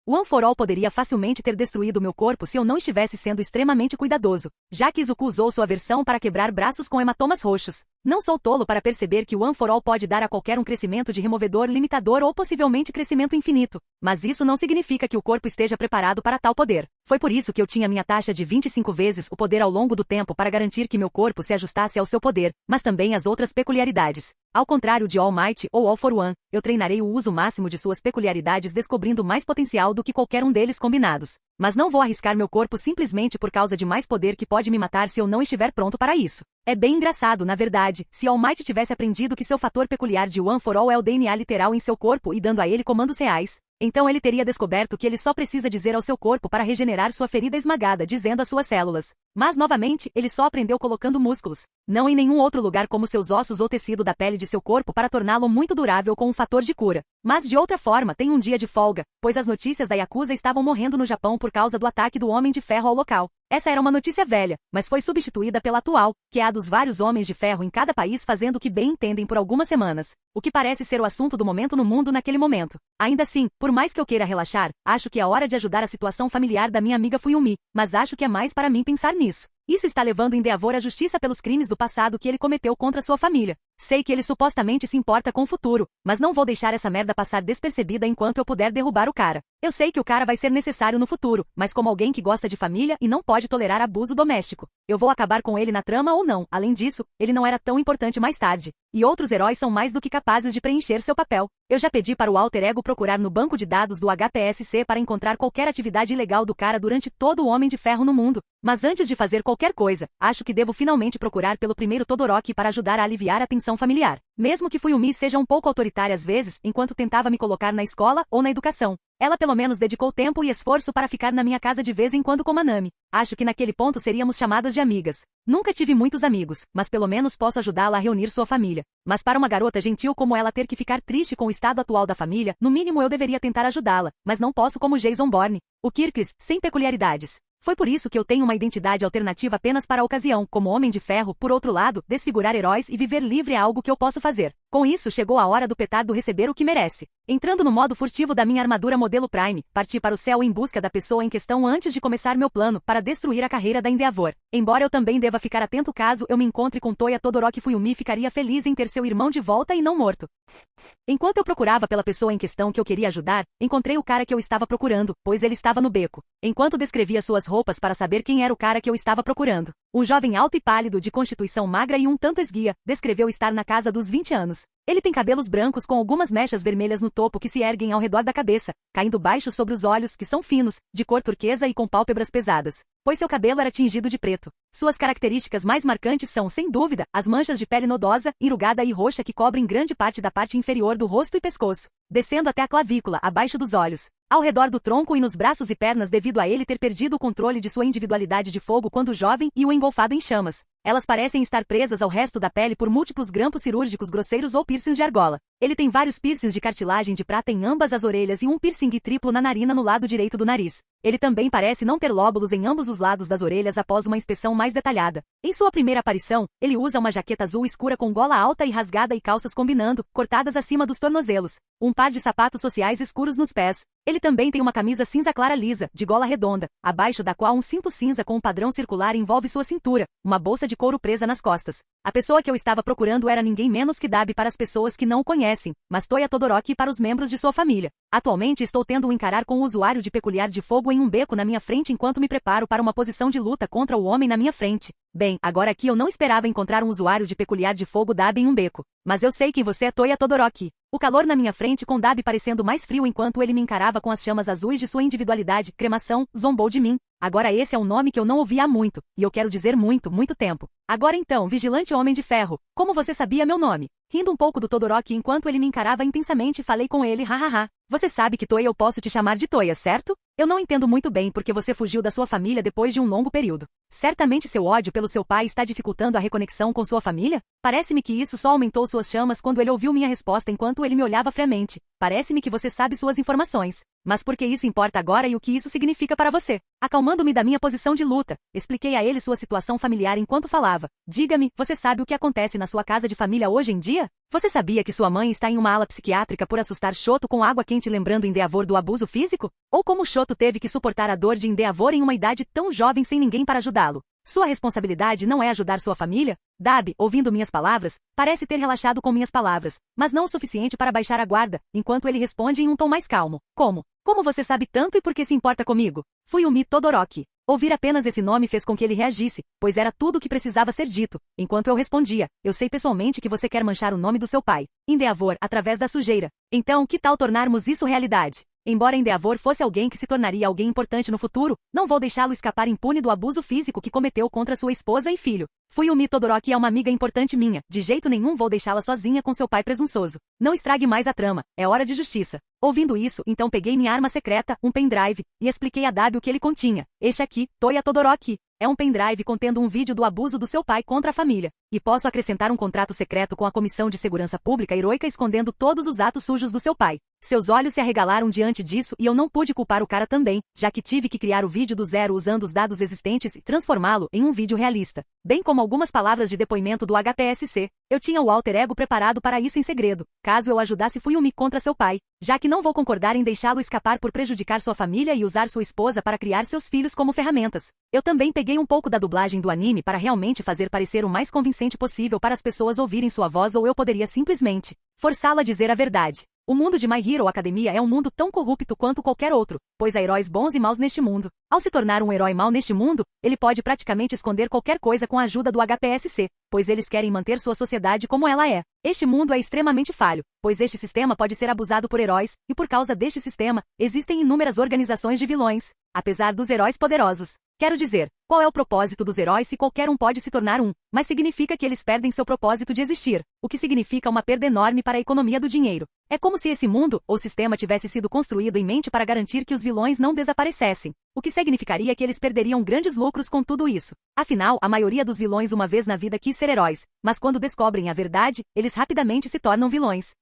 One for All poderia facilmente ter destruído meu corpo se eu não estivesse sendo extremamente cuidadoso, já que Izuku usou sua versão para quebrar braços com hematomas roxos. Não sou tolo para perceber que o One for All pode dar a qualquer um crescimento de removedor limitador ou possivelmente crescimento infinito, mas isso não significa que o corpo esteja preparado para tal poder. Foi por isso que eu tinha minha taxa de 25 vezes o poder ao longo do tempo para garantir que meu corpo se ajustasse ao seu poder, mas também às outras peculiaridades. Ao contrário de All Might ou All for One, eu treinarei o uso máximo de suas peculiaridades descobrindo mais potencial do que qualquer um deles combinados. Mas não vou arriscar meu corpo simplesmente por causa de mais poder que pode me matar se eu não estiver pronto para isso. É bem engraçado, na verdade, se All Might tivesse aprendido que seu fator peculiar de One for All é o DNA literal em seu corpo e dando a ele comandos reais, então ele teria descoberto que ele só precisa dizer ao seu corpo para regenerar sua ferida esmagada dizendo às suas células. Mas, novamente, ele só aprendeu colocando músculos, não em nenhum outro lugar como seus ossos ou tecido da pele de seu corpo para torná-lo muito durável com um fator de cura. Mas, de outra forma, tem um dia de folga, pois as notícias da Yakuza estavam morrendo no Japão por causa do ataque do Homem de Ferro ao local. Essa era uma notícia velha, mas foi substituída pela atual, que é a dos vários homens de ferro em cada país fazendo o que bem entendem por algumas semanas, o que parece ser o assunto do momento no mundo naquele momento. Ainda assim, por mais que eu queira relaxar, acho que é hora de ajudar a situação familiar da minha amiga Fuyumi, mas acho que é mais para mim pensar nisso. Isso está levando Endeavor à justiça pelos crimes do passado que ele cometeu contra sua família. Sei que ele supostamente se importa com o futuro, mas não vou deixar essa merda passar despercebida enquanto eu puder derrubar o cara. Eu sei que o cara vai ser necessário no futuro, mas como alguém que gosta de família e não pode tolerar abuso doméstico. Eu vou acabar com ele na trama ou não. Além disso, ele não era tão importante mais tarde. E outros heróis são mais do que capazes de preencher seu papel. Eu já pedi para o alter ego procurar no banco de dados do HPSC para encontrar qualquer atividade ilegal do cara durante todo o Homem de Ferro no mundo. Mas antes de fazer qualquer coisa, acho que devo finalmente procurar pelo primeiro Todoroki para ajudar a aliviar a tensão familiar. Mesmo que Fuyumi seja um pouco autoritária às vezes, enquanto tentava me colocar na escola ou na educação. Ela pelo menos dedicou tempo e esforço para ficar na minha casa de vez em quando com Manami. Acho que naquele ponto seríamos chamadas de amigas. Nunca tive muitos amigos, mas pelo menos posso ajudá-la a reunir sua família. Mas para uma garota gentil como ela ter que ficar triste com o estado atual da família, no mínimo eu deveria tentar ajudá-la, mas não posso como Jason Bourne. O Kirkis, sem peculiaridades. Foi por isso que eu tenho uma identidade alternativa apenas para a ocasião, como Homem de Ferro. Por outro lado, desfigurar heróis e viver livre é algo que eu posso fazer. Com isso, chegou a hora do petardo receber o que merece. Entrando no modo furtivo da minha armadura modelo Prime, parti para o céu em busca da pessoa em questão antes de começar meu plano para destruir a carreira da Endeavor. Embora eu também deva ficar atento caso eu me encontre com Toya Todoroki, Fuyumi ficaria feliz em ter seu irmão de volta e não morto. Enquanto eu procurava pela pessoa em questão que eu queria ajudar, encontrei o cara que eu estava procurando, pois ele estava no beco. Enquanto descrevia suas roupas para saber quem era o cara que eu estava procurando. Um jovem alto e pálido de constituição magra e um tanto esguia, descreveu estar na casa dos 20 anos. Ele tem cabelos brancos com algumas mechas vermelhas no topo que se erguem ao redor da cabeça, caindo baixo sobre os olhos, que são finos, de cor turquesa e com pálpebras pesadas, pois seu cabelo era tingido de preto. Suas características mais marcantes são, sem dúvida, as manchas de pele nodosa, enrugada e roxa que cobrem grande parte da parte inferior do rosto e pescoço, descendo até a clavícula, abaixo dos olhos, ao redor do tronco e nos braços e pernas devido a ele ter perdido o controle de sua individualidade de fogo quando jovem e o engolfado em chamas. Elas parecem estar presas ao resto da pele por múltiplos grampos cirúrgicos grosseiros ou piercings de argola. Ele tem vários piercings de cartilagem de prata em ambas as orelhas e um piercing triplo na narina no lado direito do nariz. Ele também parece não ter lóbulos em ambos os lados das orelhas após uma inspeção mais detalhada. Em sua primeira aparição, ele usa uma jaqueta azul escura com gola alta e rasgada e calças combinando, cortadas acima dos tornozelos. Um par de sapatos sociais escuros nos pés. Ele também tem uma camisa cinza clara lisa, de gola redonda, abaixo da qual um cinto cinza com um padrão circular envolve sua cintura, uma bolsa de couro presa nas costas. A pessoa que eu estava procurando era ninguém menos que Dabi para as pessoas que não o conhecem, mas Toya Todoroki para os membros de sua família. Atualmente estou tendo um encarar com um usuário de peculiar de fogo em um beco na minha frente enquanto me preparo para uma posição de luta contra o homem na minha frente. Bem, agora aqui eu não esperava encontrar um usuário de peculiar de fogo Dabi em um beco. Mas eu sei quem você é, Toya Todoroki. O calor na minha frente com Dabi parecendo mais frio enquanto ele me encarava com as chamas azuis de sua individualidade, cremação, zombou de mim. Agora esse é um nome que eu não ouvia há muito, e eu quero dizer muito, muito tempo. Agora então, Vigilante Homem de Ferro, como você sabia meu nome? Rindo um pouco do Todoroki enquanto ele me encarava intensamente, falei com ele, hahaha. Você sabe que Toya eu posso te chamar de Toya, certo? Eu não entendo muito bem porque você fugiu da sua família depois de um longo período. Certamente seu ódio pelo seu pai está dificultando a reconexão com sua família? Parece-me que isso só aumentou suas chamas quando ele ouviu minha resposta enquanto ele me olhava friamente. Parece-me que você sabe suas informações. Mas por que isso importa agora e o que isso significa para você? Acalmando-me da minha posição de luta, expliquei a ele sua situação familiar enquanto falava. Diga-me, você sabe o que acontece na sua casa de família hoje em dia? Você sabia que sua mãe está em uma ala psiquiátrica por assustar Shoto com água quente lembrando Endeavor do abuso físico? Ou como Shoto teve que suportar a dor de Endeavor em uma idade tão jovem sem ninguém para ajudá-lo? Sua responsabilidade não é ajudar sua família? Dabi, ouvindo minhas palavras, parece ter relaxado com minhas palavras, mas não o suficiente para baixar a guarda, enquanto ele responde em um tom mais calmo. Como? Como você sabe tanto e por que se importa comigo? Fuyumi Todoroki. Ouvir apenas esse nome fez com que ele reagisse, pois era tudo o que precisava ser dito. Enquanto eu respondia, eu sei pessoalmente que você quer manchar o nome do seu pai, Endeavor, através da sujeira. Então, que tal tornarmos isso realidade? Embora Endeavor fosse alguém que se tornaria alguém importante no futuro, não vou deixá-lo escapar impune do abuso físico que cometeu contra sua esposa e filho. Fuyumi Todoroki é uma amiga importante minha, de jeito nenhum vou deixá-la sozinha com seu pai presunçoso. Não estrague mais a trama, é hora de justiça. Ouvindo isso, então peguei minha arma secreta, um pendrive, e expliquei a Dabi o que ele continha. Este aqui, Toya Todoroki. É um pendrive contendo um vídeo do abuso do seu pai contra a família. E posso acrescentar um contrato secreto com a Comissão de Segurança Pública heroica escondendo todos os atos sujos do seu pai. Seus olhos se arregalaram diante disso e eu não pude culpar o cara também, já que tive que criar o vídeo do zero usando os dados existentes e transformá-lo em um vídeo realista. Bem como algumas palavras de depoimento do HPSC. Eu tinha o alter ego preparado para isso em segredo, caso eu ajudasse Fuyumi contra seu pai, já que não vou concordar em deixá-lo escapar por prejudicar sua família e usar sua esposa para criar seus filhos como ferramentas. Eu também peguei um pouco da dublagem do anime para realmente fazer parecer o mais convincente possível para as pessoas ouvirem sua voz, ou eu poderia simplesmente forçá-la a dizer a verdade. O mundo de My Hero Academia é um mundo tão corrupto quanto qualquer outro, pois há heróis bons e maus neste mundo. Ao se tornar um herói mau neste mundo, ele pode praticamente esconder qualquer coisa com a ajuda do HPSC, pois eles querem manter sua sociedade como ela é. Este mundo é extremamente falho, pois este sistema pode ser abusado por heróis, e por causa deste sistema, existem inúmeras organizações de vilões, apesar dos heróis poderosos. Quero dizer, qual é o propósito dos heróis se qualquer um pode se tornar um, mas significa que eles perdem seu propósito de existir, o que significa uma perda enorme para a economia do dinheiro. É como se esse mundo, ou sistema tivesse sido construído em mente para garantir que os vilões não desaparecessem, o que significaria que eles perderiam grandes lucros com tudo isso. Afinal, a maioria dos vilões uma vez na vida quis ser heróis, mas quando descobrem a verdade, eles rapidamente se tornam vilões.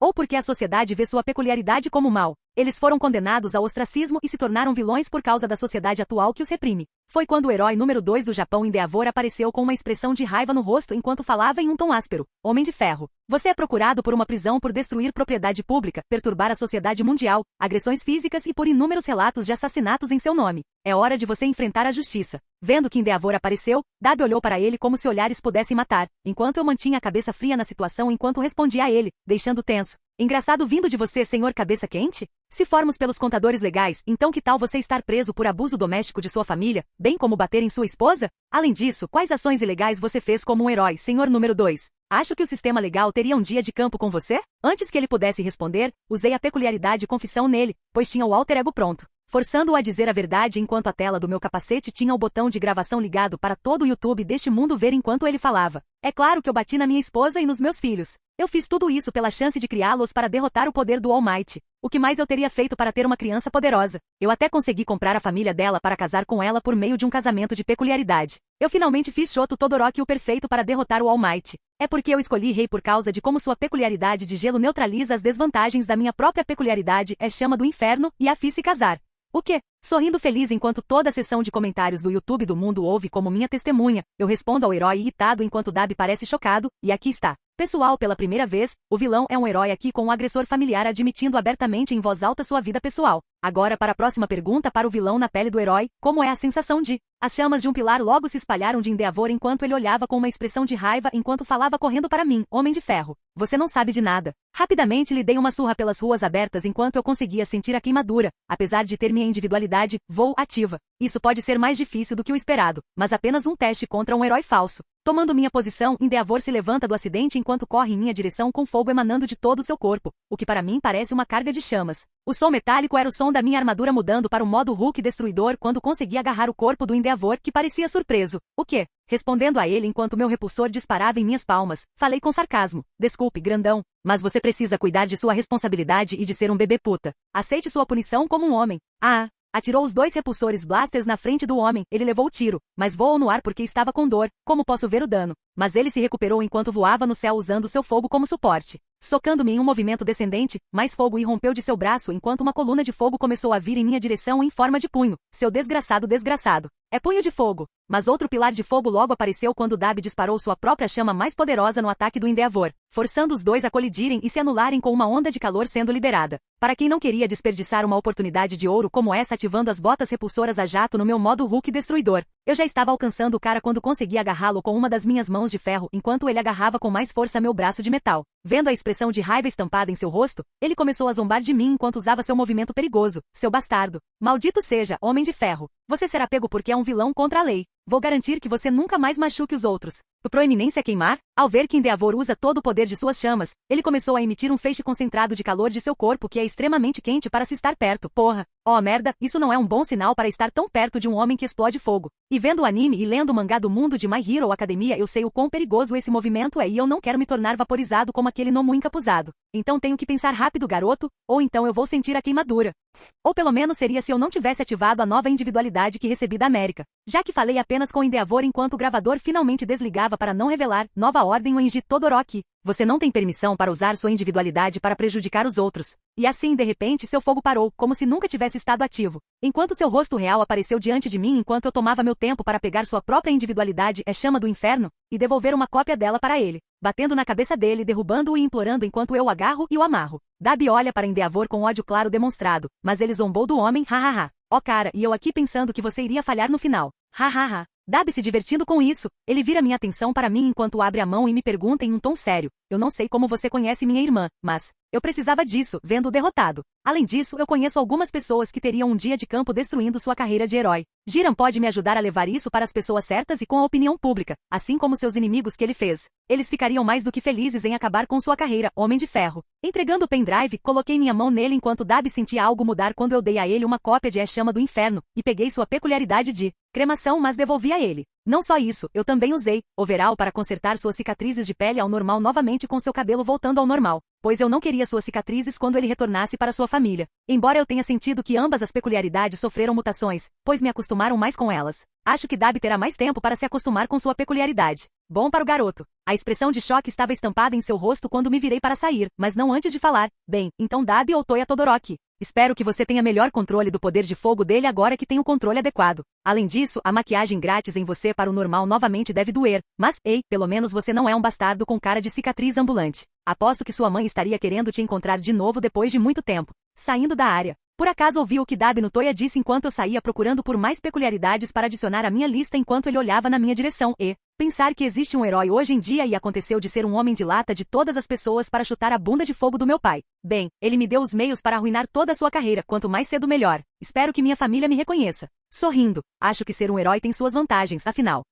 Ou porque a sociedade vê sua peculiaridade como mal. Eles foram condenados ao ostracismo e se tornaram vilões por causa da sociedade atual que os reprime. Foi quando o herói número 2 do Japão, Endeavor, apareceu com uma expressão de raiva no rosto enquanto falava em um tom áspero. Homem de Ferro. Você é procurado por uma prisão por destruir propriedade pública, perturbar a sociedade mundial, agressões físicas e por inúmeros relatos de assassinatos em seu nome. É hora de você enfrentar a justiça. Vendo que Endeavor apareceu, Dabi olhou para ele como se olhares pudessem matar, enquanto eu mantinha a cabeça fria na situação enquanto respondia a ele, deixando tenso. Engraçado vindo de você, senhor cabeça quente? Se formos pelos contadores legais, então que tal você estar preso por abuso doméstico de sua família, bem como bater em sua esposa? Além disso, quais ações ilegais você fez como um herói, senhor número 2? Acho que o sistema legal teria um dia de campo com você? Antes que ele pudesse responder, usei a peculiaridade confissão nele, pois tinha o alter ego pronto, forçando-o a dizer a verdade enquanto a tela do meu capacete tinha o botão de gravação ligado para todo o YouTube deste mundo ver enquanto ele falava. É claro que eu bati na minha esposa e nos meus filhos. Eu fiz tudo isso pela chance de criá-los para derrotar o poder do All Might. O que mais eu teria feito para ter uma criança poderosa? Eu até consegui comprar a família dela para casar com ela por meio de um casamento de peculiaridade. Eu finalmente fiz Shoto Todoroki o perfeito para derrotar o All Might. É porque eu escolhi Rei por causa de como sua peculiaridade de gelo neutraliza as desvantagens da minha própria peculiaridade, é chama do inferno, e a fiz se casar. O quê? Sorrindo feliz enquanto toda a sessão de comentários do YouTube do mundo ouve como minha testemunha, eu respondo ao herói irritado enquanto Dabi parece chocado, e aqui está. Pessoal, pela primeira vez, o vilão é um herói aqui com um agressor familiar admitindo abertamente em voz alta sua vida pessoal. Agora para a próxima pergunta para o vilão na pele do herói, como é a sensação de... As chamas de um pilar logo se espalharam de Endeavor enquanto ele olhava com uma expressão de raiva enquanto falava correndo para mim, Homem de Ferro. Você não sabe de nada. Rapidamente lhe dei uma surra pelas ruas abertas enquanto eu conseguia sentir a queimadura, apesar de ter minha individualidade, voo ativa. Isso pode ser mais difícil do que o esperado, mas apenas um teste contra um herói falso. Tomando minha posição, Endeavor se levanta do acidente enquanto corre em minha direção com fogo emanando de todo o seu corpo, o que para mim parece uma carga de chamas. O som metálico era o som da minha armadura mudando para o modo Hulk destruidor quando consegui agarrar o corpo do Endeavor, que parecia surpreso. O quê? Respondendo a ele enquanto meu repulsor disparava em minhas palmas, falei com sarcasmo. Desculpe, grandão, mas você precisa cuidar de sua responsabilidade e de ser um bebê puta. Aceite sua punição como um homem. Atirou os 2 repulsores blasters na frente do homem, ele levou o tiro, mas voou no ar porque estava com dor, como posso ver o dano. Mas ele se recuperou enquanto voava no céu usando seu fogo como suporte. Socando-me em um movimento descendente, mais fogo irrompeu de seu braço enquanto uma coluna de fogo começou a vir em minha direção em forma de punho. Seu desgraçado. É punho de fogo. Mas outro pilar de fogo logo apareceu quando Dabi disparou sua própria chama mais poderosa no ataque do Endeavor, forçando os dois a colidirem e se anularem com uma onda de calor sendo liberada. Para quem não queria desperdiçar uma oportunidade de ouro como essa ativando as botas repulsoras a jato no meu modo Hulk destruidor, eu já estava alcançando o cara quando consegui agarrá-lo com uma das minhas mãos de ferro enquanto ele agarrava com mais força meu braço de metal. Vendo a expressão de raiva estampada em seu rosto, ele começou a zombar de mim enquanto usava seu movimento perigoso. Seu bastardo. Maldito seja, Homem de Ferro. Você será pego porque é um vilão contra a lei. Vou garantir que você nunca mais machuque os outros. O proeminência queimar? Ao ver que Endeavor usa todo o poder de suas chamas, ele começou a emitir um feixe concentrado de calor de seu corpo que é extremamente quente para se estar perto. Porra. Oh merda, isso não é um bom sinal para estar tão perto de um homem que explode fogo. E vendo o anime e lendo o mangá do mundo de My Hero Academia eu sei o quão perigoso esse movimento é e eu não quero me tornar vaporizado como aquele Nomu encapuzado. Então tenho que pensar rápido, garoto, ou então eu vou sentir a queimadura. Ou pelo menos seria se eu não tivesse ativado a nova individualidade que recebi da América. Já que falei apenas com Endeavor enquanto o gravador finalmente desligava para não revelar, nova ordem Wenji Todoroki. Você não tem permissão para usar sua individualidade para prejudicar os outros. E assim de repente seu fogo parou, como se nunca tivesse tivesse estado ativo. Enquanto seu rosto real apareceu diante de mim enquanto eu tomava meu tempo para pegar sua própria individualidade, chama do inferno, e devolver uma cópia dela para ele, batendo na cabeça dele, derrubando-o e implorando enquanto eu o agarro e o amarro. Darby olha para Endeavor com ódio claro demonstrado, mas ele zombou do homem, hahaha. Ó cara, e eu aqui pensando que você iria falhar no final. Hahaha. Darby se divertindo com isso, ele vira minha atenção para mim enquanto abre a mão e me pergunta em um tom sério. Eu não sei como você conhece minha irmã, mas eu precisava disso, vendo-o derrotado. Além disso, eu conheço algumas pessoas que teriam um dia de campo destruindo sua carreira de herói. Jiran pode me ajudar a levar isso para as pessoas certas e com a opinião pública, assim como seus inimigos que ele fez. Eles ficariam mais do que felizes em acabar com sua carreira, Homem de Ferro. Entregando o pendrive, coloquei minha mão nele enquanto Darby sentia algo mudar quando eu dei a ele uma cópia de A Chama do Inferno, e peguei sua peculiaridade de cremação, mas devolvi a ele. Não só isso, eu também usei overall para consertar suas cicatrizes de pele ao normal novamente com seu cabelo voltando ao normal, pois eu não queria suas cicatrizes quando ele retornasse para sua família. Embora eu tenha sentido que ambas as peculiaridades sofreram mutações, pois me acostumaram mais com elas. Acho que Darby terá mais tempo para se acostumar com sua peculiaridade. Bom para o garoto. A expressão de choque estava estampada em seu rosto quando me virei para sair, mas não antes de falar. Bem, então Darby ou Toya Todoroki. Espero que você tenha melhor controle do poder de fogo dele agora que tem o controle adequado. Além disso, a maquiagem grátis em você para o normal novamente deve doer, mas, ei, pelo menos você não é um bastardo com cara de cicatriz ambulante. Aposto que sua mãe estaria querendo te encontrar de novo depois de muito tempo. Saindo da área. Por acaso ouvi o que Darby no Toya disse enquanto eu saía procurando por mais peculiaridades para adicionar à minha lista enquanto ele olhava na minha direção e pensar que existe um herói hoje em dia e aconteceu de ser um homem de lata de todas as pessoas para chutar a bunda de fogo do meu pai. Bem, ele me deu os meios para arruinar toda a sua carreira, quanto mais cedo melhor. Espero que minha família me reconheça. Sorrindo, acho que ser um herói tem suas vantagens, afinal.